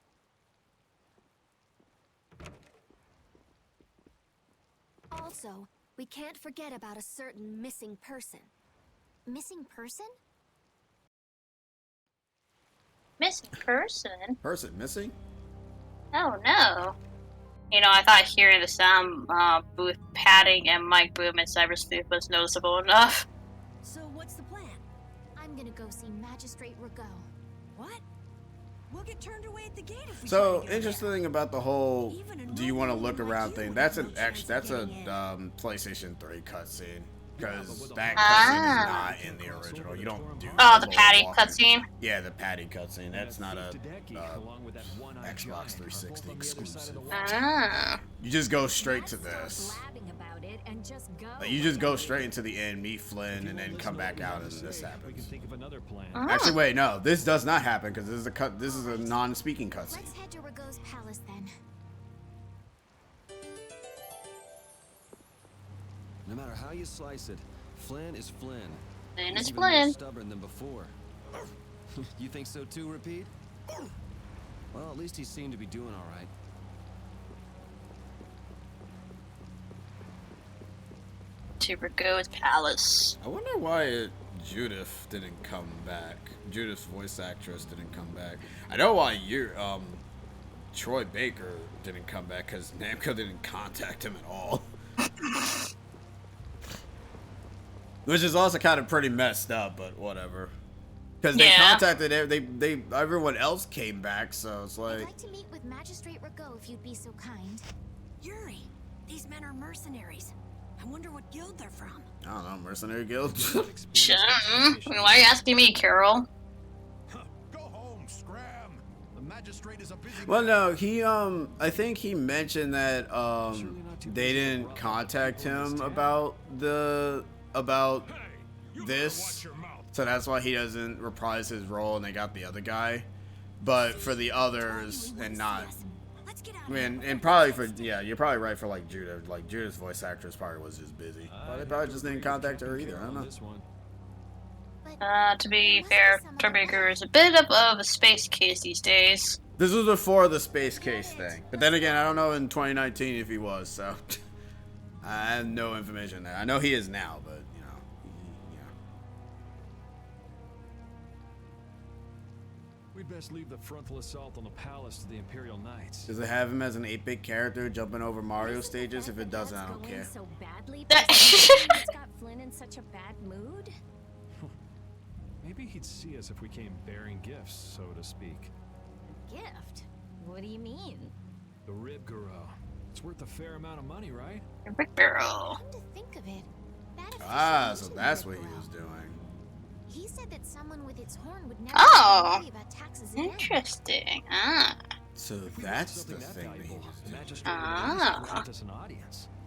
Also, we can't forget about a certain missing person. Missing person? Missing person? Person missing? Oh no. You know, I thought hearing the sound booth padding and mic boom in cybersleep was noticeable enough. So what's the plan? I'm gonna go see Magistrate Rago. What? We'll get turned away at the gate if we So try to go interesting thing about the whole "do you want to look around" thing. That's a PlayStation 3 cutscene because that cutscene is not in the original. You don't do. Oh, the Patty cutscene. Yeah, the Patty cutscene. That's not a Xbox 360 exclusive. Ah. You just go straight to this. Like, you just go straight into the end, meet Flynn, and then come back out, and this happens. Actually, wait, no, this does not happen because this is a non-speaking cutscene. Let's head to Rago's palace then. No matter how you slice it, Flynn is Flynn. Flynn He's is even more Flynn. stubborn than before. You think so too, Repeat? Well, at least he seemed to be doing all right. To Rago's palace. I wonder why Judith didn't come back. Judith's voice actress didn't come back. I know why Troy Baker didn't come back because Namco didn't contact him at all. Which is also kind of pretty messed up, but whatever. Because they contacted everyone else came back, so it's like. I'd like to meet with Magistrate Rago if you'd be so kind. Yuri, these men are mercenaries. I wonder what guild they're from. I don't know, mercenary guild. Why are you asking me, Carol? Go home, Scram. The magistrate is a busy. Well, no, he I think he mentioned that they didn't contact him about this, so that's why he doesn't reprise his role, and they got the other guy. But for the others, and not. I mean, and probably for, yeah, you're probably right for like Judith. Like Judith's voice actress probably was just busy. But they probably just didn't contact her either. I don't know. To be fair, Troy Baker is a bit of a space case these days. This was before the space case thing. But then again, I don't know in 2019 if he was, so. I have no information there. I know he is now, but, you know. We'd best leave the frontal assault on the palace to the Imperial Knights. Does it have him as an 8-bit character jumping over Mario stages? If it doesn't, I don't care. So badly, it's got Flynn in such a bad mood. Maybe he'd see us if we came bearing gifts, so to speak. Gift? What do you mean? The Rib Guru. It's worth a fair amount of money, right? Rib Guru. Come to think of it, that So that's what he was doing. He said that someone with its horn would never Oh, worry about taxes again. interesting. Ah. So that's the thing that he was doing. Ah.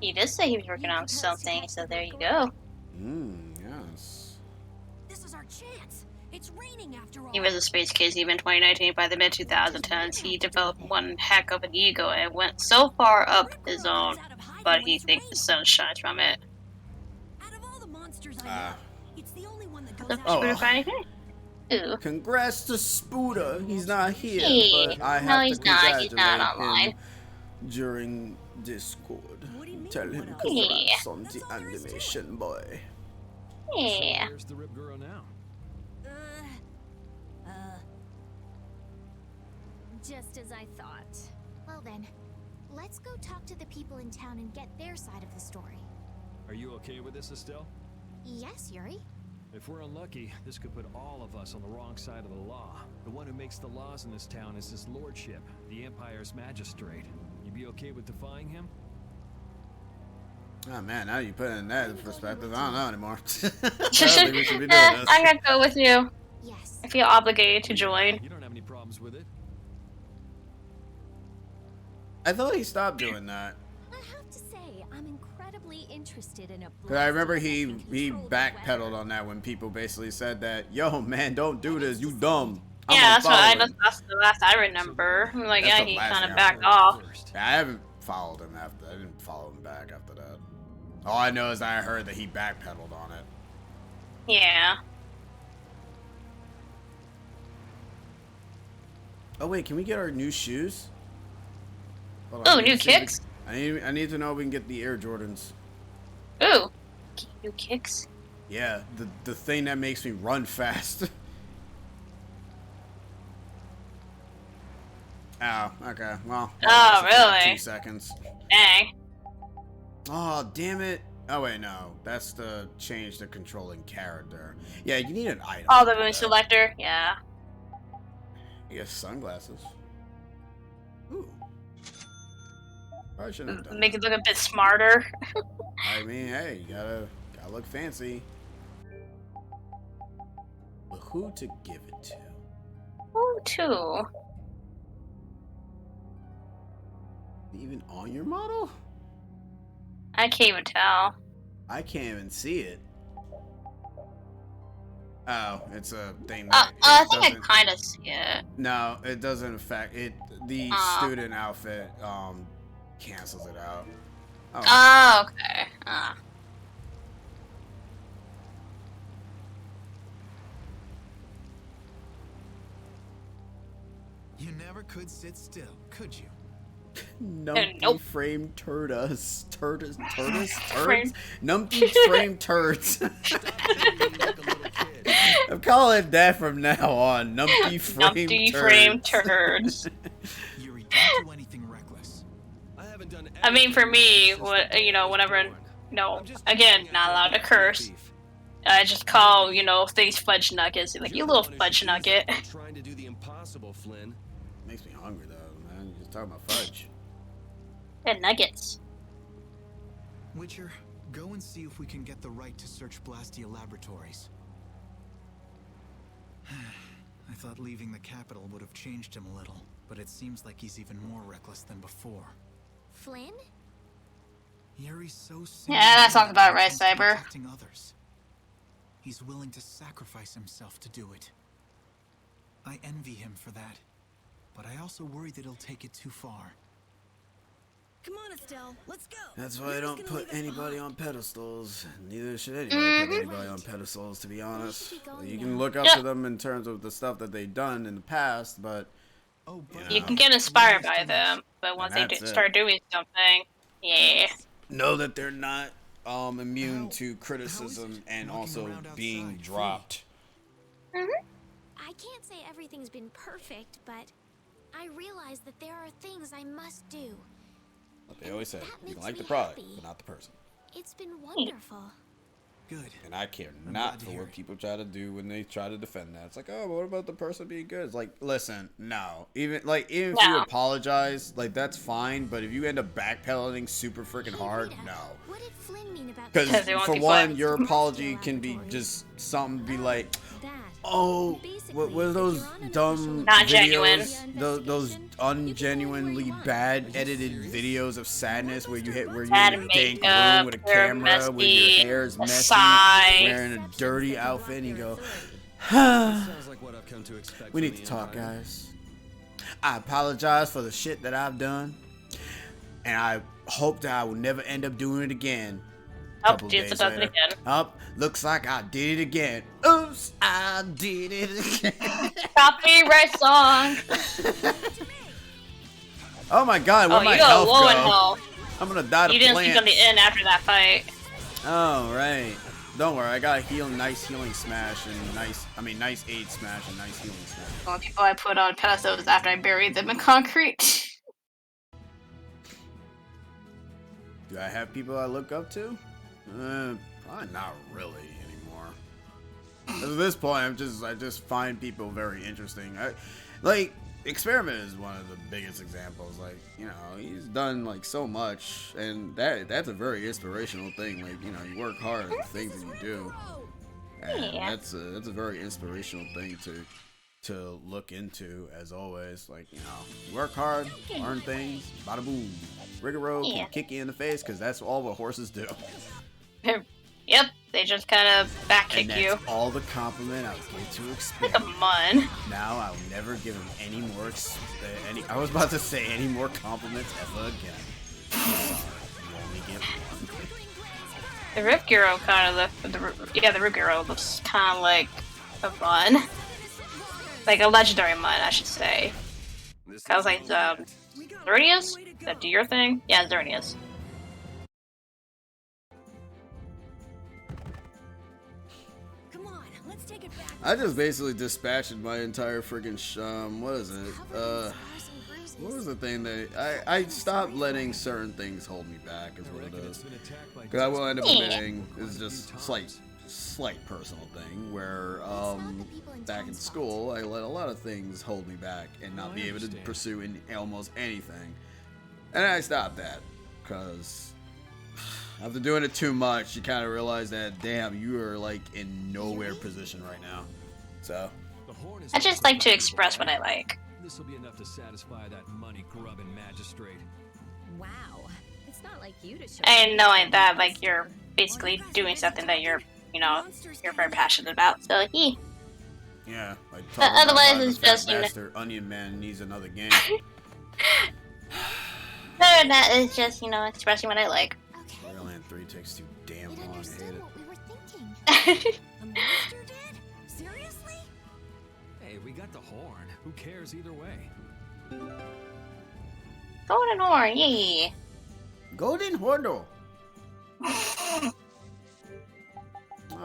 He did say he was working on something, so there you go. Yes. This is our chance. It's raining after all. He was a space case even in 2019. By the mid-2010s, he developed one heck of an ego and went so far up his own, but he thinks the sun shines from it. Out of all the monsters I know, it's the only one that goes The out. Spooder finding? Ooh. Congrats to Spooder. He's not here, Hey. but I No, have he's to not. congratulate He's not online. him during Discord. Tell him Yeah. congrats on the animation, boy. Yeah. Where's the Rib Guru now? Just as I thought. Well then, let's go talk to the people in town and get their side of the story. Are you okay with this, Estelle? Yes, Yuri? If we're unlucky, this could put all of us on the wrong side of the law. The one who makes the laws in this town is his lordship, the Empire's magistrate. You be okay with defying him? Oh man, now you put it in that perspective. I don't know anymore. I don't think we should be doing this. I gotta go with you. Yes. I feel obligated to join. You don't have any problems with it? I thought he stopped doing that. I have to interested in a Cause I remember Blastia he that can control the backpedaled weather. on that when people basically said that, yo man, don't do this, you dumb. I'm Yeah, that's what unfollowing. that's the last I remember. I'm like, That's yeah, the he last kind thing of I backed remember. off. Yeah, I haven't followed him after. I didn't follow him back after that. All I know is I heard that he backpedaled on it. Yeah. Oh wait, can we get our new shoes? Hold on, Oh, I need new to see if kicks. I need to know if we can get the Air Jordans. Ooh, new kicks. Yeah, the thing that makes me run fast. Oh, okay. Well. Oh, really? 2 seconds. Dang. Oh, damn it. Oh wait, no. That's the change the controlling character. Yeah, you need an item. Oh, the moon selector. Yeah. You get sunglasses. Ooh. Probably shouldn't have done Make it look a bit smarter. I mean, hey, you gotta look fancy. But who to give it to? Ooh, two. Even on your model? I can't even tell. I can't even see it. Oh, it's a thing that I think I kind of see it. No, it doesn't affect it. The student outfit cancels it out. Oh, okay. You never could sit still, could you? Numpty frame turds. Frame. Numpty frame turds. I'm calling it that from now on. Numpty frame turds. Yuri, don't do anything reckless. I mean, for me, whenever, again, not allowed to curse. I just call, things fudge nuggets. Like, you little fudge nugget. Trying to do the impossible, Flynn. Makes me hungry though, man. You're just talking about fudge. And nuggets. Witcher, go and see if we can get the right to search Blastia laboratories. I thought leaving the capital would have changed him a little, but it seems like he's even more reckless than before. Flynn? Yuri's so Yeah, that sounds about right, Cyber. protecting others. He's willing to sacrifice himself to do it. I envy him for that, but I also worry that he'll take it too far. Come on, Estelle, let's go. That's why I don't put anybody on pedestals. Neither should anybody put anybody on pedestals, to be honest. You can look up to them in terms of the stuff that they've done in the past, but You can get inspired by them, but once they start doing something, yeah. know that they're not immune to criticism and also being dropped. I can't say everything's been perfect, but I realize that there are things I must do. But they always say, you can like the product, but not the person. It's been wonderful. Good. And I care not for what people try to do when they try to defend that. It's like, oh, but what about the person being good? It's like, listen, no. Even if you apologize, like, that's fine. But if you end up backpedaling super freaking hard, no. What did Flynn mean about Because for one, your apology can be just something be like, oh, what are those dumb Not videos? genuine. Those ungenuinely bad edited videos of sadness where you're in Bad a dank makeup, room with a hair camera, with messy, your hair's a messy, sigh. wearing a dirty outfit, and you go, Sounds like what I've come to expect. we need to talk, guys. I apologize for the shit that I've done, and I hope that I will never end up doing it again. Oh, just does it again. Up, looks like I did it again. Oops, I did it again. Copyright song. Oh my god, where'd my you go health low go? and low. I'm gonna die to You didn't speak on plants. the end after that fight. Oh, right. Don't worry, I got a nice healing smash and nice aid smash and nice healing smash. The only people I put on pedestals after I buried them in concrete. Do I have people I look up to? Probably not really anymore. At this point, I just find people very interesting. Experiment is one of the biggest examples. Like, he's done like so much, and that's a very inspirational thing. Like, you work hard at the things that you do, and that's a very inspirational thing to to look into, as always. Like, you know, work hard, learn things, bada boom. Rigoro can kick you in the face because that's all what horses do. Yep, they just kind of back kick and you. that's all the compliment I was going to expect. Come on. Now I'll never give him any more. I was about to say any more compliments ever again. Sorry, you only get one. The Rip Gyro kind of the Rip Gyro looks kind of like a mun, like a legendary mun, I should say. Cause like Xerneas, that do your thing? Yeah, Xerneas. I just basically dispatched my entire freaking what is it? What was the thing that I stopped letting certain things hold me back is what it is. Because I will end up admitting is just slight personal thing where back in school I let a lot of things hold me back and not be able to pursue almost anything. And I stopped that because after doing it too much, you kind of realize that, damn, you are like in nowhere position right now. So I just like to express what I like. This will be enough to satisfy that money-grubbing magistrate. Wow, it's not like you to show. And knowing that, like, you're basically doing something that you're very passionate about. So, yeah. Like otherwise, it's just Master Onion Man needs another game. Other than that, it's just expressing what I like. Real Land 3 takes too damn long. I A hate it. monster did? Seriously? Hey, we got the horn. Who cares either way? Golden Horn, yeah. Golden Horno. Oh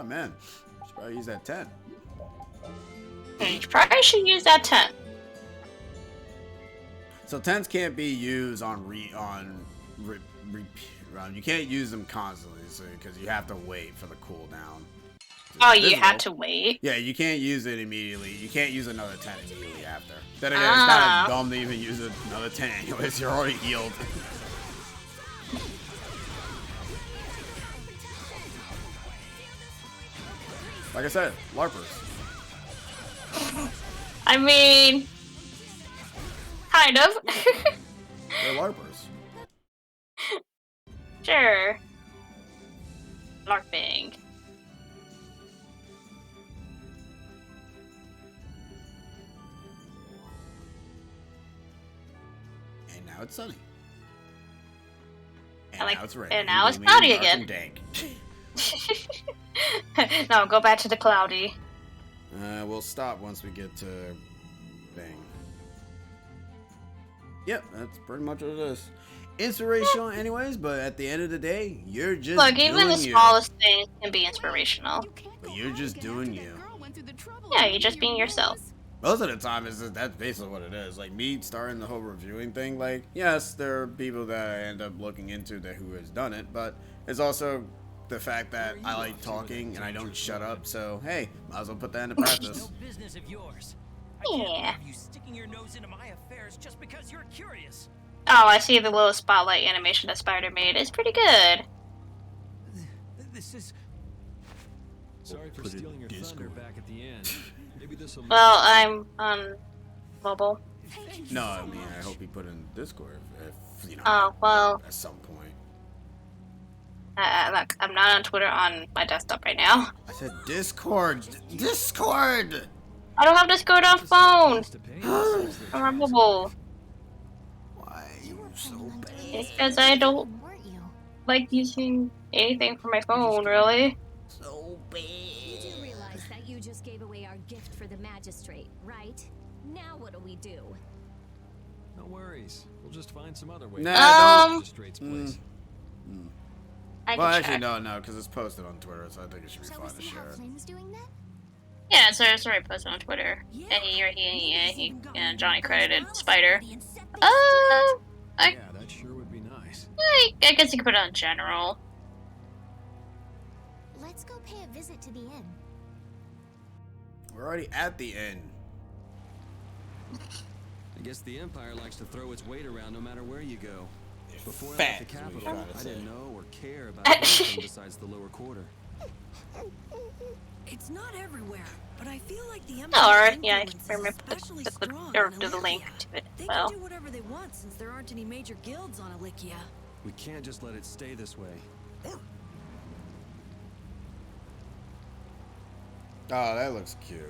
man, should probably use that 10. You probably should use that 10. So 10s can't be used you can't use them constantly, because you have to wait for the cooldown. Oh, you have to wait? Yeah, you can't use it immediately. You can't use another 10 immediately after. Then again, it's kind of dumb to even use another 10 anyways. You're already healed. Like I said, LARPers. I mean, kind of. They're LARPers. Sure. LARPing. And now it's sunny. And now it's rainy. And now it's cloudy again. No, go back to the cloudy. We'll stop once we get to thing. Yep, that's pretty much what it is. Inspirational anyways, but at the end of the day, you're just Look, even the smallest things can be inspirational. But you're just doing you. Yeah, you're just being yourself. Most of the time, that's basically what it is. Like, me starting the whole reviewing thing, like, yes, there are people that I end up looking into who has done it, but it's also the fact that I like talking and I don't shut up, so, hey, might as well put that into practice. No business of yours. Yeah. You sticking your nose into my affairs just because you're curious. Oh, I see the little spotlight animation that Spider made. It's pretty good. This is... Sorry for stealing your thunder back at the end. Maybe this will... Well, I'm on mobile. No, I mean, I hope you put it in Discord if Oh, well... at some point. Look, I'm not on Twitter on my desktop right now. I said Discord! Discord! I don't have Discord on phone! I'm on mobile. So bad. It's because I don't like using anything for my phone, really. So bad. You do realize that you just gave away our gift for the magistrate, right? Now what do we do? No worries. We'll just find some other way. Nah, Magistrate's place. Well, actually, no, because it's posted on Twitter, so I think it should be fine to share it. Yeah, so it's already posted on Twitter. And Johnny credited Spider. Yeah, that sure would be nice. I guess you could put it on general. Let's go pay a visit to the inn. We're already at the end. I guess the Empire likes to throw its weight around no matter where you go. Before I left the capital, I didn't know or care about anything besides the lower quarter. It's not everywhere, but I feel like like the Or, Empire's yeah, I influence can is remember especially the strong or on do the link Alekia. to it They as well. can do whatever they want since there aren't any major guilds on Alekia. We can't just let it stay this way. Oh, that looks cute.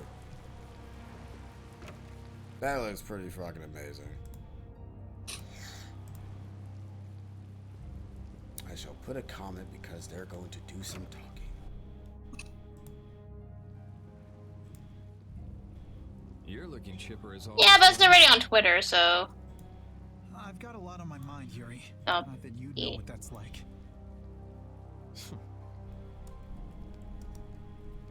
That looks pretty fucking amazing. I shall put a comment because they're going to do some talking. You're looking chipper as all. Yeah, but it's already on Twitter, so. I've got a lot on my mind, Yuri. Oh, Not that you know what that's like.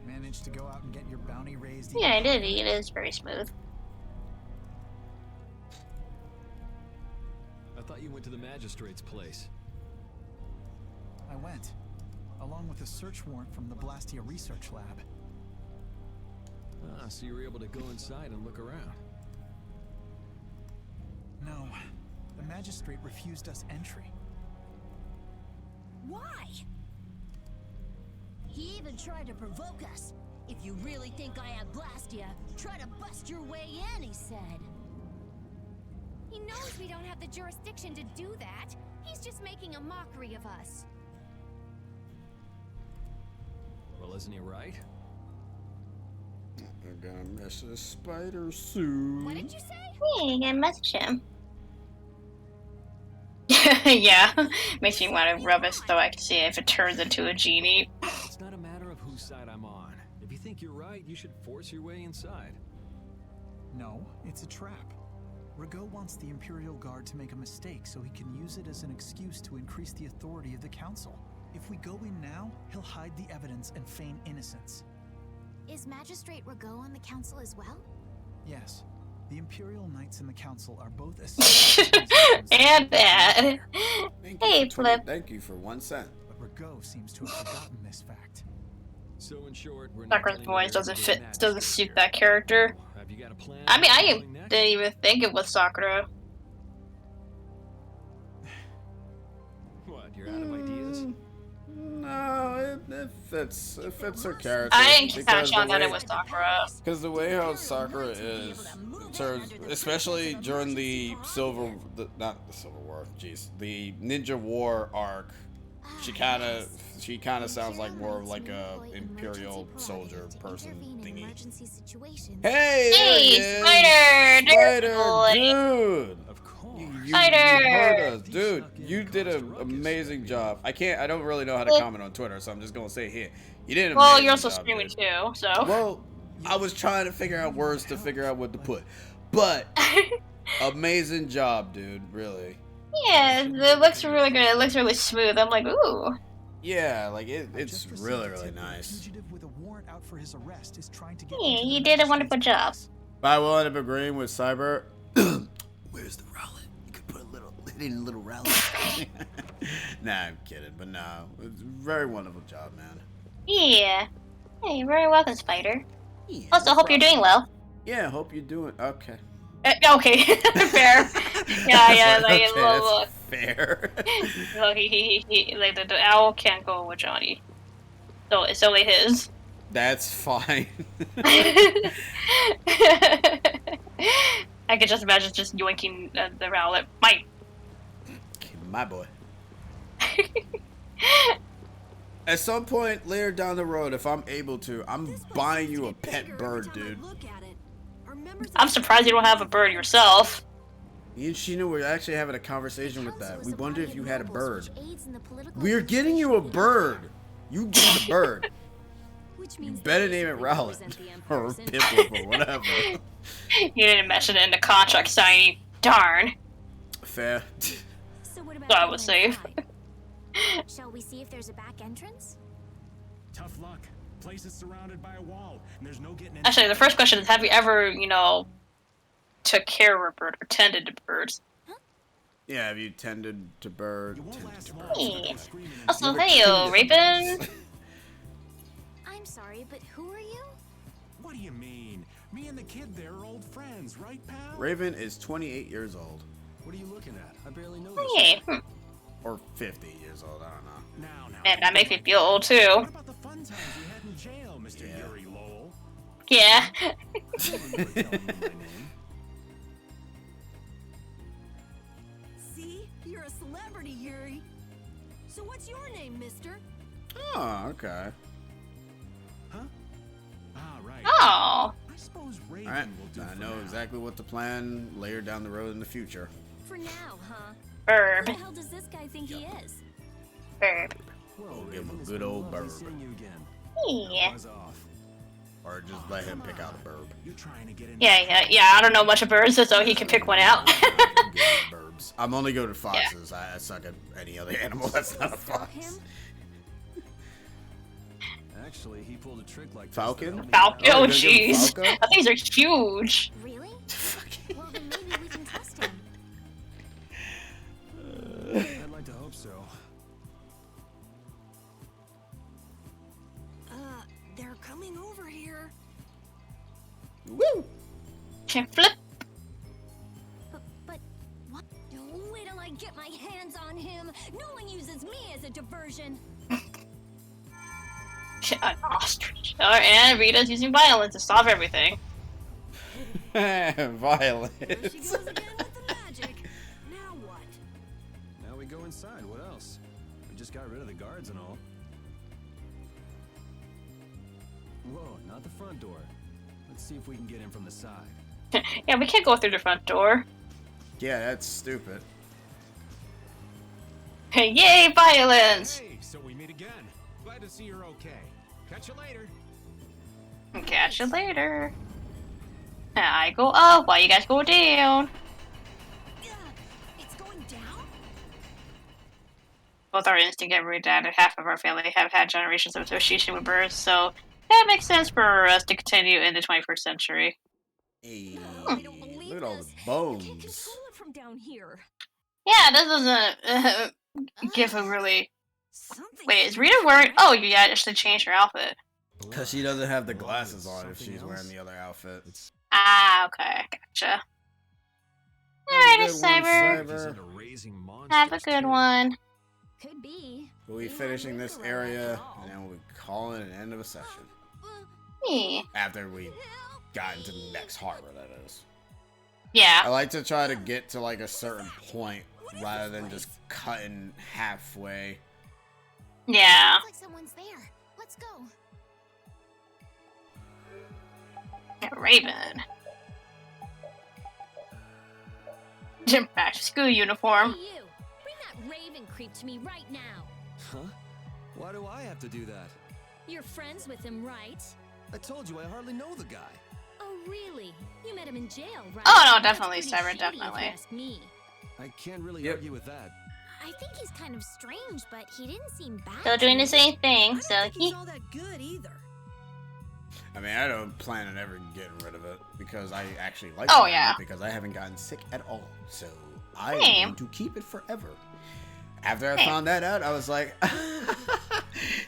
Managed to go out and get your bounty raised. Yeah, I did. It is very smooth. I thought you went to the magistrate's place. I went, along with a search warrant from the Blastia research lab. Ah, so you were able to go inside and look around. No, the magistrate refused us entry. Why? He even tried to provoke us. If you really think I have Blastia, try to bust your way in, he said. He knows we don't have the jurisdiction to do that. He's just making a mockery of us. Well, isn't he right? I'm gonna miss a spider soon. What did you say? Yeah, you can message him. Yeah, makes me want to rub it so I can see if it turns into a genie. It's not a matter of whose side I'm on. If you think you're right, you should force your way inside. No, it's a trap. Rigaud wants the Imperial Guard to make a mistake so he can use it as an excuse to increase the authority of the Council. If we go in now, he'll hide the evidence and feign innocence. Is Magistrate Rigaud on the council as well? Yes. The Imperial Knights and the Council are both and bad. Hey, Flip. Thank you for 1 cent. But Rigaud seems to have forgotten this fact. So in short, we're Sakura's voice doesn't suit that character. Have you got a plan? I mean, I didn't even think it was Sakura. What, you're out of ideas? No, it fits her character. I didn't catch on that it was Sakura. Because the way how Sakura is, especially during the not the Civil War, jeez, the Ninja War arc, she kind of sounds like more of like a Imperial soldier person thingy. Hey, Spider, dude. You heard us, dude. You did an amazing job. I don't really know how to comment on Twitter, so I'm just gonna say it here. You did an amazing job. Well, you're also streaming too, so. Well, I was trying to figure out words to figure out what to put, but amazing job, dude. Really. Yeah, it looks really good. It looks really smooth. I'm like, ooh. Yeah, like it's really nice. Yeah, you did a wonderful job. I will end up agreeing with Cyber. Where's the rowlet? You could put a little rowlet. Nah, I'm kidding, but no, it's a very wonderful job, man. Yeah. Hey, you're very welcome, Spider. Yeah, also, hope you're doing well. Yeah, hope you're doing okay. Okay, fair. Yeah, like okay, look. Fair. Look, he like the owl can't go with Johnny, so it's only his. That's fine. I could just imagine just yoinking the rowlet. My boy. At some point later down the road, if I'm able to, I'm buying you a pet bird, dude. I'm surprised you don't have a bird yourself. Me and Sheena were actually having a conversation with that. We wondered if you had a bird. We're getting you a bird. You get a bird. You better name it Rowlet or Piplup or whatever. You didn't mention it in the contract signing. Darn. Fair. So I was safe. Shall we see if there's a back entrance? Tough luck. Place is surrounded by a wall, and there's no getting in. Actually, the first question is, have you ever, took care of a bird or tended to birds? Yeah, have you tended to birds? Hey. Also, hey, Raven. I'm sorry, but who are you? What do you mean? Me and the kid there are old friends, right, pal? Raven is 28 years old. What are you looking at? I barely know Hey. Or 50 years old, I don't know. Man, that makes me feel old too. What about the fun times we had in jail, Mr. Yuri Lowell? Yeah. See? You're a celebrity, Yuri. So what's your name, mister? Oh, okay. Huh? Ah, right. Oh. I suppose Raven Alright, will do I for know now. exactly what to plan later down the road in the future. For now, huh? Burb. Who the hell does this guy think he is? Burb. Well, Give him a Raven, it's good been old lovely burb. seeing you again. Yeah. Now buzz off. Or just let him pick out a burb. You're trying to get in. Yeah. I don't know much of birds, so he can pick one out. I'm good at burbs. I'm only good at foxes. I suck at any other animal that's not a fox. Actually, he pulled a trick like Falcon? This Falcon? Oh, you're gonna give him jeez. Falco? These are huge. Really? Well, then maybe we can trust him. I'd like to hope so. They're coming over here. Woo! Can flip. But what? Don't wait till I get my hands on him. No one uses me as a diversion. An ostrich. And Rita's using violence to solve everything. Violence. There she goes again with the magic. Now what? Now we go inside. What else? We just got rid of the guards and all. Whoa, not the front door. Let's see if we can get in from the side. Yeah, we can't go through the front door. Yeah, that's stupid. Yay, violence! Hey, so we meet again. Glad to see you're okay. Catch you later. Catch you later. I go up while you guys go down. It's going down? Both our instinct and root dad and half of our family have had generations of association with birds, so that makes sense for us to continue in the 21st century. Hey, I don't believe look at all the this. I can't bones. control it from down here. Yeah, that doesn't give a really... Something. Wait, is Rita wearing... Oh, yeah, actually changed her outfit. Because she doesn't have the glasses on if she's wearing the other outfit. Ah, okay, gotcha. Alright, Cyber. Have a good one. Could be. We'll be finishing this area, and then we'll be calling an end of a session. Yeah. After we got into the next harbor, that is. Yeah. I like to try to get to like a certain point rather than just cutting halfway. Yeah. Looks like someone's there. Let's go. Raven. Back to school uniform. Hey, you. Bring that Raven creep to me right now. Huh? Why do I have to do that? You're friends with him, right? I told you I hardly know the guy. Oh, really? You met him in jail, right? Oh, no, That's definitely, pretty Cyber, shady, if you definitely. ask me. I can't really Yep. argue with that. I think he's kind of strange, but he didn't seem bad. Still doing the to me. same thing, I don't so think he's all that good either. I mean, I don't plan on ever getting rid of it because I actually like Oh, it yeah. because I haven't gotten sick at all. So I Same. am going to keep it forever. After I Same. found that out, I was like,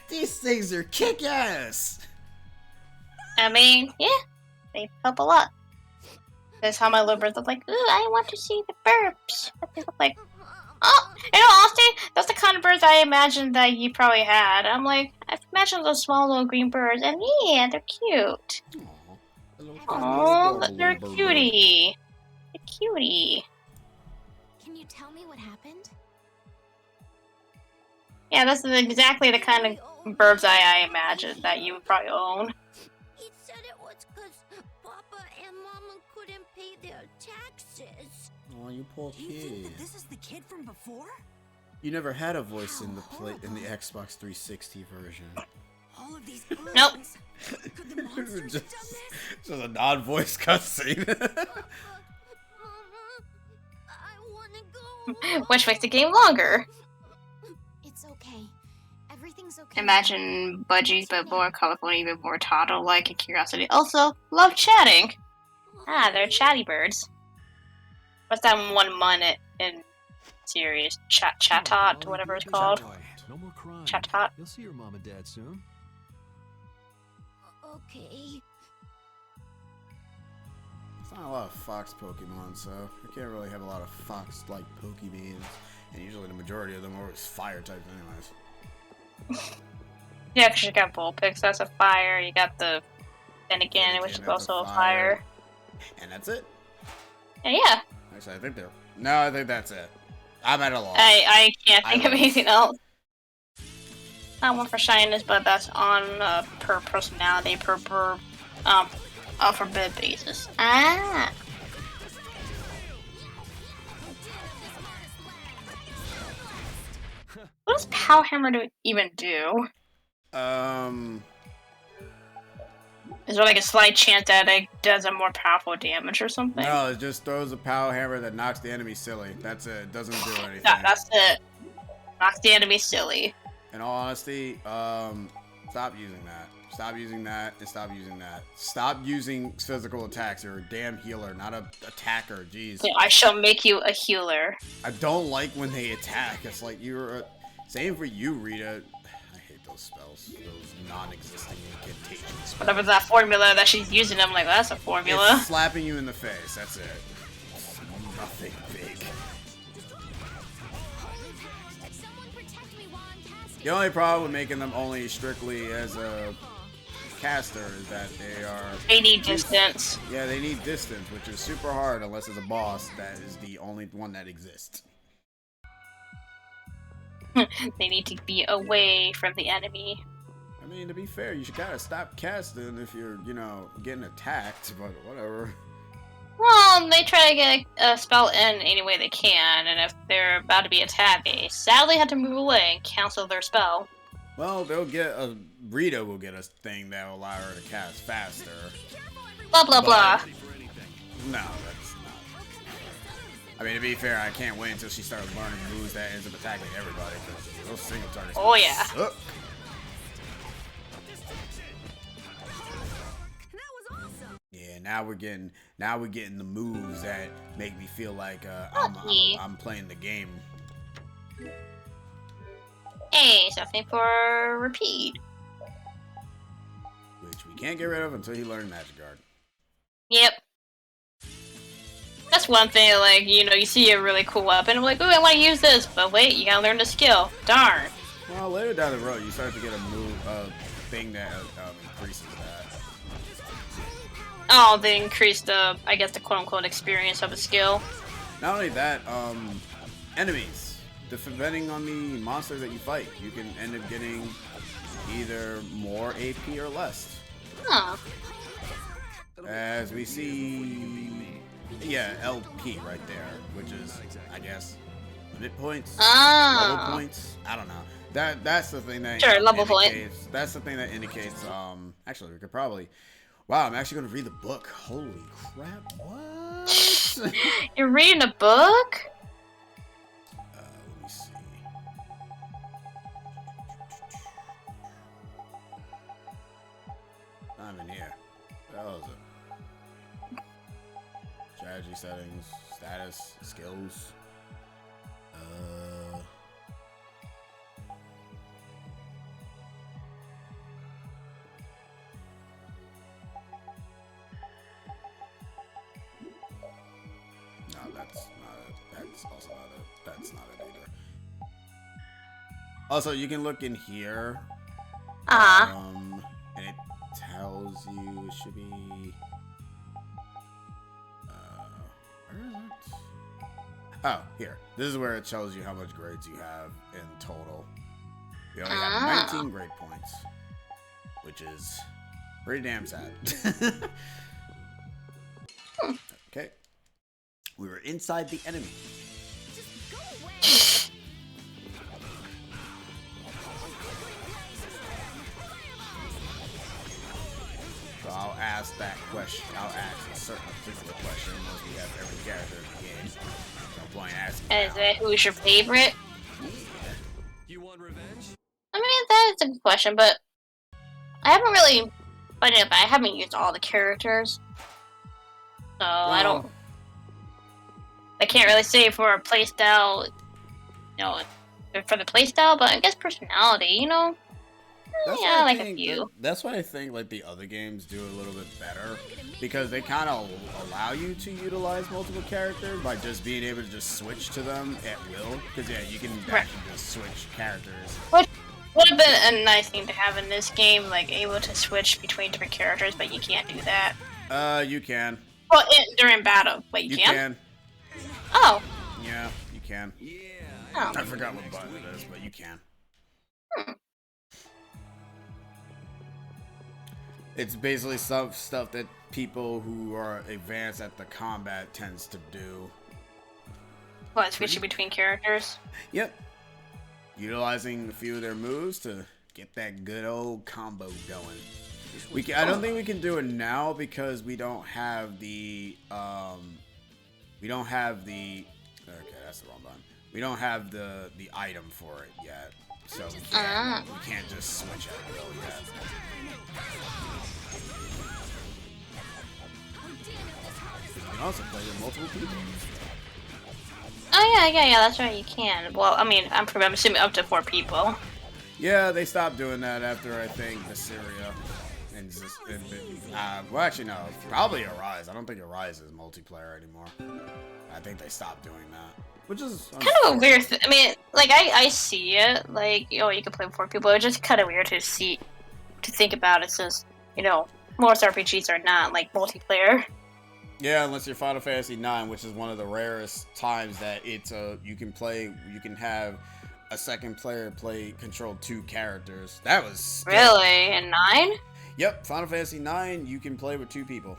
these things are kick-ass. I mean, yeah, they help a lot. That's how my little birds look like, ooh, I want to see the burps. But they look like, oh, in all honesty, that's the kind of birds I imagined that you probably had. I'm like, I've imagined those small little green birds, and yeah, they're cute. Oh, they're cutie. They're cutie. Can you tell me what happened? Yeah, this is exactly the kind of birds I imagined that you would probably own. He said it was because Papa and Mama couldn't pay their taxes. Oh, you poor Do you think kid. that this is the kid from before? You never had a voice in the Xbox 360 version. All of these Nope. urns. Could the monsters have just, done this? just a non-voice cutscene. Mama, I want to go. Which makes the game longer. It's okay. Everything's okay. Imagine budgies, but more colorful and even more toddle-like and curiosity. Also, love chatting. Ah, they're chatty birds. What's that one mun in series? Chatot, whatever it's called. No more crying. Chatot. You'll see your mom and dad soon. Okay. It's not a lot of fox Pokemon, so I can't really have a lot of fox-like Pokebeans. And usually the majority of them are always fire types anyways. Yeah, because you got Vulpix, that's a fire. You got the Then again, it was also a fire. And that's it. Yeah. Actually, I think they're... No, I think that's it. I'm at a loss. I can't think of anything else. Not one for shyness, but that's on per personality, per alphabet basis. Ah. What does Power Hammer even do? Is there like a slight chance that it does a more powerful damage or something? No, it just throws a power hammer that knocks the enemy silly. That's it. It doesn't do anything. That's it. Knocks the enemy silly. In all honesty, stop using that. Stop using that and stop using that. Stop using physical attacks. You're a damn healer, not a attacker. Jeez. Yeah, I shall make you a healer. I don't like when they attack. It's like you're a... Same for you, Rita. I hate those spells. Those non-existing incantations. Whatever that formula that she's using, I'm like, well, that's a formula. It's slapping you in the face. That's it. It's nothing big. The only problem with making them only strictly as a caster is that they need distance. Yeah, they need distance, which is super hard unless it's a boss that is the only one that exists. They need to be away from the enemy. I mean, to be fair, you should gotta stop casting if you're, you know, getting attacked, but whatever. Well, they try to get a spell in any way they can, and if they're about to be attacked, they sadly have to move away and cancel their spell. Well, they'll get a... Rita will get a thing that will allow her to cast faster. Blah, blah, blah. No, that's not... I mean, to be fair, I can't wait until she starts learning moves that ends up attacking everybody, because those single targets suck. Yeah, now we're getting the moves that make me feel like I'm playing the game. Hey, something for repeat. Which we can't get rid of until you learn Magic Guard. Yep. That's one thing, like, you know, you see a really cool weapon, I'm like, ooh, I want to use this, but wait, you gotta learn the skill. Darn. Well, later down the road, you start to get a move, thing that increases that. Oh, they increase the, I guess, the quote-unquote experience of a skill. Not only that, enemies. Depending on the monsters that you fight, you can end up getting either more AP or less. Huh. As we see, yeah, LP right there, which is, I guess, limit points, level points. I don't know. That's the thing that level point. That's the thing that indicates. Actually, we could probably. Wow, I'm actually gonna read the book. Holy crap! What? You're reading a book? Let me see. I'm in here. What the hell is it? Strategy settings, status, skills. No, that's not it. That's also not it. That's not it either. Also, you can look in here. And it tells you it should be. Where is it? Oh, here. This is where it shows you how much grades you have in total. You only have 19 grade points, which is pretty damn sad. Okay. We were inside the enemy. So I'll ask that question. I'll ask a certain particular question once we have every character in the game. No point asking. Is it who's your favorite? Yeah. You want revenge? I mean, that is a good question, but I haven't really. But I haven't used all the characters, so I don't. I can't really say for a playstyle, you know, for the playstyle, but I guess personality, you know. Yeah, like a few. That's why I think like the other games do a little bit better, because they kind of allow you to utilize multiple characters by just being able to just switch to them at will. Because yeah, you can actually just switch characters. Which Would have been a nice thing to have in this game, like able to switch between different characters, but you can't do that. You can. Well, during battle, but you can. Oh. Yeah, you can. Oh. I forgot what button it is, but you can. It's basically some stuff that people who are advanced at the combat tends to do. What, switching between characters? Yep. Utilizing a few of their moves to get that good old combo going. I don't think we can do it now because we don't have the okay, that's the wrong button. We don't have the item for it yet. So we can't just switch it really yet. You can also play with multiple people. Oh yeah, that's right, you can. Well, I mean, I'm assuming up to 4 people. Yeah, they stopped doing that after, I think, Vesperia. Well, actually, no. Probably Arise. I don't think Arise is multiplayer anymore. I think they stopped doing that. Which is kind of a weird thing. I mean, like, I see it. Like, you can play with 4 people. It's just kind of weird to think about it since, most RPGs are not, like, multiplayer. Yeah, unless you're Final Fantasy IX, which is one of the rarest times that it's you can have a second player control 2 characters. That was really in 9? Yep, Final Fantasy IX, you can play with 2 people.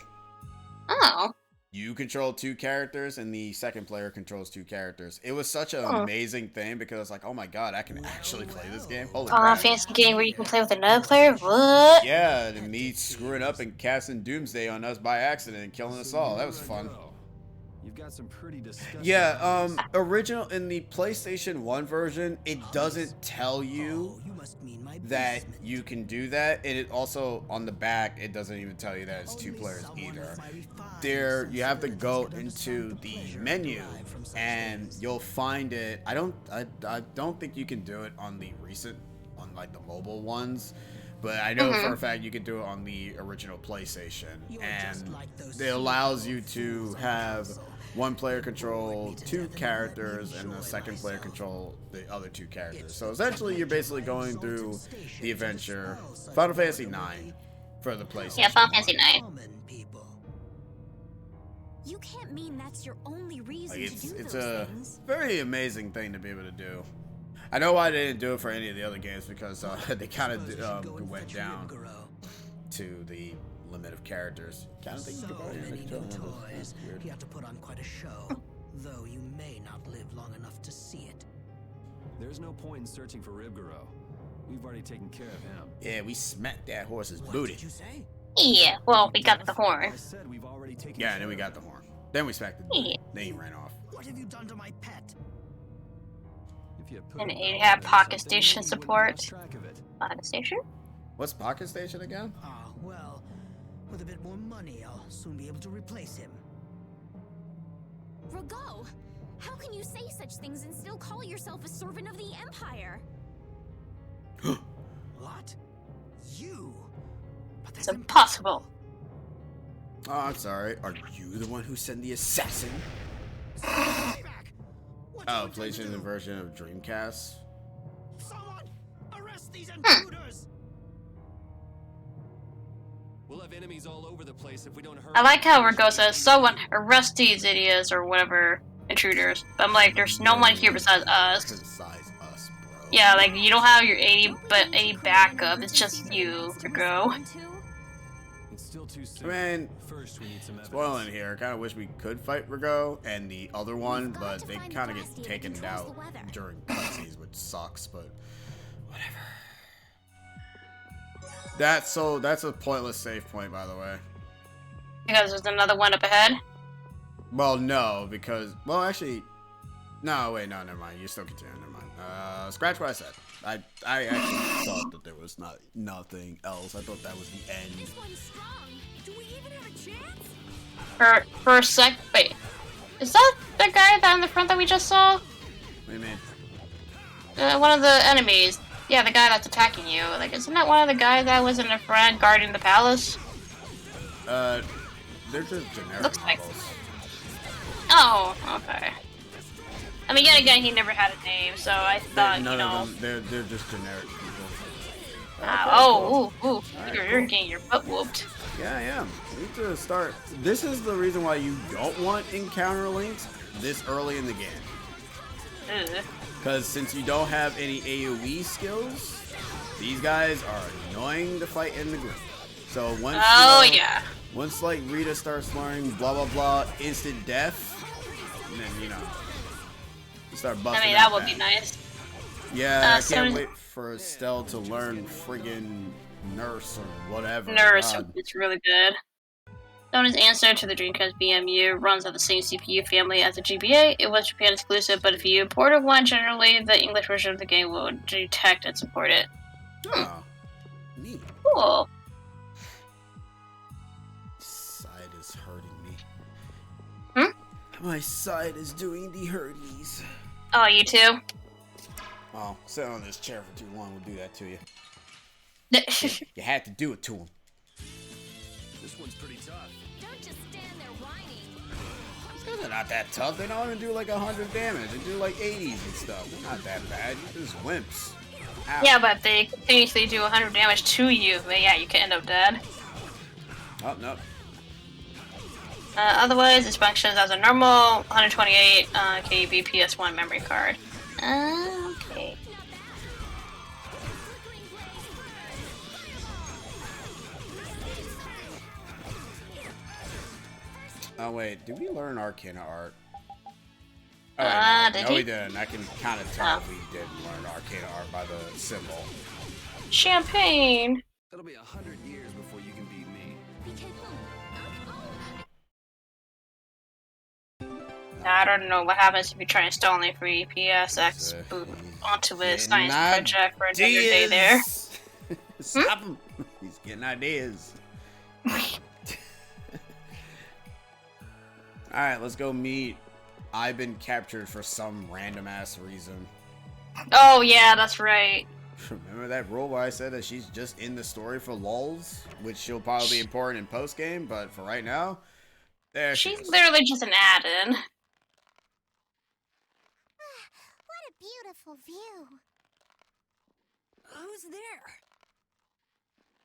Oh. You control 2 characters, and the second player controls 2 characters. It was such an amazing thing because it's like, oh my god, I can actually play this game. Holy crap! Fantasy game where you can play with another player. What? Yeah, and me screwing up and casting Doomsday on us by accident and killing us all. That was fun. You've got some pretty disgusting. Yeah, original in the PlayStation 1 version, it doesn't tell you that you can do that, and it also on the back it doesn't even tell you that it's 2 players either. There, you have to go into the menu, and you'll find it. I don't think you can do it on the like the mobile ones. But I know for a fact you can do it on the original PlayStation, and it allows you to have one player control 2 characters and the second player control the other 2 characters. So essentially you're basically going through the adventure Final Fantasy IX for the PlayStation. Yeah, Final Fantasy IX. You can't mean that's your only reason Like, to do it's those a things. very amazing thing to be able to do. I know why they didn't do it for any of the other games because they kind of went down to the limit of characters. Kind of think you have to put on quite a show, though you may not live long enough to see it. There's no point in searching for Ribgaro. We've already taken care of him. Yeah, we smacked that horse's booty. Yeah, well, we got the horn. Yeah, and then we got the horn. Then we smacked the booty. Then he ran off. What have you done to my pet? And it had Pocket Station support. Pocket Station? What's Pocket Station again? Well, with a bit more money, I'll soon be able to replace him. Rago, how can you say such things and still call yourself a servant of the Empire? What? You? But it's impossible. Oh, I'm sorry. Are you the one who sent the assassin? Oh, PlayStation version of Dreamcast. Someone arrest these intruders! We'll have enemies all over the place if we don't hurry. I like how Rago says, someone arrest these idiots or whatever intruders. But I'm like, there's no one here besides us. Besides us, bro. Yeah, like you don't have your any backup. It's just you, Rago. It's still too soon. I mean, first we need some evidence. Spoiling here, I kind of wish we could fight Rago and the other one, but they kind of get taken out during cutscenes, which sucks, but whatever. That's a pointless save point, by the way. Because there's another one up ahead? Well, no, because... Well, actually... No, wait, no, never mind. You still continue, never mind. Scratch what I said. I actually thought that there was nothing else. I thought that was the end. Do we even have a chance? For a sec... Wait. Is that the guy that in the front that we just saw? What do you mean? One of the enemies. Yeah, the guy that's attacking you. Like, isn't that one of the guys that was in the front guarding the palace? They're just generic Looks like... models. Oh, okay. I mean, yet again, he never had a name, so I thought, None of them, they're just generic people. Ooh. Right, You're getting your butt whooped. Yeah, I am. We need to start. This is the reason why you don't want encounter links this early in the game. Because since you don't have any AoE skills, these guys are annoying to fight in the group. So once once like Rita starts learning blah blah blah instant death, and then you start busting. I mean that would be nice. Yeah, I can't wait for Estelle to learn friggin' nurse or whatever. Nurse, it's really good. Sona's answer to the Dreamcast BMU runs on the same CPU family as the GBA. It was Japan exclusive, but if you imported one, generally the English version of the game will detect and support it. Oh, neat. Cool. Side is hurting me. Hmm? My side is doing the hurties. Oh, you too? Oh, sitting on this chair for too long will do that to you. You had to do it to him. This one's pretty tough. Don't just stand there whining. These guys are not that tough. They don't even do like 100 damage. They do like 80s and stuff. They're not that bad. You're just wimps. Ow. Yeah, but they continuously do 100 damage to you. But yeah, you can end up dead. Oh, no. Otherwise, it functions as a normal 128 KB PS1 memory card. Okay. Oh wait, did we learn Arcana Art? Oh, no, we didn't. I can kind of tell we didn't learn Arcana Art by the symbol. Champagne! It'll be 100 years before you can beat me. I don't know what happens if you try installing free PSX boot onto a science project for another day there. Stop him! He's getting ideas. Alright, let's go meet. I've been captured for some random ass reason. Oh yeah, that's right. Remember that rule where I said that she's just in the story for lulz? Which she'll probably be important in post game, but for right now, there she is. She's literally just an add-in. What a beautiful view. Who's there?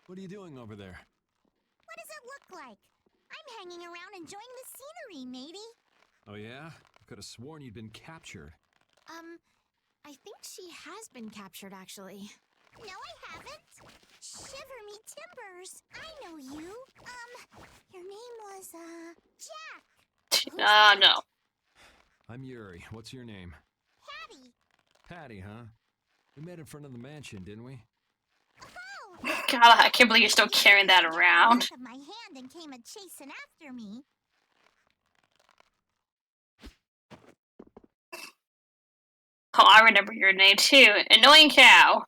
What are you doing over there? What does it look like? I'm hanging around enjoying the scenery, matey. Oh yeah? I could have sworn you'd been captured. I think she has been captured, actually. No, I haven't. Shiver me timbers. I know you. Your name was, Jack. No. I'm Yuri. What's your name? Patty. Patty, huh? We met in front of the mansion, didn't we? God, I can't believe you're still carrying that around. Of my hand and came a chasing after me. Oh, I remember your name too. Annoying Cow.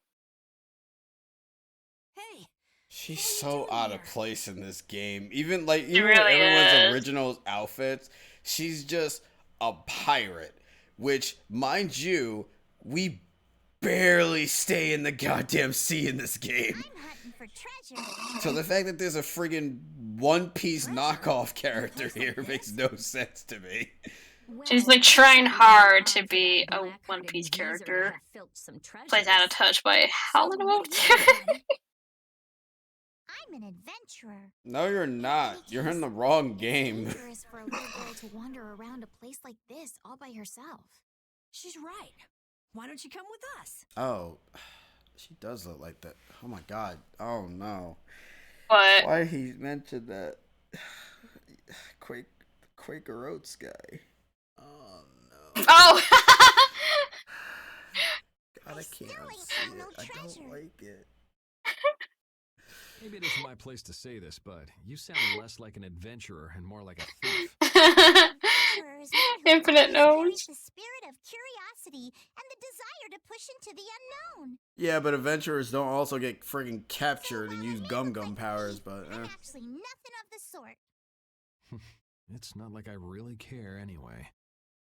Hey. She's so out of place in this game. Even like really everyone's is. original outfits, she's just a pirate. Which, mind you, we barely stay in the goddamn sea in this game. I'm hunting for treasure. So the fact that there's a friggin' One Piece knockoff character here makes no sense to me. She's like trying hard to be a One Piece character. Plays out of touch by howling about. I'm an adventurer. No, you're not. You're in the wrong game. Dangerous for a little girl to wander around a place like this all by herself. She's right. Why don't you come with us? Oh, she does look like that. Oh my god. Oh no. What? Why he mentioned that Quaker Oats guy? Oh no. Oh. God, I can't see it. I don't like it. Maybe it isn't my place to say this, but you sound less like an adventurer and more like a thief. Infinite knows. The spirit of curiosity and the desire to push into the unknown. Yeah, but adventurers don't also get friggin' captured and use gum powers, but Actually, nothing of the sort. It's not like I really care anyway.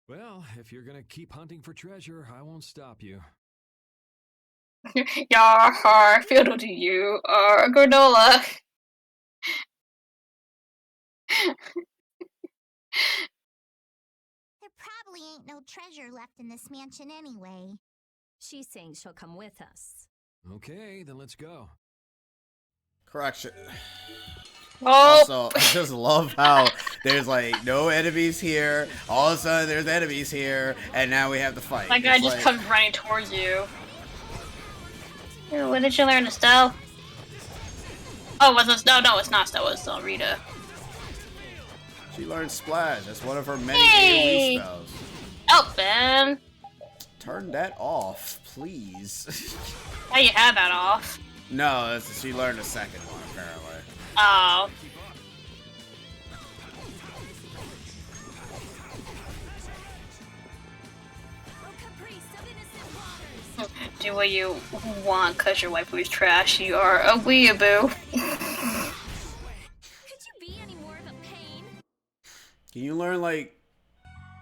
Well, if you're gonna keep hunting for treasure, I won't stop you. Yar, fiddle to you, or granola. There probably ain't no treasure left in this mansion anyway. She's saying she'll come with us. Okay, then let's go. Correction. Oh. Also, I just love how there's like no enemies here. All of a sudden, there's enemies here, and now we have to fight. That guy It's just like, comes running towards you. Ew, when did you learn to stealth? Oh, was this? No, it's not stealth. It's Rita. She learned Splash. That's one of her many Hey. AoE spells. Oh, Ben. Turn that off, please. How you have that off? No, she learned a second one apparently. Oh. Do what you want cause your wife was trash. You are a weeaboo. Can you learn like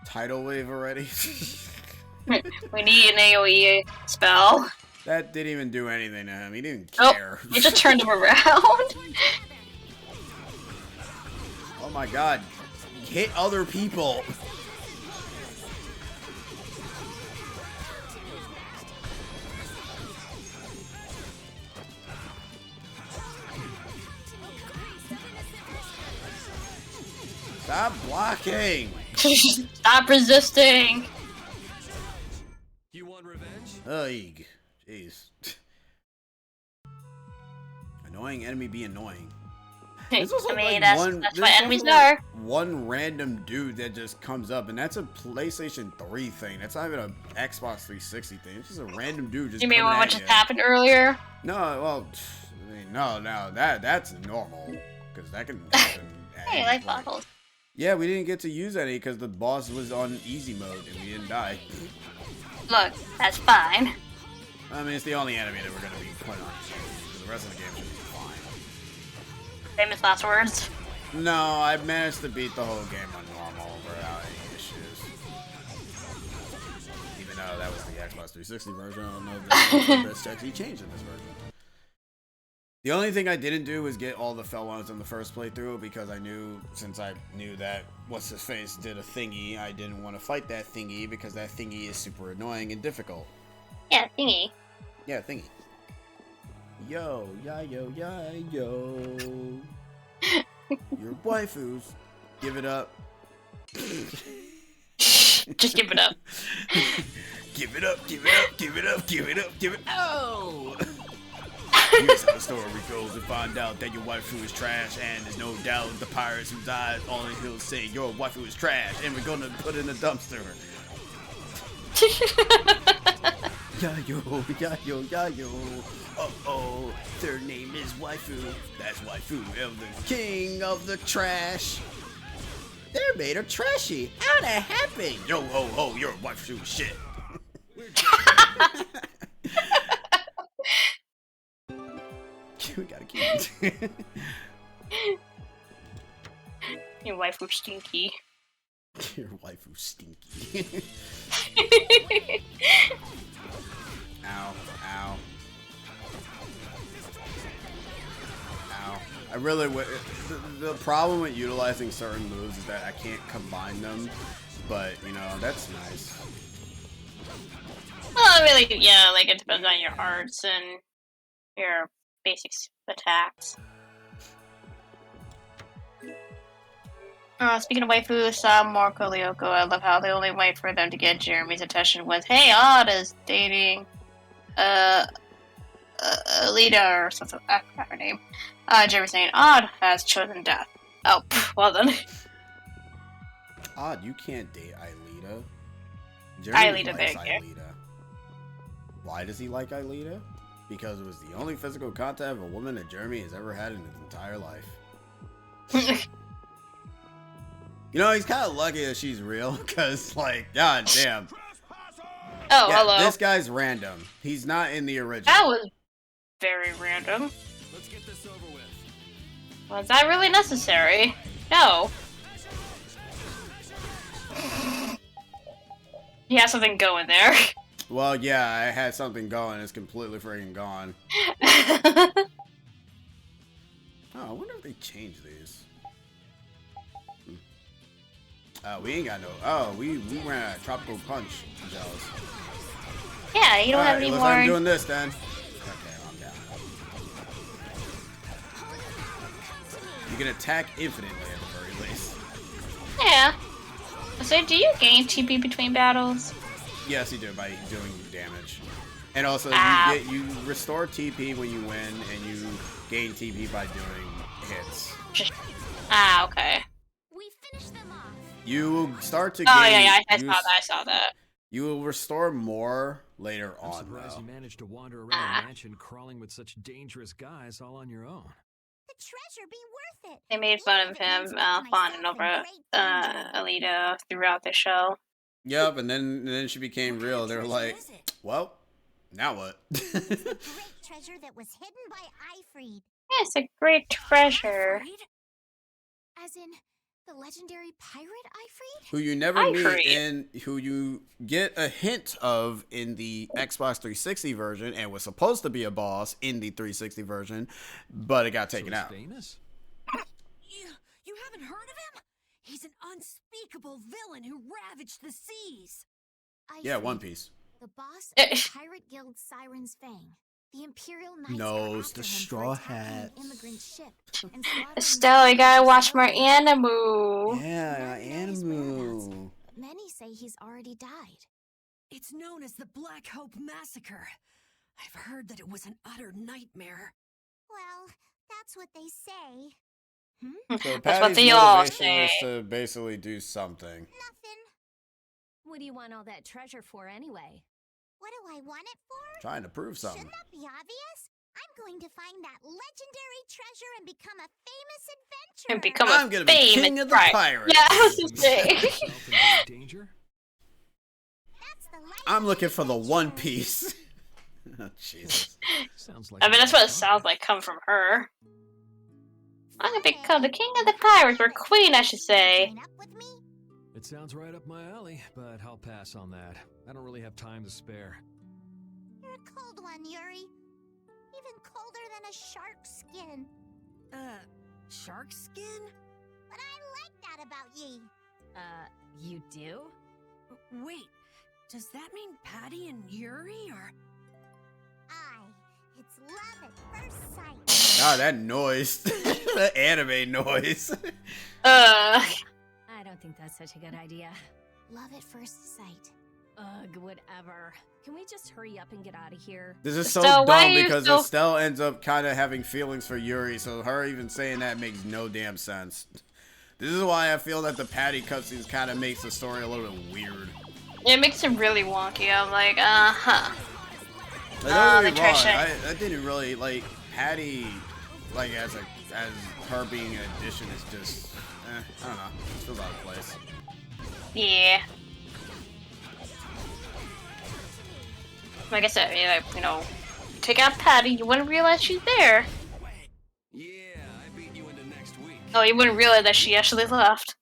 Tidal Wave already? We need an AoE spell. That didn't even do anything to him. He didn't Oh, care. it just turned him around. Oh my god. Hit other people. Stop blocking. Stop resisting. You want revenge? Ugh. Jeez. Annoying enemy be annoying. There's also I mean, like that's what enemies are. one random dude that just comes up, and that's a PlayStation 3 thing. That's not even an Xbox 360 thing. It's just a random dude just You mean coming what at just you. happened earlier? No, well, I mean, no, that's normal, because that can happen. Hey, life bottles. Yeah, we didn't get to use any because the boss was on easy mode and we didn't die. Look, that's fine. I mean, it's the only enemy that we're going to be putting on easy. The rest of the game should be fine. Famous last words. No, I managed to beat the whole game on normal without any issues. Even though that was the Xbox 360 version, I don't know if that's actually changed in this version. The only thing I didn't do was get all the fell ones in the first playthrough because since I knew that what's-his-face did a thingy, I didn't want to fight that thingy because that thingy is super annoying and difficult. Yeah, thingy. Yeah, thingy. Yo, ya, yo, ya, yo. Your waifus. Give it up. Just give it up. Give it up, give it up, give it up, give it up, give it up. Oh! Here's how the story goes to find out that your waifu is trash, and there's no doubt the pirates who died on the hill say your waifu is trash, and we're gonna put it in the dumpster. Yayo, yayo, yayo. Uh-oh, their name is waifu. That's waifu of the king of the trash. They're made of trashy. How'd that happen? Yo, ho, ho, your waifu is shit. We gotta keep it. Your waifu stinky. Your waifu stinky. Ow, ow. Ow. I really would. The problem with utilizing certain moves is that I can't combine them, but you know, that's nice. Well, really, yeah, like it depends on your arts and your basic attacks. Speaking of waifus, Morko Lyoko, I love how the only way for them to get Jeremy's attention was, hey, Odd is dating, Alita or something, I forgot her name. Jeremy saying, Odd has chosen death. Oh, well then. Odd, you can't date Alita. Jeremy Alita, likes thank you. Alita. Why does he like Alita? Because it was the only physical contact of a woman that Jeremy has ever had in his entire life. You know, he's kind of lucky that she's real, because, like, god damn. Oh, yeah, hello. This guy's random. He's not in the original. That was very random. Let's get this over with. Was that really necessary? No. You have something going there. Well, yeah, I had something going. It's completely freaking gone. Oh, I wonder if they changed these. We ain't got no. Oh, we ran out of tropical punch. Jealous. Yeah, you don't have any more. I'm doing this then. Okay, I'm down. You can attack infinitely at the very least. Yeah. So do you gain TP between battles? Yes, you do by doing damage. And also, you restore TP when you win, and you gain TP by doing hits. Okay. We finished them off. You start to gain... Oh, yeah, I saw that. You will restore more later on, I'm surprised though. you managed to wander around the mansion crawling with such dangerous guys all on your own. The treasure be worth it. They made fun of him fawning over Alita throughout the show. Yep, and then she became real. They were like, well, now what? It's a great treasure that was hidden by Eifried. Yeah, it's a great treasure. As in, the legendary pirate Eifried? Who you never meet in, who you get a hint of in the Xbox 360 version, and was supposed to be a boss in the 360 version, but it got taken out. Famous? You haven't heard of him? He's an unspeakable villain who ravaged the seas. Yeah, One Piece. The boss of the Pirate Guild Siren's Fang. The Imperial Knights No, it's the Straw Hat. Estelle, you gotta watch more anime. Yeah, anime. But many say he's already died. It's known as the Black Hope Massacre. I've heard that it was an utter nightmare. Well, that's what they say. So That's what Patty's they all motivation say. is to basically do something. What do you want all that treasure for anyway? What do I want it for? Trying to prove something. Shouldn't that be obvious? I'm going to find that legendary treasure and become a famous adventurer. And become I'm gonna be king of the pirates. Yeah, I was just saying. Danger? I'm looking for the One Piece. Oh, Jesus. Sounds like I mean, that's what it sounds like coming from her. I'm gonna become the king of the pirates, or queen, I should say. It sounds right up my alley, but I'll pass on that. I don't really have time to spare. You're a cold one, Yuri. Even colder than a shark skin. Shark skin? But I like that about ye. You do? Wait, does that mean Patty and Yuri are... It's love at first sight. God, that noise. That anime noise. I don't think that's such a good idea. Love at first sight. Ugh, whatever. Can we just hurry up and get out of here? This is so Estelle, why dumb are you because so- Estelle ends up kind of having feelings for Yuri, so her even saying that makes no damn sense. This is why I feel that the Patty cutscenes kind of makes the story a little bit weird. It makes it really wonky. I'm like, uh-huh. Like, don't get me wrong, Tricia. I didn't really like Patty, like as her being an addition is just, I don't know, it's feels out of place. Yeah. Like I said, you know, take out Patty, you wouldn't realize she's there. Yeah, I beat you into next week. Oh, you wouldn't realize that she actually left.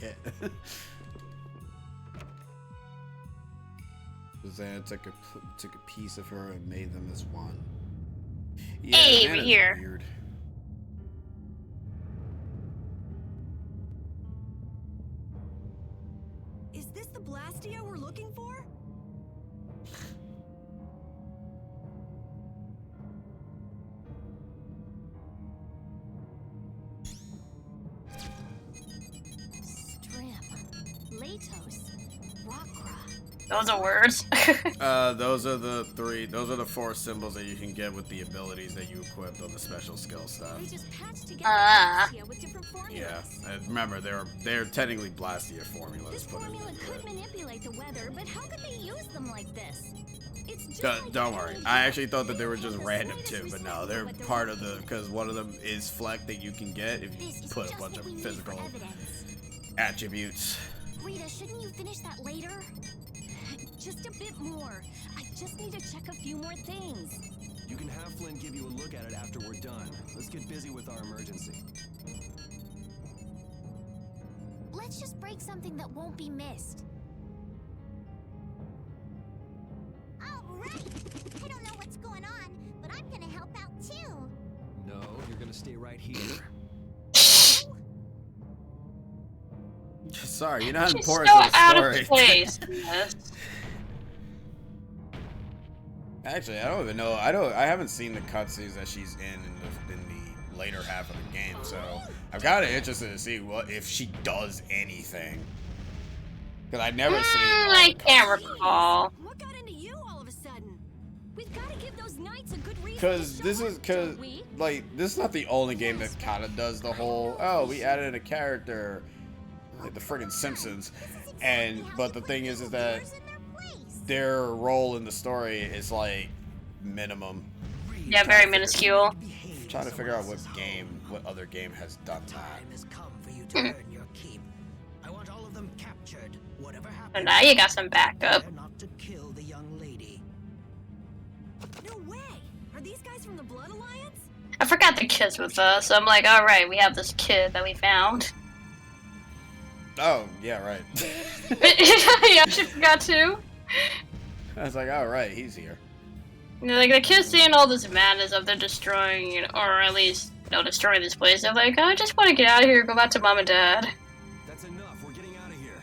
Yeah. Zan took a piece of her and made them as one. Yeah, Hey, man, we're it's here. Weird. Is this the Blastia we're looking for? Strim. Latos. Rockra. Those are words. Those are the four symbols that you can get with the abilities that you equipped on the special skill stuff. We just patched together Blastia with different formulas. Yeah, and remember they're technically Blastia formulas. This formula could manipulate the weather, but how could they use them like this? It's just Don't worry. I actually thought that they were just random too, but no, they're part of the, because one of them is Fleck that you can get if you put a bunch of physical attributes. Rita, shouldn't you finish that later? just a bit more. I just need to check a few more things. You can have Flynn give you a look at it after we're done. Let's get busy with our emergency. Let's just break something that won't be missed. All right! I don't know what's going on, but I'm gonna help out too. No, you're gonna stay right here. Sorry, you're not She's important so to the out story. of place. Yes. Actually, I don't even know. I haven't seen the cutscenes that she's in later half of the game. So I'm kind of interested to see what if she does anything. Because I've never seen. I can't recall. What got into you all of a sudden? We've got to give those knights a good reason. Because this is this is not the only game that kind of does the whole we added a character like the friggin' Simpsons, but the thing is that their role in the story is like minimum. Yeah, very minuscule. I'm trying to figure out what other game has done that. I want all of them captured. Whatever happens. So now you got some backup. Not to kill the young lady. No way! Are these guys from the Blood Alliance? I forgot the kid's with us, so I'm like, alright, we have this kid that we found. Oh, yeah, right. Yeah, she forgot too. I was like, alright, he's here. Like, the kid's seeing all this madness of them destroying, or at least, destroying this place. They're like, I just want to get out of here, go back to mom and dad. That's enough. We're getting out of here.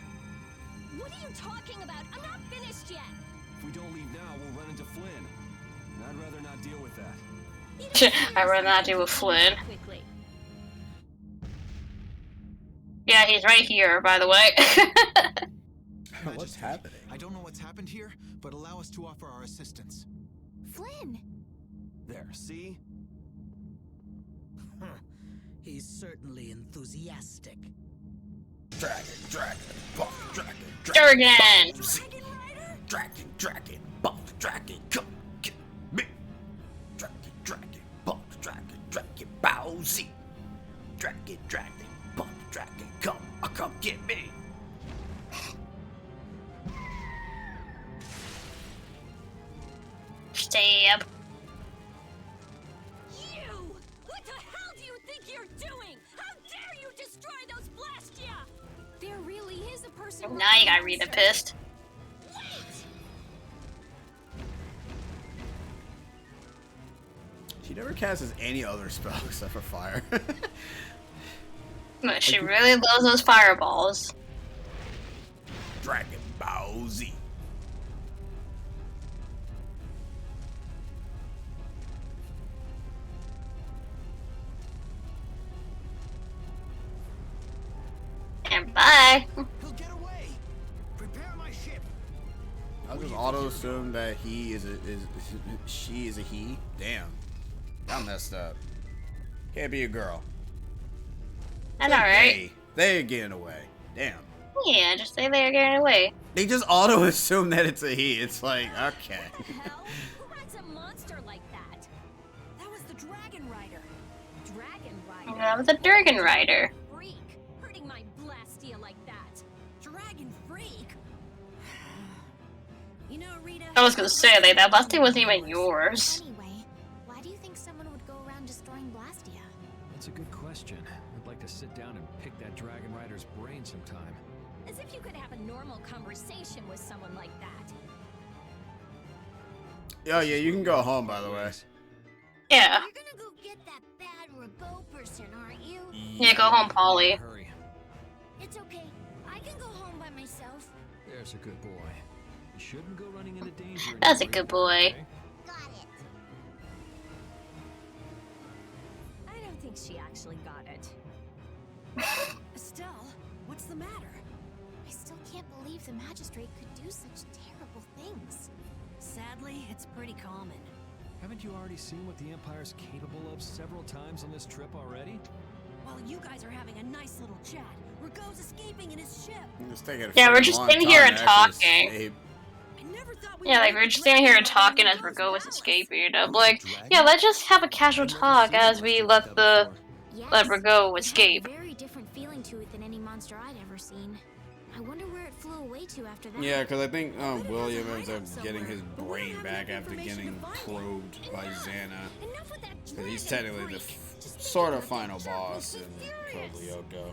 What are you talking about? I'm not finished yet. If we don't leave now, we'll run into Flynn. And I'd rather not deal with that. I'd rather not deal with Flynn. Yeah, he's right here, by the way. What's happening? I don't know what's happened here, but allow us to offer our assistance. Flynn! There, see? He's certainly enthusiastic. Dragon, buff, dragon, buff, dragon, come get me. Dragon, buff, dragon, Bowsy. Dragon, buff, dragon, come get me. Stab. You! What the hell do you think you're doing? How dare you destroy those Blastia? There really is a person. Now you got Rita pissed. She never casts any other spell except for fire. She really loves those fireballs. Dragon Bowsy. And bye. He'll get away. Prepare my ship. I'll just auto assume that she is a he. Damn. I messed up. Can't be a girl. That's alright. They're getting away. Damn. Yeah, just say they're getting away. They just auto assume that it's a he. It's like, okay. Who rides a monster like that? That was the Dragon Rider. Dragon Rider? That was a Dragon Rider. Freak. Hurting my Blastia like that. Dragon freak? You know, Rita... I was gonna say, like, that Blastia wasn't even yours. Anyway, why do you think someone would go around destroying Blastia? That's a good question. I'd like to sit down and pick that Dragon Rider's brain sometime. As if you could have a normal conversation with someone like that. Oh yeah, you can go home, by the way. Yeah. You're gonna go get that bad Rago person, aren't you? Yeah, go home, Polly. Hurry. It's okay. I can go home by myself. There's a good boy. You shouldn't go running into danger. That's a good boy. Got it. I don't think she actually got it. Estelle, what's the matter? I still can't believe the magistrate could do such terrible things. Sadly, it's pretty common. Haven't you already seen what the Empire's capable of several times on this trip already? While you guys are having a nice little chat, Rago's escaping in his ship. Yeah, we're just sitting here and talking. Yeah, like, we're just standing here and talking as Rago was escaping, you know? Like, yeah, let's just have a casual talk as we let Rago escape. It had a very different feeling to it than any monster I'd ever seen. I wonder where it flew away to after that. Yeah, because I think William ends up getting his brain back after getting probed by Xana. Because he's technically the sort of final boss in Code Lyoko.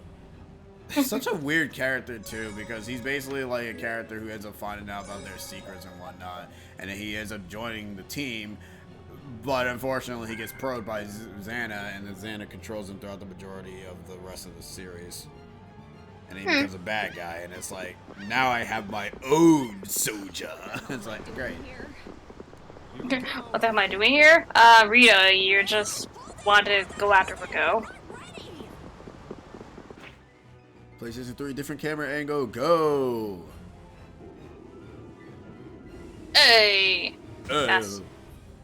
Such a weird character too, because he's basically like a character who ends up finding out about their secrets and whatnot, and then he ends up joining the team, but unfortunately he gets probed by Xana, and then Xana controls him throughout the majority of the rest of the series. And he becomes a bad guy, and it's like, now I have my own soldier. It's like, great. What the hell am I doing here? Rita, you're just wanted to go after Rico. PlayStation 3 different camera angle, go! Hey! That's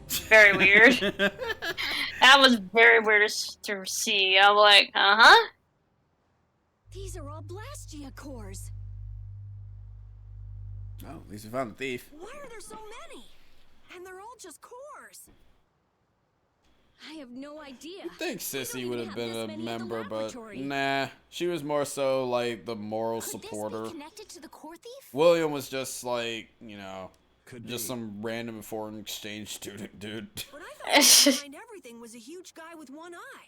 very weird. That was very weird to see. I'm like, uh-huh. These are all Blastia cores. Oh, at least we found the thief. Why are there so many? And they're all just cores. I have no idea. I think Sissy would have been this a many in the member, but laboratory. nah. She was more so like the moral supporter. Could this be connected to the core thief? William was just like, you know, Could just be. some random foreign exchange student dude. But I thought behind everything was a huge guy with one eye.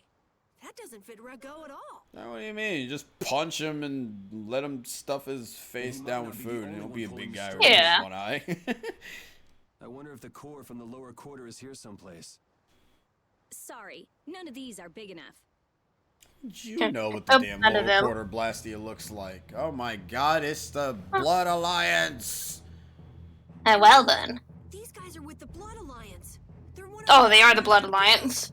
That doesn't fit Rago at all. Now, what do you mean? You just punch him and let him stuff his face He might down not with be the food, and only he'll one be a pulling big the guy strings. with Yeah. one eye. I wonder if the core from the lower quarter is here someplace. Sorry, none of these are big enough. You know what the damn None of lower them. quarter Blastia looks like. Oh my god, it's the Blood Alliance! Well then. These guys are with the Blood Alliance. They're one of Oh, they are the Blood Alliance.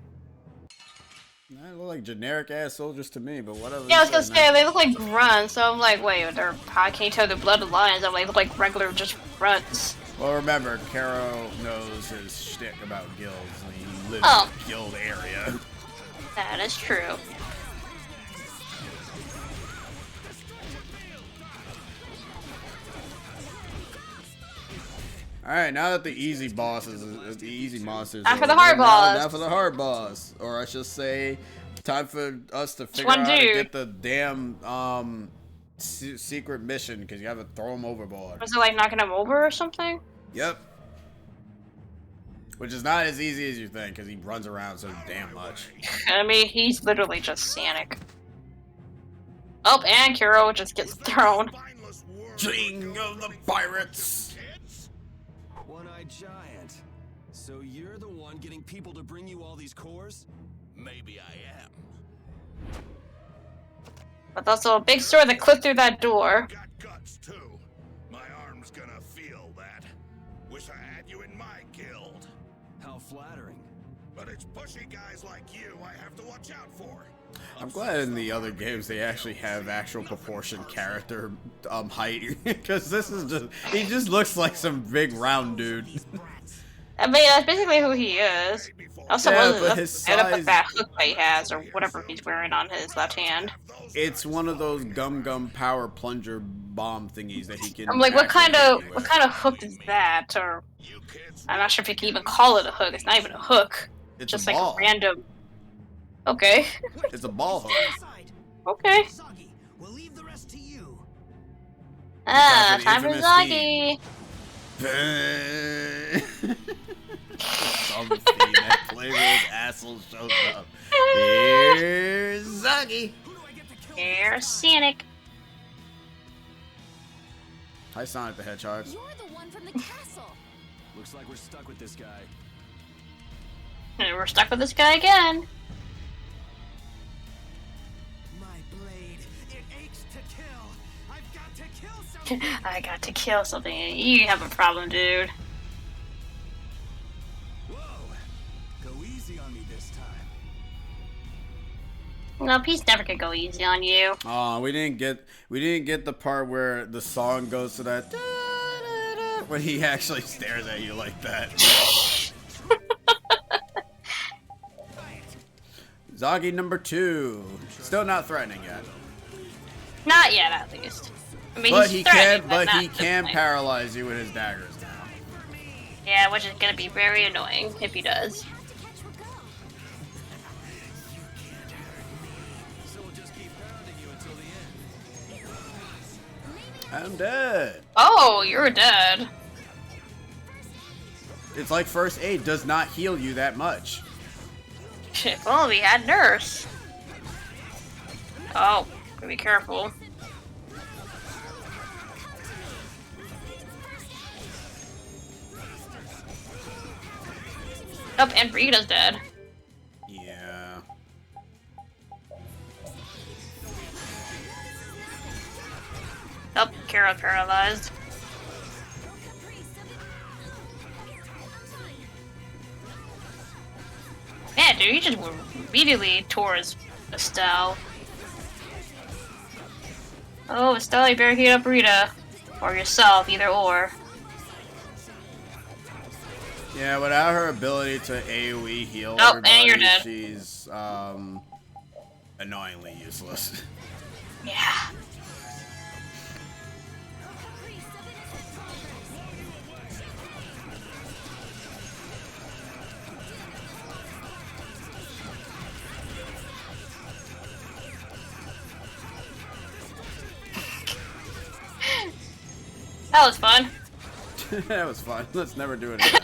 They look like generic ass soldiers to me, but whatever. Yeah, I was you gonna say, say, man. they look like grunts, so I'm like, wait, they're, how can you tell they're Blood Alliance? I'm like, they look like regular just grunts. Well, remember, Caro knows his shtick about guilds, and he lives Oh. in the guild area. That is true. Alright, now that the easy bosses, the easy monsters Time for are the over, hard boss. Now for the hard boss. Or I should say, time for us to figure one out how to dude? get the damn, secret mission, because you have to throw him overboard. Was it like knocking him over or something? Yep. Which is not as easy as you think, because he runs around so damn much. I mean, he's literally just Sanic. Oh, and Kuro just gets thrown. King of the pirates! One-eyed giant. So you're the one getting people to bring you all these cores? Maybe I am. But that's a big sword that clipped through that door. Got guts too. My arm's gonna feel that. Wish I had you in my guild. How flattering. But it's pushy guys like you I have to watch out for. I'm glad in the other games they actually have actual proportion character height, because this is just, he just looks like some big round dude. I mean, that's basically who he is. Also, Yeah, but his size- that hook that he has, or whatever he's wearing on his left hand. It's one of those gum power plunger bomb thingies that he can. I'm like, what actually kind of hit you what with. kind of hook is that? Or I'm not sure if you can even call it a hook. It's not even a hook. It's just a like ball. a random. Okay. It's a ball hook. Okay. Soggy, we'll leave the rest to you. Ah, Time time for for the Zoggy. Some theme that flavor his asshole shows up. Here's Zoggy. Here's Sanic. Hi, Sonic the Hedgehog. You're the one from the castle. Looks like we're stuck with this guy. And we're stuck with this guy again. My blade, it aches to kill. I've got to kill something. I got to kill something. You have a problem, dude. Whoa! Go easy on me this time. Nope, he's never gonna go easy on you. Oh, we didn't get the part where the song goes to that da-da-da, when he actually stares at you like that. Zoggy number 2. Still not threatening yet. Not yet, at least. I mean, But he's he threatening, can but not he can like- paralyze you with his daggers now. Yeah, which is gonna be very annoying if he does. So we'll just keep pounding you until the end. I'm dead. Oh, you're dead. It's like first aid does not heal you that much. If only we had nurse. Oh, gotta be careful. Oh, and Rita's dead. Yeah. Oh, Kara paralyzed. Man, do? He just went immediately towards Estelle. Oh, Estelle, you better heat up Rita. Or yourself, either or. Yeah, without her ability to AoE heal Oh, everybody, and you're dead. she's annoyingly useless. Yeah. That was fun. That was fun. Let's never do it again.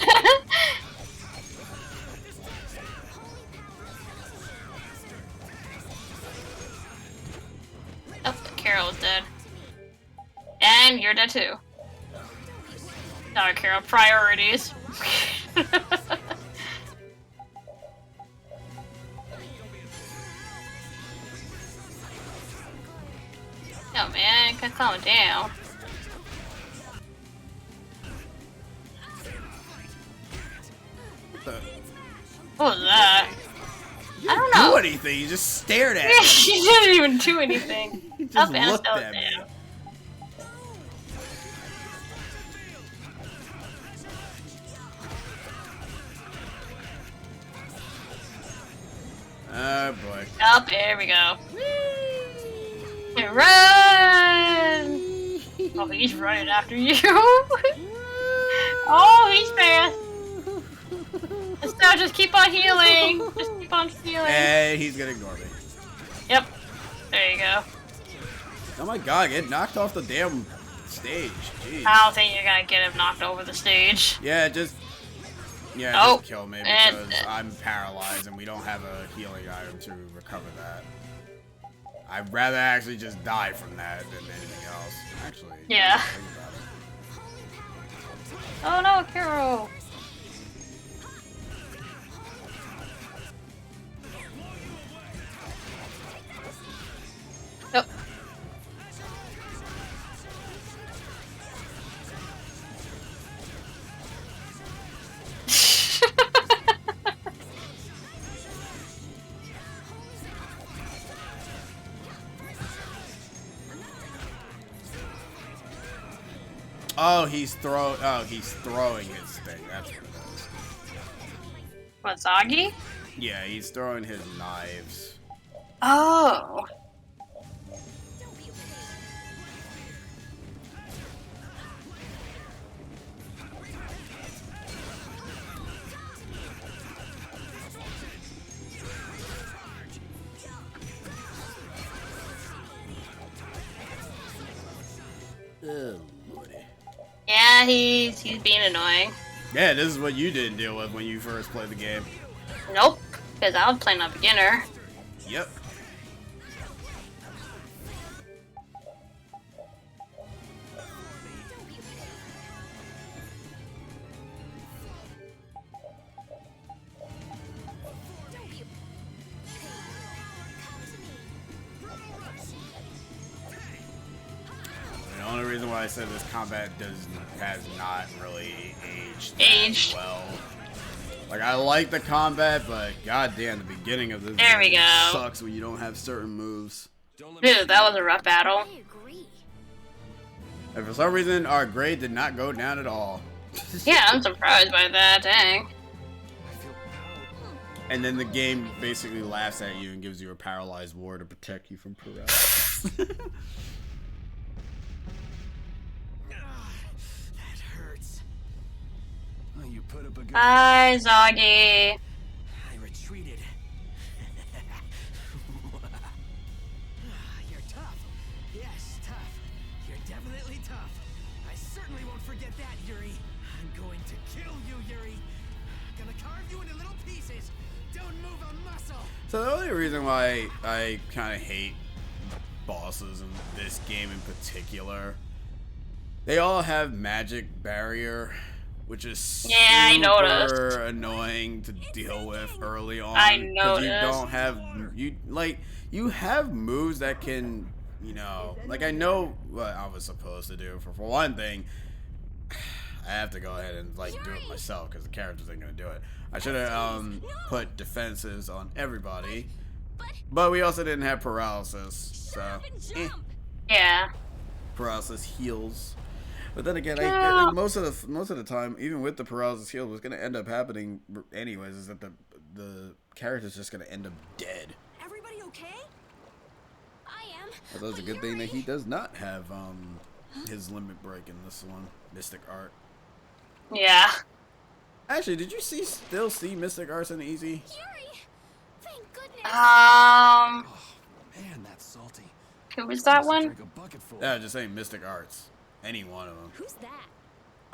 Oh, Carol's dead. And you're dead too. Sorry, Carol. Priorities. Oh man, gotta calm it down. What was that? I don't know. Do anything? You just stared at me. He didn't even do anything. He just Up and looked still at me. down. Oh boy. Up, there we go. Run! Oh, he's running after you. Oh, he's fast. Estelle, just keep on healing. Just keep on healing. Hey, he's gonna ignore me. Yep. There you go. Oh my god, get knocked off the damn stage. Jeez. I don't think you're gonna get him knocked over the stage. Yeah, just Oh, kill me and- because I'm paralyzed and we don't have a healing item to recover that. I'd rather actually just die from that than anything else. Actually. Yeah. think about it. Oh no, Carol. Nope. Oh, he's throwing his thing. That's what it is. What, Zagi? Yeah, he's throwing his knives. Oh. Oh, Lordy. Yeah, he's being annoying. Yeah, this is what you didn't deal with when you first played the game. Nope, because I was playing a beginner. Yep. The only reason why I said this combat has not really aged well. Like, I like the combat, but goddamn, the beginning of this There we game go. sucks when you don't have certain moves. Dude, that was a rough battle. And for some reason, our grade did not go down at all. Yeah, I'm surprised by that, dang. And then the game basically laughs at you and gives you a paralyzed ward to protect you from paralysis. That hurts. Oh, you put up a good Hi, Zoggy. I retreated. You're tough. Yes, tough. You're definitely tough. I certainly won't forget that, Yuri. I'm going to kill you, Yuri. Gonna carve you into little pieces. Don't move a muscle. So the only reason why I kind of hate bosses in this game in particular, they all have magic barrier, which is Yeah, I noticed. super annoying to deal with early on. I 'cause you noticed. don't have you have moves that can, like I know what I was supposed to do. For one thing, I have to go ahead and like do it myself because the characters ain't gonna do it. I should have put defenses on everybody, but we also didn't have paralysis, so Yeah. paralysis heals. But then again, most of the time, even with the paralysis heal, what's gonna end up happening anyways is that the character's just gonna end up dead. Everybody okay? I am. That's a good thing that he does not have his limit break in this one, Mystic Art. Yeah. Actually, did you still see Mystic Arts in Easy? Yuri! Thank goodness. Man, that's salty. Who was that one? Yeah, just saying Mystic Arts. Any one of them. Who's that?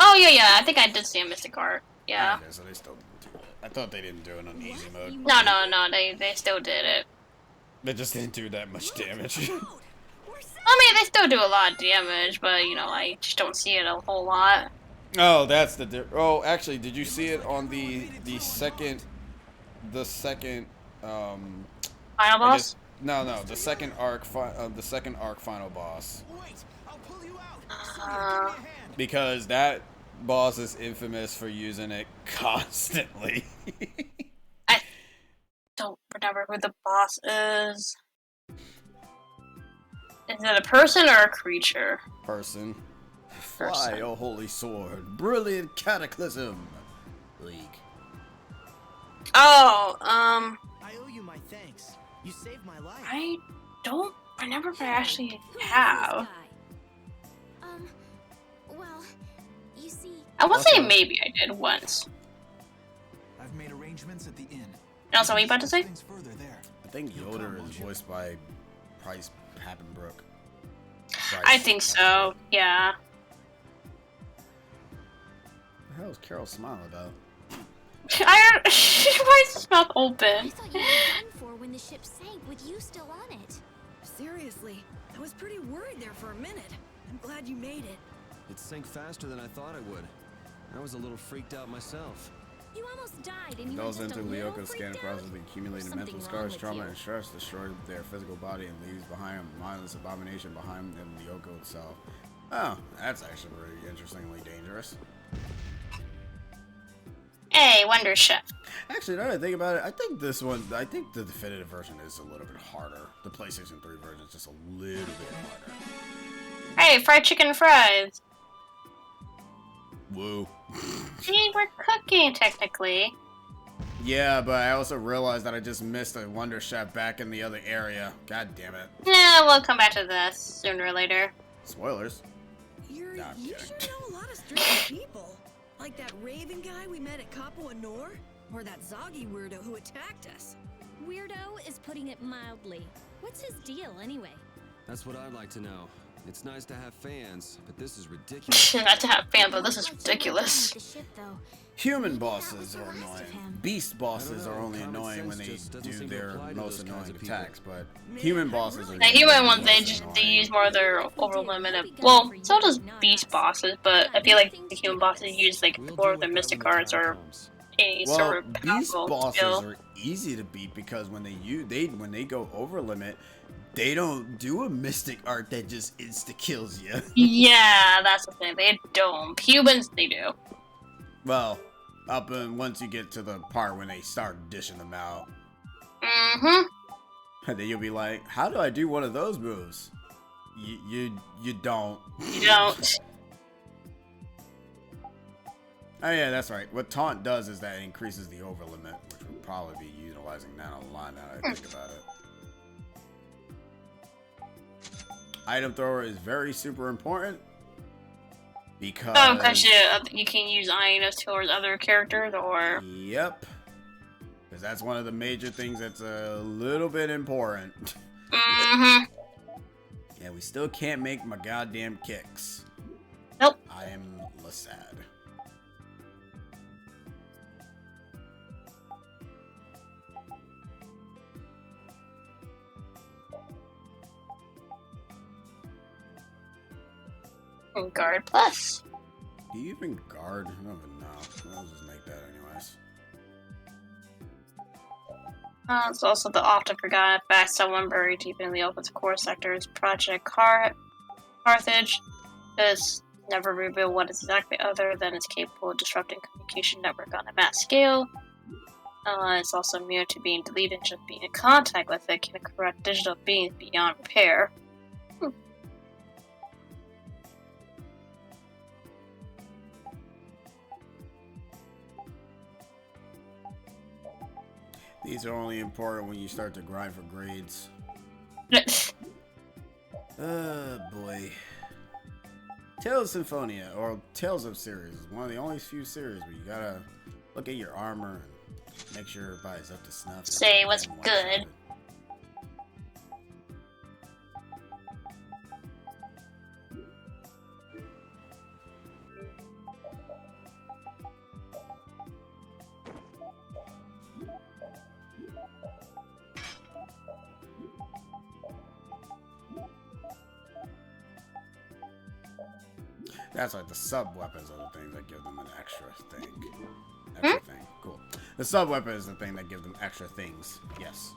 Oh yeah. I think I did see a Mystic Art. Yeah. Okay, so they still didn't do it. I thought they didn't do it on easy mode. No. They still did it. They just didn't do that much damage. I mean, they still do a lot of damage, but you know, I just don't see it a whole lot. Oh, that's the oh, actually, did you see it on the second final boss? No, the second arc final boss. Because that boss is infamous for using it constantly. I don't remember who the boss is. Is it a person or a creature? Person. Fly, oh holy sword. Brilliant cataclysm. League. Oh, I owe you my thanks. You saved my life. I never actually have. Well, you see... I would say maybe I did once. I've made arrangements at the inn. Also, what are you about to say? I think Yoder is voiced by Price Happenbrook. I think so, yeah. What the hell is Carol smiling about? Why is his mouth open? I thought you were done for when the ship sank with you still on it. Seriously, I was pretty worried there for a minute. I'm glad you made it. It sank faster than I thought it would. I was a little freaked out myself. You almost died and you Those were just into a little Lyoko's freaked scanning out? process of accumulating There's mental something scars, wrong trauma, with and stress destroy their physical body and leaves behind a mindless abomination behind them, Lyoko itself. Oh, that's actually pretty interestingly dangerous. Hey, Wonder Chef. Actually, now that I think about it, I think the definitive version is a little bit harder. The PlayStation 3 version is just a little bit harder. Hey, fried chicken and fries. Woo. See, we're cooking, technically. Yeah, but I also realized that I just missed a Wonder Chef back in the other area. God damn it. Nah, we'll come back to this sooner or later. Spoilers. You kidding. sure know a lot of strange people. Like that Raven guy we met at Capo Nor? Or that Zoggy weirdo who attacked us. Weirdo is putting it mildly. What's his deal, anyway? That's what I'd like to know. It's nice to have fans, but this is ridiculous. Not to have fans, but this is ridiculous. The ship, though. Human bosses are annoying. Beast bosses are only annoying when they do their most annoying attacks, but human bosses are The human ones, they use more of their over limited. Well, so does beast bosses, but I feel like the human bosses use like more of their mystic arts or any sort of beast powerful bosses skill. are easy to beat because when they go over limit, they don't do a mystic art that just insta kills you. Yeah, that's the thing. They don't. Humans, they do. Well, once you get to the part when they start dishing them out. Mm-hmm. And then you'll be like, how do I do one of those moves? You don't. You don't. Oh yeah, that's right. What taunt does is that it increases the over limit, which we'll probably be utilizing that a lot now that I think about it. Item thrower is very super important because Because you can use items towards other characters, or yep, because that's one of the major things that's a little bit important. mm-hmm. Yeah, we still can't make my goddamn kicks. Nope. I am sad. Guard plus. Do you even guard? I don't even know. I'll just make that anyways. It's also the often forgotten fact someone buried deep in the open core sectors, Project Carthage. This never reveal what is exactly other than it's capable of disrupting communication network on a mass scale. It's also immune to being deleted, and just being in contact with it can corrupt digital beings beyond repair. These are only important when you start to grind for grades. Boy. Tales of Symphonia, or Tales of series, is one of the only few series where you gotta look at your armor and make sure everybody's up to snuff. Say what's good. That's like the sub weapons are the things that give them an extra thing. Extra thing. Cool. The sub weapon is the thing that gives them extra things. Yes.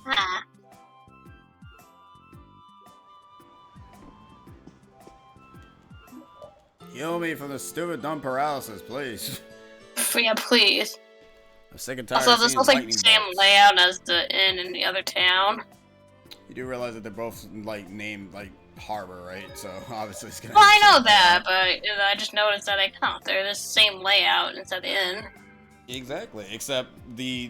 Heal me from the stupid dumb paralysis, please. Yeah, please. I'm sick and tired Also, of this seeing looks like the lightning same bolts. layout as the inn in the other town. You do realize that they're both like named like Harbor, right? So obviously it's gonna. Well, I know that, but I just noticed that they're the same layout instead of the inn. Exactly, except the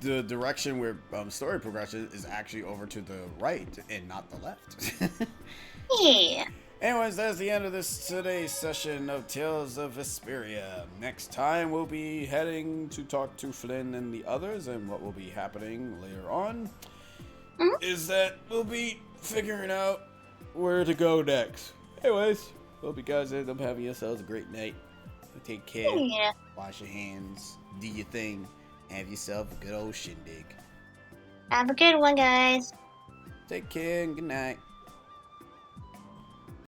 direction where story progression is actually over to the right and not the left. Yeah. Anyways, that's the end of today's session of Tales of Vesperia. Next time we'll be heading to talk to Flynn and the others, and what will be happening later on is that we'll be figuring out where to go next. Anyways, hope you guys end up having yourselves a great night. Take care. Yeah. Wash your hands. Do your thing. Have yourself a good old shindig. Have a good one, guys. Take care and good night.